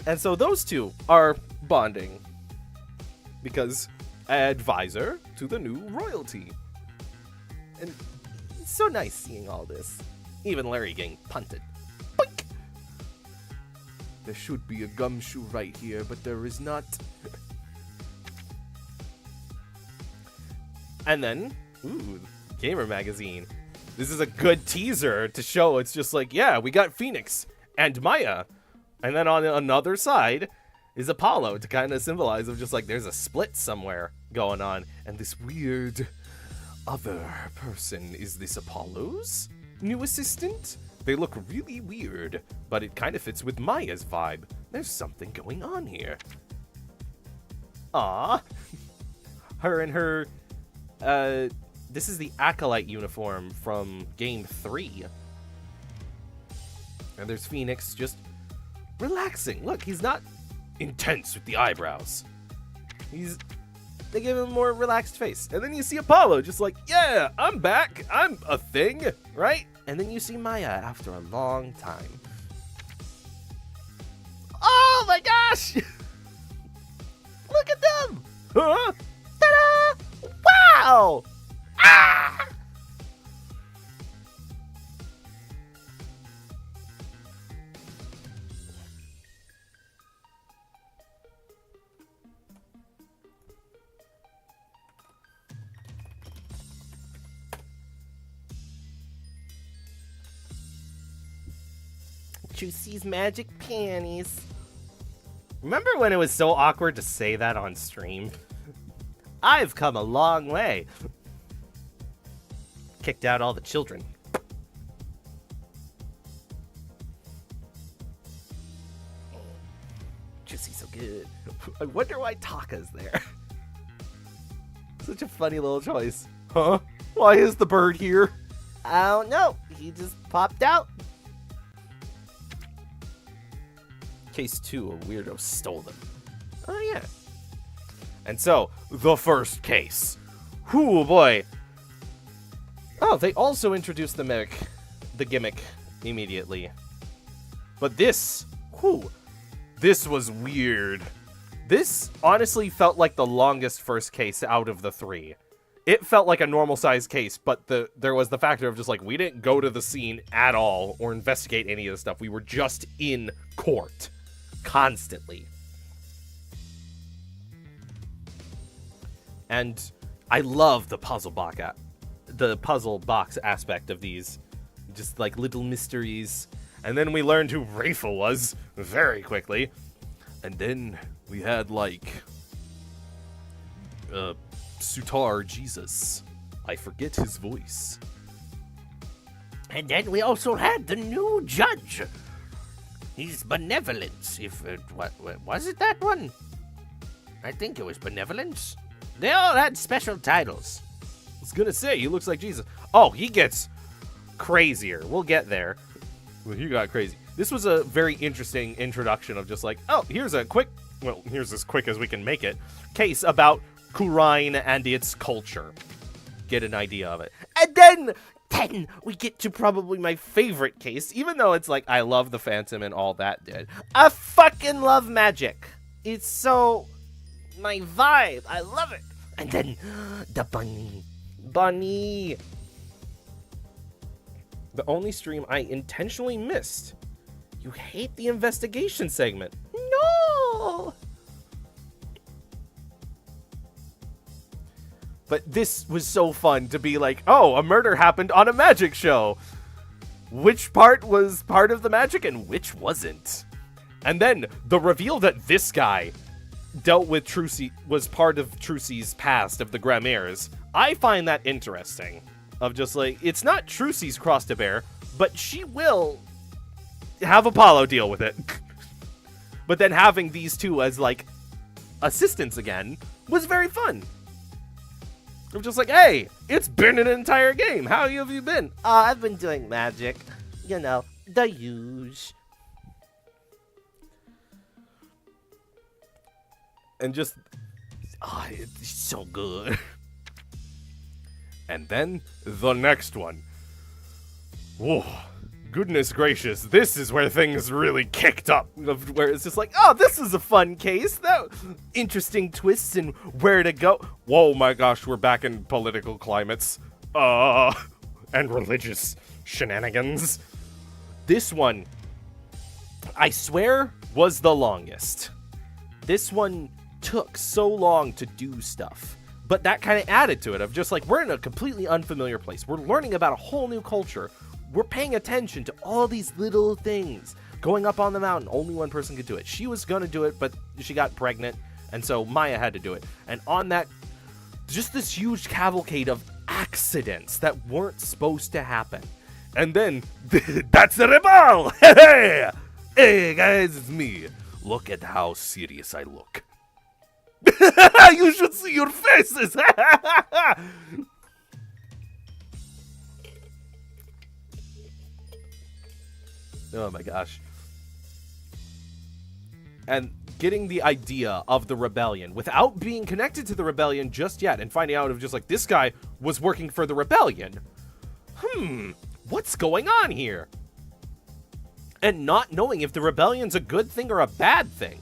Speaker 1: And so those two are bonding because advisor to the new royalty. And it's so nice seeing all this. Even Larry getting punted. Boink! There should be a gumshoe right here, but there is not. And then, ooh, Gamer Magazine. This is a good teaser to show it's just like, yeah, we got Phoenix and Maya. And then on another side is Apollo to kind of symbolize of just like there's a split somewhere going on. And this weird other person, is this Apollo's new assistant? They look really weird, but it kind of fits with Maya's vibe. There's something going on here. Aw. Her and her, this is the Acolyte uniform from Game 3. And there's Phoenix just relaxing. Look, he's not intense with the eyebrows. They give him a more relaxed face. And then you see Apollo just like, yeah, I'm back. I'm a thing, right? And then you see Maya after a long time. Oh my gosh! Look at them! Huh? Ta-da! Wow! Ah! Juicy's magic panties. Remember when it was so awkward to say that on stream? I've come a long way. Kicked out all the children. Juicy's so good. I wonder why Taka's there. Such a funny little choice. Huh? Why is the bird here? I don't know. He just popped out. Case 2, a weirdo stole them. Oh, yeah. And so, the first case. Whoo, boy. Oh, they also introduced the gimmick immediately. But this, whoo, this was weird. This honestly felt like the longest first case out of the 3. It felt like a normal sized case, but there was the factor of just like, we didn't go to the scene at all or investigate any of the stuff. We were just in court. Constantly. And I love the puzzle box aspect of these. Just like little mysteries. And then we learned who Rafa was very quickly. And then we had like Sutar Jesus. I forget his voice. And then we also had the new judge. He's Benevolence. What was it, that one? I think it was Benevolence. They all had special titles. I was gonna say, he looks like Jesus. Oh, he gets crazier. We'll get there. Well, he got crazy. This was a very interesting introduction of just like, oh, here's as quick as we can make it, case about Khura'in and its culture. Get an idea of it. And then we get to probably my favorite case, even though it's like I love the Phantom and all that did. I fucking love magic. It's so my vibe. I love it. And then the bunny. The only stream I intentionally missed You hate the investigation segment. No! But this was so fun to be like, oh, a murder happened on a magic show. Which part was part of the magic and which wasn't? And then the reveal that this guy dealt with Trucy, was part of Trucy's past of the Gramaires. I find that interesting. Of just like, it's not Trucy's cross to bear, but she will have Apollo deal with it. But then having these two as like assistants again was very fun. I'm just like, hey, it's been an entire game. How have you been? I've been doing magic. You know, the huge. And just, it's so good. And then the next one. Whoa, goodness gracious, this is where things really kicked up. Where it's just like, oh, this is a fun case. That interesting twists and where to go. Whoa, my gosh, we're back in political climates. And religious shenanigans. This one, I swear, was the longest. This one took so long to do stuff. But that kind of added to it of just like, we're in a completely unfamiliar place. We're learning about a whole new culture. We're paying attention to all these little things. Going up on the mountain, only one person could do it. She was going to do it, but she got pregnant. And so Maya had to do it. And on that, just this huge cavalcade of accidents that weren't supposed to happen. And then, that's the rebel! Hey, hey guys, it's me. Look at how serious I look. You should see your faces! Oh my gosh. And getting the idea of the rebellion without being connected to the rebellion just yet and finding out of just like, this guy was working for the rebellion. What's going on here? And not knowing if the rebellion's a good thing or a bad thing.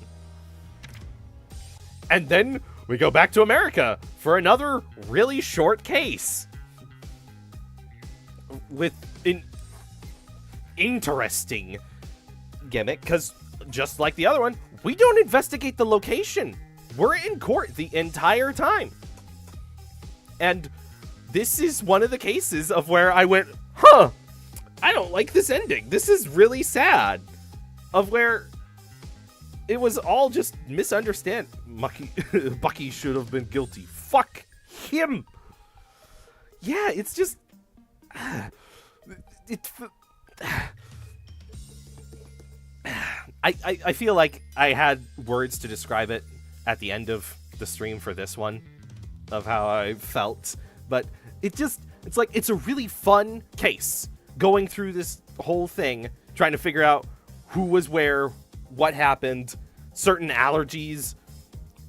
Speaker 1: And then we go back to America for another really short case. With an interesting gimmick, because just like the other one, we don't investigate the location. We're in court the entire time. And this is one of the cases of where I went, I don't like this ending. This is really sad. Of where it was all just misunderstand. Bucky should have been guilty. Fuck him. Yeah, it's just... I feel like I had words to describe it at the end of the stream for this one, of how I felt, but it's like, it's a really fun case going through this whole thing, trying to figure out who was where, what happened, certain allergies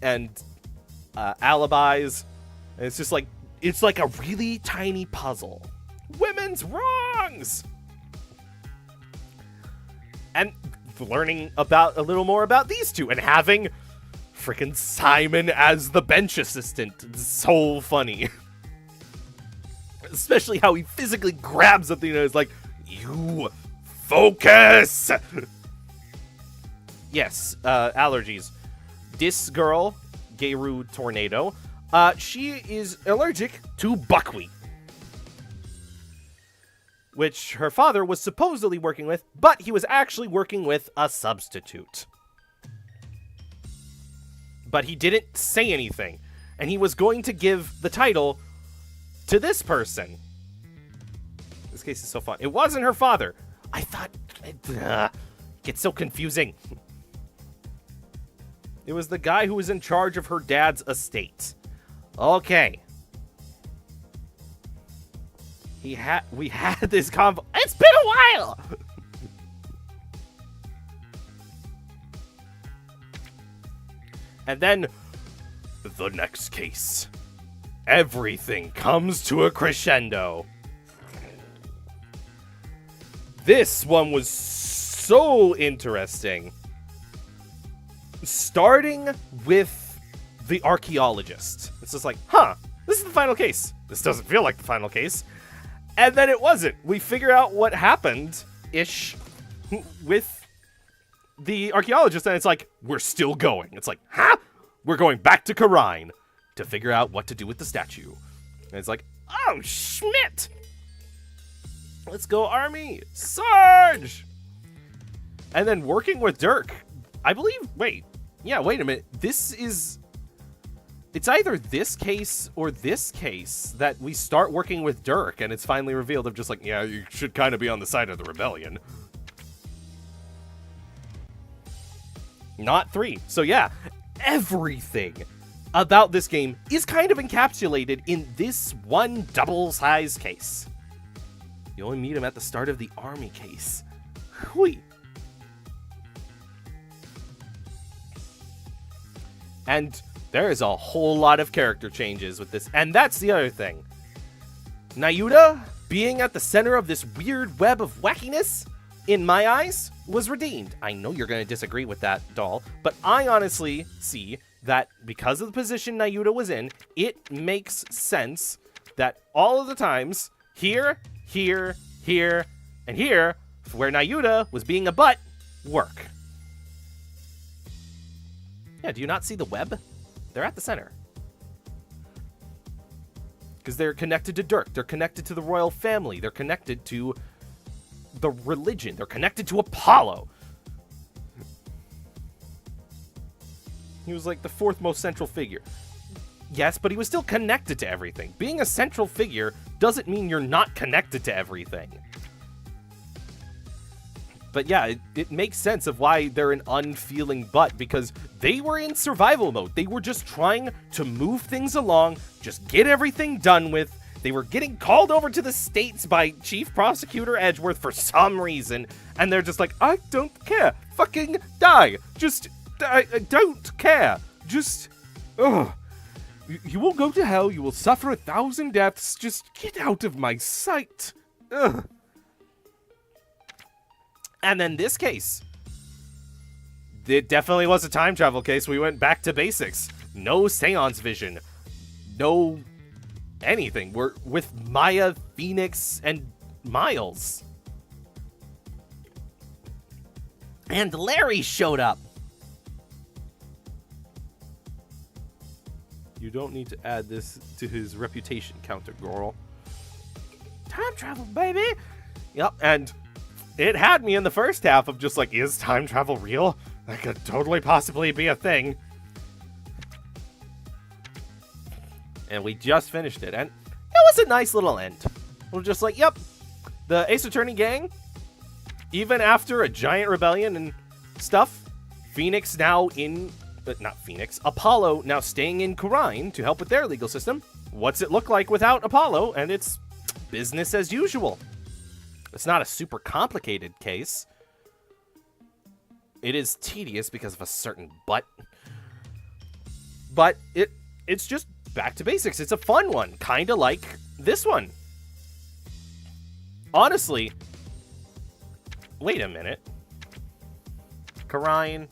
Speaker 1: and alibis, and it's just like, it's like a really tiny puzzle. Women's wrongs! And learning about a little more about these two and having freaking Simon as the bench assistant. It's so funny. Especially how he physically grabs something and is like, you focus! Yes, allergies. This girl, Geiru Tornado, she is allergic to buckwheat, which her father was supposedly working with, but he was actually working with a substitute. But he didn't say anything, and he was going to give the title to this person. This case is so fun. It wasn't her father. I thought... it gets so confusing. It was the guy who was in charge of her dad's estate. Okay. We had this convo. It's been a while! And then, the next case. Everything comes to a crescendo. This one was so interesting. Starting with the archaeologist. It's just like, this is the final case. This doesn't feel like the final case. And then it wasn't. We figure out what happened-ish with the archaeologist, and it's like, we're still going. It's like, huh? We're going back to Karine to figure out what to do with the statue. And it's like, oh, Schmidt! Let's go, Army! Sarge! And then working with Dirk, I believe, wait a minute. It's either this case or this case that we start working with Dirk, and it's finally revealed of just like, yeah, you should kind of be on the side of the rebellion. Not 3. So yeah, everything about this game is kind of encapsulated in this one double-sized case. You only meet him at the start of the Army case. Hui. And there is a whole lot of character changes with this, and that's the other thing. Nayuta being at the center of this weird web of wackiness, in my eyes, was redeemed. I know you're going to disagree with that, doll, but I honestly see that because of the position Nayuta was in, it makes sense that all of the times, here, here, here, and here, where Nayuta was being a butt, work. Yeah, do you not see the web? They're at the center. Because they're connected to Dirk. They're connected to the royal family. They're connected to the religion. They're connected to Apollo. He was like the 4th most central figure. Yes, but he was still connected to everything. Being a central figure doesn't mean you're not connected to everything. But yeah, it makes sense of why they're an unfeeling butt, because they were in survival mode. They were just trying to move things along, just get everything done with. They were getting called over to the States by Chief Prosecutor Edgeworth for some reason, and they're just like, I don't care. Fucking die. Just, I don't care. Just, ugh. You will go to hell. You will suffer 1,000 deaths. Just get out of my sight. Ugh. And then this case. It definitely was a time travel case. We went back to basics. No seance vision. No anything. We're with Maya, Phoenix, and Miles. And Larry showed up. You don't need to add this to his reputation counter, girl. Time travel, baby! Yep, and it had me in the first half of just like, is time travel real? That could totally possibly be a thing. And we just finished it, and it was a nice little end. We're just like, yep, the Ace Attorney gang, even after a giant rebellion and stuff, Phoenix now in, not Phoenix, Apollo now staying in Karine to help with their legal system. What's it look like without Apollo? And it's business as usual. It's not a super complicated case. It is tedious because of a certain butt. But it's just back to basics. It's a fun one, kind of like this one. Honestly, wait a minute. Karine.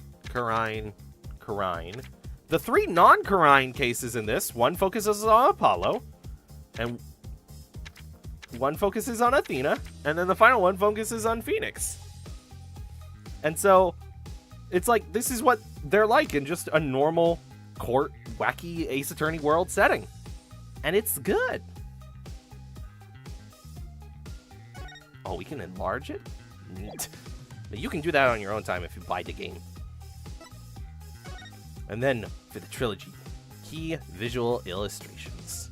Speaker 1: The 3 non-Karine cases in this, one focuses on Apollo, and one focuses on Athena, and then the final one focuses on Phoenix. And so, it's like, this is what they're like in just a normal court, wacky Ace Attorney world setting. And it's good. Oh, we can enlarge it? Neat. But you can do that on your own time if you buy the game. And then, for the trilogy, key visual illustrations.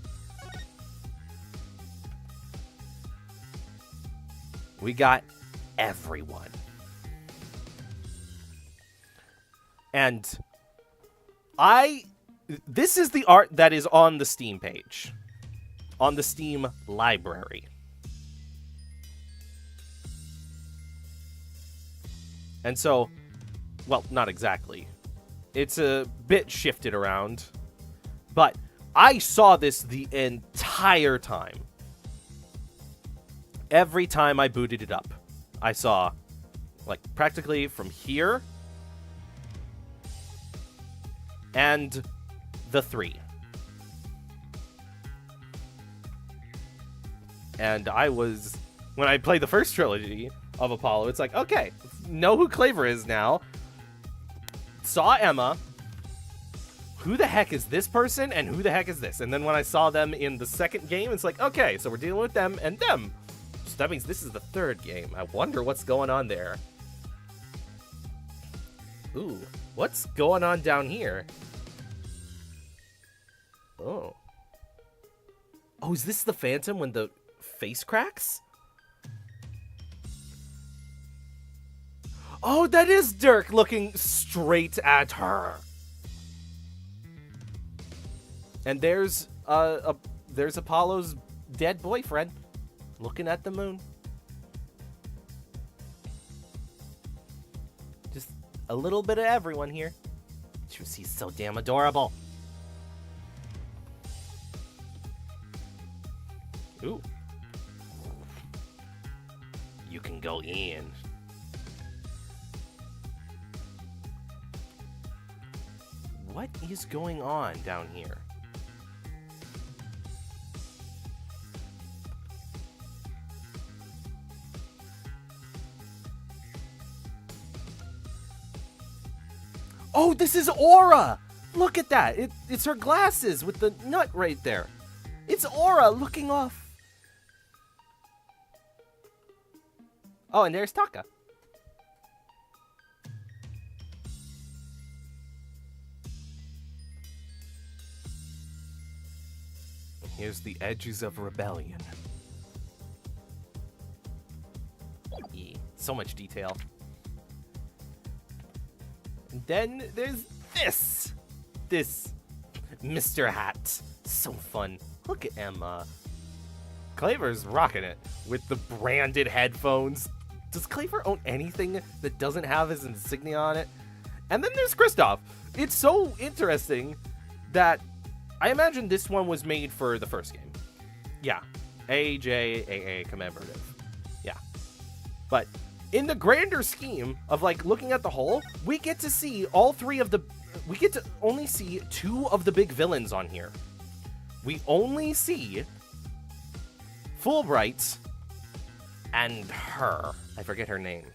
Speaker 1: We got everyone. And this is the art that is on the Steam page. On the Steam library. And so, well, not exactly. It's a bit shifted around. But I saw this the entire time. Every time I booted it up, I saw, like, practically from here and the 3. And I was, when I played the first trilogy of Apollo, it's like, okay, know who Claver is now. saw Emma. Who the heck is this person and who the heck is this? And then when I saw them in the second game, it's like, okay, so we're dealing with them and them. So that means this is the third game. I wonder what's going on there. Ooh, what's going on down here? Oh. Oh, is this the Phantom when the face cracks? Oh, that is Dirk looking straight at her. And there's Apollo's dead boyfriend looking at the moon. Just a little bit of everyone here. He's so damn adorable. Ooh. You can go in. What is going on down here? Oh, this is Aura! Look at that! It's her glasses with the nut right there. It's Aura looking off. Oh, and there's Taka. Here's the edges of rebellion. Yeah, so much detail. And then there's this Mr. Hat. So fun. Look at Emma. Claver's rocking it with the branded headphones. Does Claver own anything that doesn't have his insignia on it? And then there's Kristoff. It's so interesting that I imagine this one was made for the first game. Yeah. AJAA commemorative. Yeah. But in the grander scheme of like looking at the whole, we get to see all three of the... We get to only see two of the big villains on here. We only see Fulbright and her. I forget her name.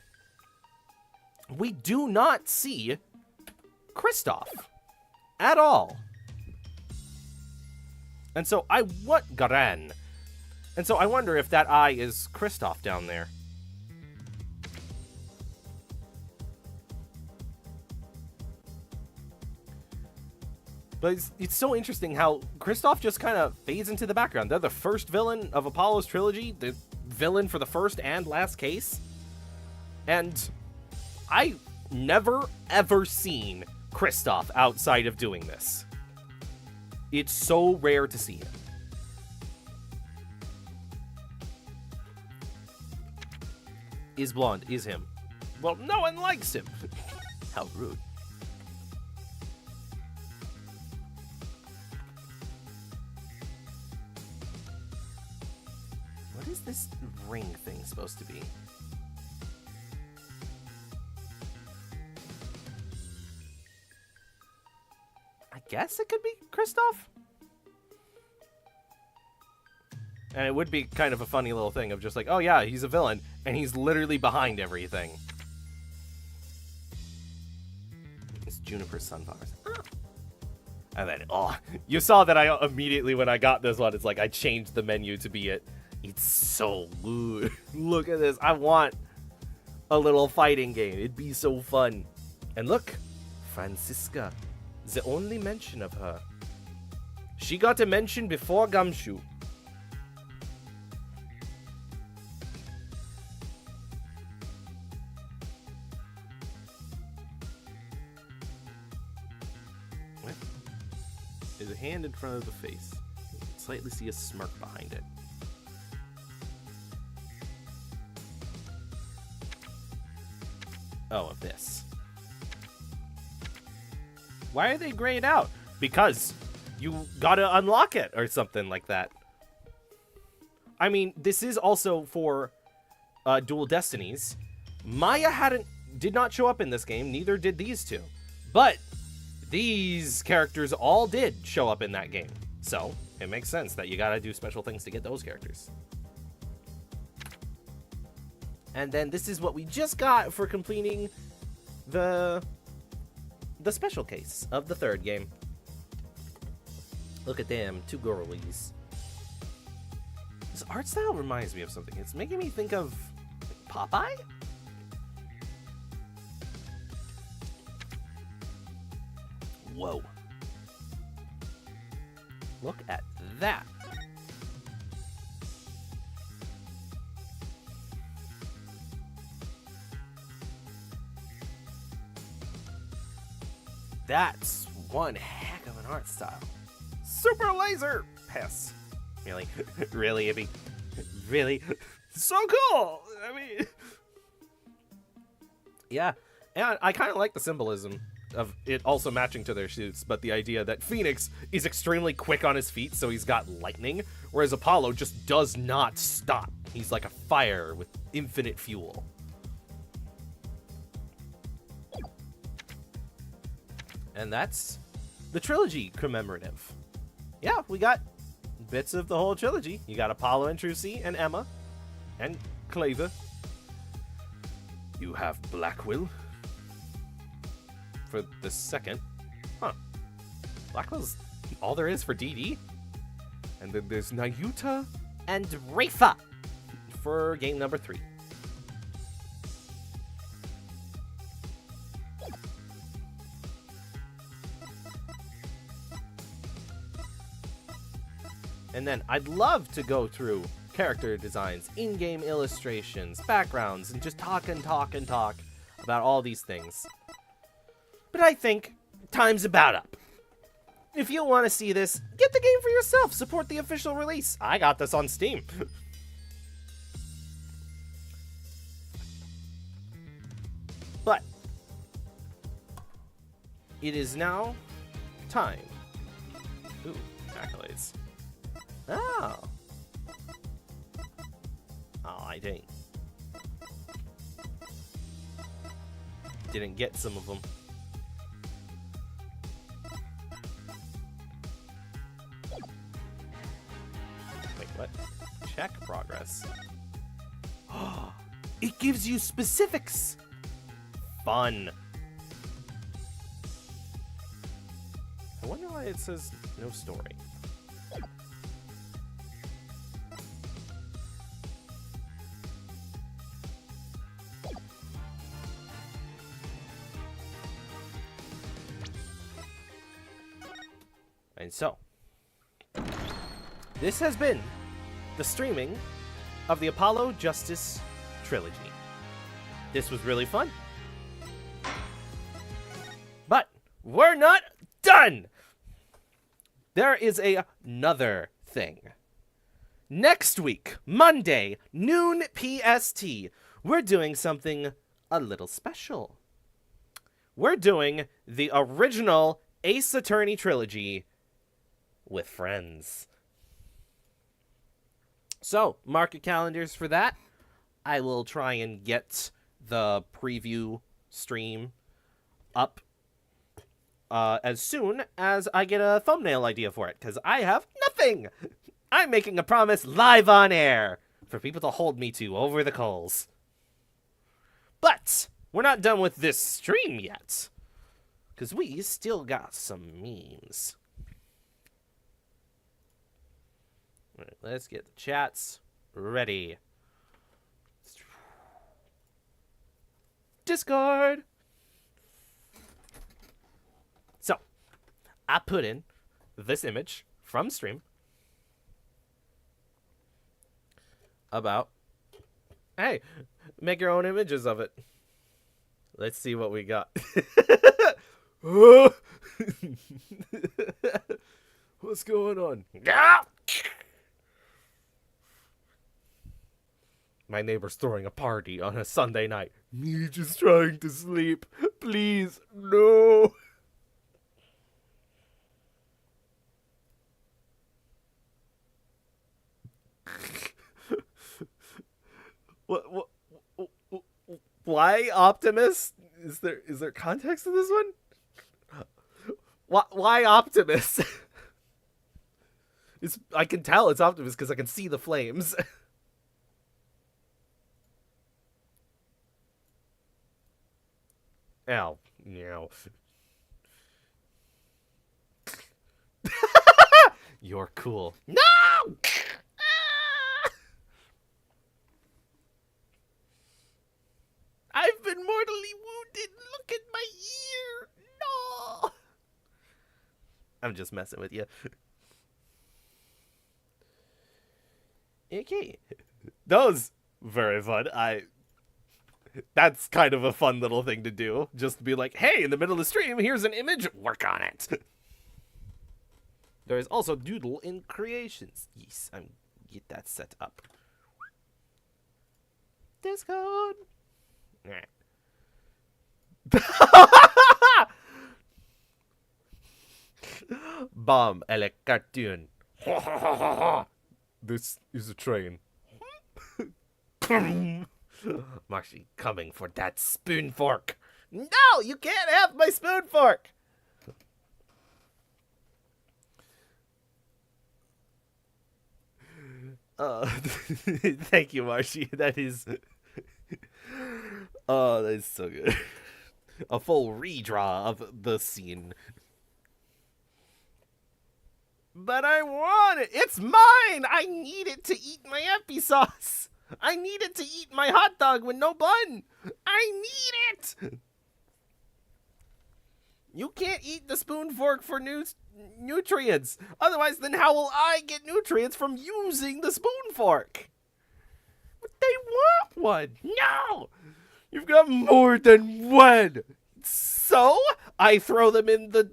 Speaker 1: We do not see Kristoff at all. And so I want Garen. And so I wonder if that eye is Kristoff down there. But it's so interesting how Kristoff just kind of fades into the background. They're the first villain of Apollo's trilogy, the villain for the first and last case. And I never, ever seen Kristoff outside of doing this. It's so rare to see him. Is blonde, is him. Well, no one likes him. How rude. What is this ring thing supposed to be? I guess it could be Kristoff? And it would be kind of a funny little thing of just like, oh yeah, he's a villain, and he's literally behind everything. It's Juniper Sunflowers. Oh. And then, oh, you saw that I immediately, when I got this one, it's like I changed the menu to be it. It's so good. Look at this. I want a little fighting game. It'd be so fun. And look, Franziska. The only mention of her. She got a mention before Gumshoe. What? There's a hand in front of the face. You can slightly see a smirk behind it. Oh, of this. Why are they grayed out? Because you gotta unlock it or something like that. I mean, this is also for Dual Destinies. Maya did not show up in this game, neither did these two. But these characters all did show up in that game. So, it makes sense that you gotta do special things to get those characters. And then this is what we just got for completing the the special case of the third game. Look at them, two girlies. This art style reminds me of something. It's making me think of Popeye? Whoa. Look at that. That's one heck of an art style. Super laser! Piss. Really? Really, Ibby? Really? So cool! I mean... Yeah, and I kind of like the symbolism of it also matching to their suits, but the idea that Phoenix is extremely quick on his feet, so he's got lightning, whereas Apollo just does not stop. He's like a fire with infinite fuel. And that's the trilogy commemorative. Yeah, we got bits of the whole trilogy. You got Apollo and Trucy and Emma and Claver. You have Blackwell for the second. Huh. Blackwell's all there is for DD. And then there's Nayuta and Rafa for game number 3. And then I'd love to go through character designs, in-game illustrations, backgrounds, and just talk about all these things. But I think time's about up. If you want to see this, get the game for yourself. Support the official release. I got this on Steam. But it is now time. Ooh, accolades. Oh. Oh, I didn't get some of them. Wait, what? Check progress. It gives you specifics. Fun. I wonder why it says no story. And so, this has been the streaming of the Apollo Justice trilogy. This was really fun. But we're not done! There is another thing. Next week, Monday, noon PST, we're doing something a little special. We're doing the original Ace Attorney trilogy with friends. So, mark your calendars for that. I will try and get the preview stream up as soon as I get a thumbnail idea for it, because I have nothing. I'm making a promise live on air for people to hold me to over the coals. But we're not done with this stream yet, because we still got some memes. All right, let's get the chats ready. Discord. So, I put in this image from stream about, hey, make your own images of it. Let's see what we got. What's going on? My neighbor's throwing a party on a Sunday night. Me just trying to sleep. Please, no. What? Why Optimus? Is there context to this one? Why Optimus? I can tell it's Optimus because I can see the flames. Ow. No. You're cool.
Speaker 5: No! I've been mortally wounded. Look at my ear. No!
Speaker 1: I'm just messing with you. Okay. That was very fun. That's kind of a fun little thing to do. Just to be like, hey, in the middle of the stream, here's an image, work on it. There is also Doodle in Creations. Yes, I'm get that set up. Discord. Alright. Bomb a la cartoon. This is a train. Marshy coming for that spoon fork.
Speaker 5: No, you can't have my spoon fork.
Speaker 1: Thank you, Marshy. That is... Oh, that is so good. A full redraw of the scene.
Speaker 5: But I want it. It's mine. I need it to eat my epi sauce. I need it to eat my hot dog with no bun. I need it. You can't eat the spoon fork for nutrients. Otherwise, then how will I get nutrients from using the spoon fork? But they want one. No. You've got more than one. So I throw them in the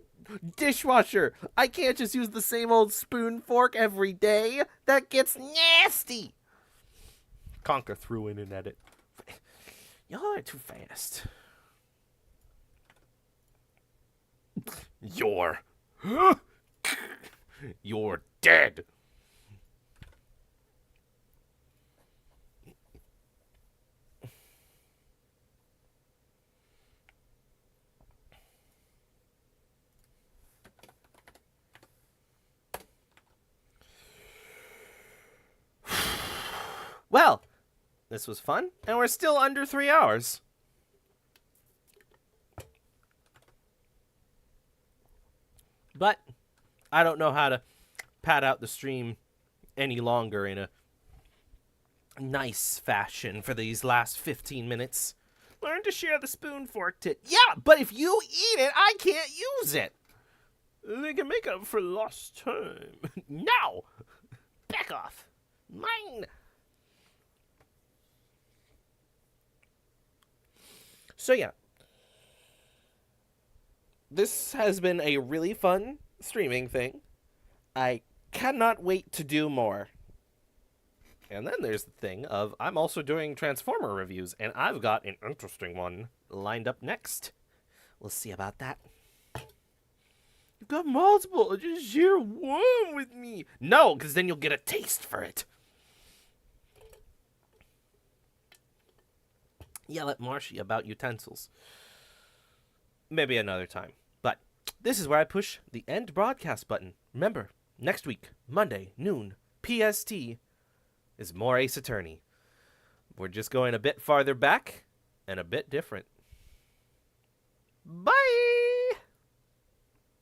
Speaker 5: dishwasher. I can't just use the same old spoon fork every day. That gets nasty.
Speaker 1: Conker threw in an edit.
Speaker 5: Y'all are too fast.
Speaker 1: You're dead. Well, this was fun, and we're still under 3 hours. But I don't know how to pad out the stream any longer in a nice fashion for these last 15 minutes. Learn to share the spoon fork tip.
Speaker 5: Yeah, but if you eat it, I can't use it.
Speaker 1: They can make up for lost time.
Speaker 5: No! Back off. Mine.
Speaker 1: So yeah. This has been a really fun streaming thing. I cannot wait to do more. And then there's the thing of I'm also doing Transformer reviews, and I've got an interesting one lined up next. We'll see about that. You've got multiple. Just share one with me. No, because then you'll get a taste for it. Yell at Marshy about utensils. Maybe another time. But this is where I push the end broadcast button. Remember, next week, Monday, noon, PST, is more Ace Attorney. We're just going a bit farther back and a bit different.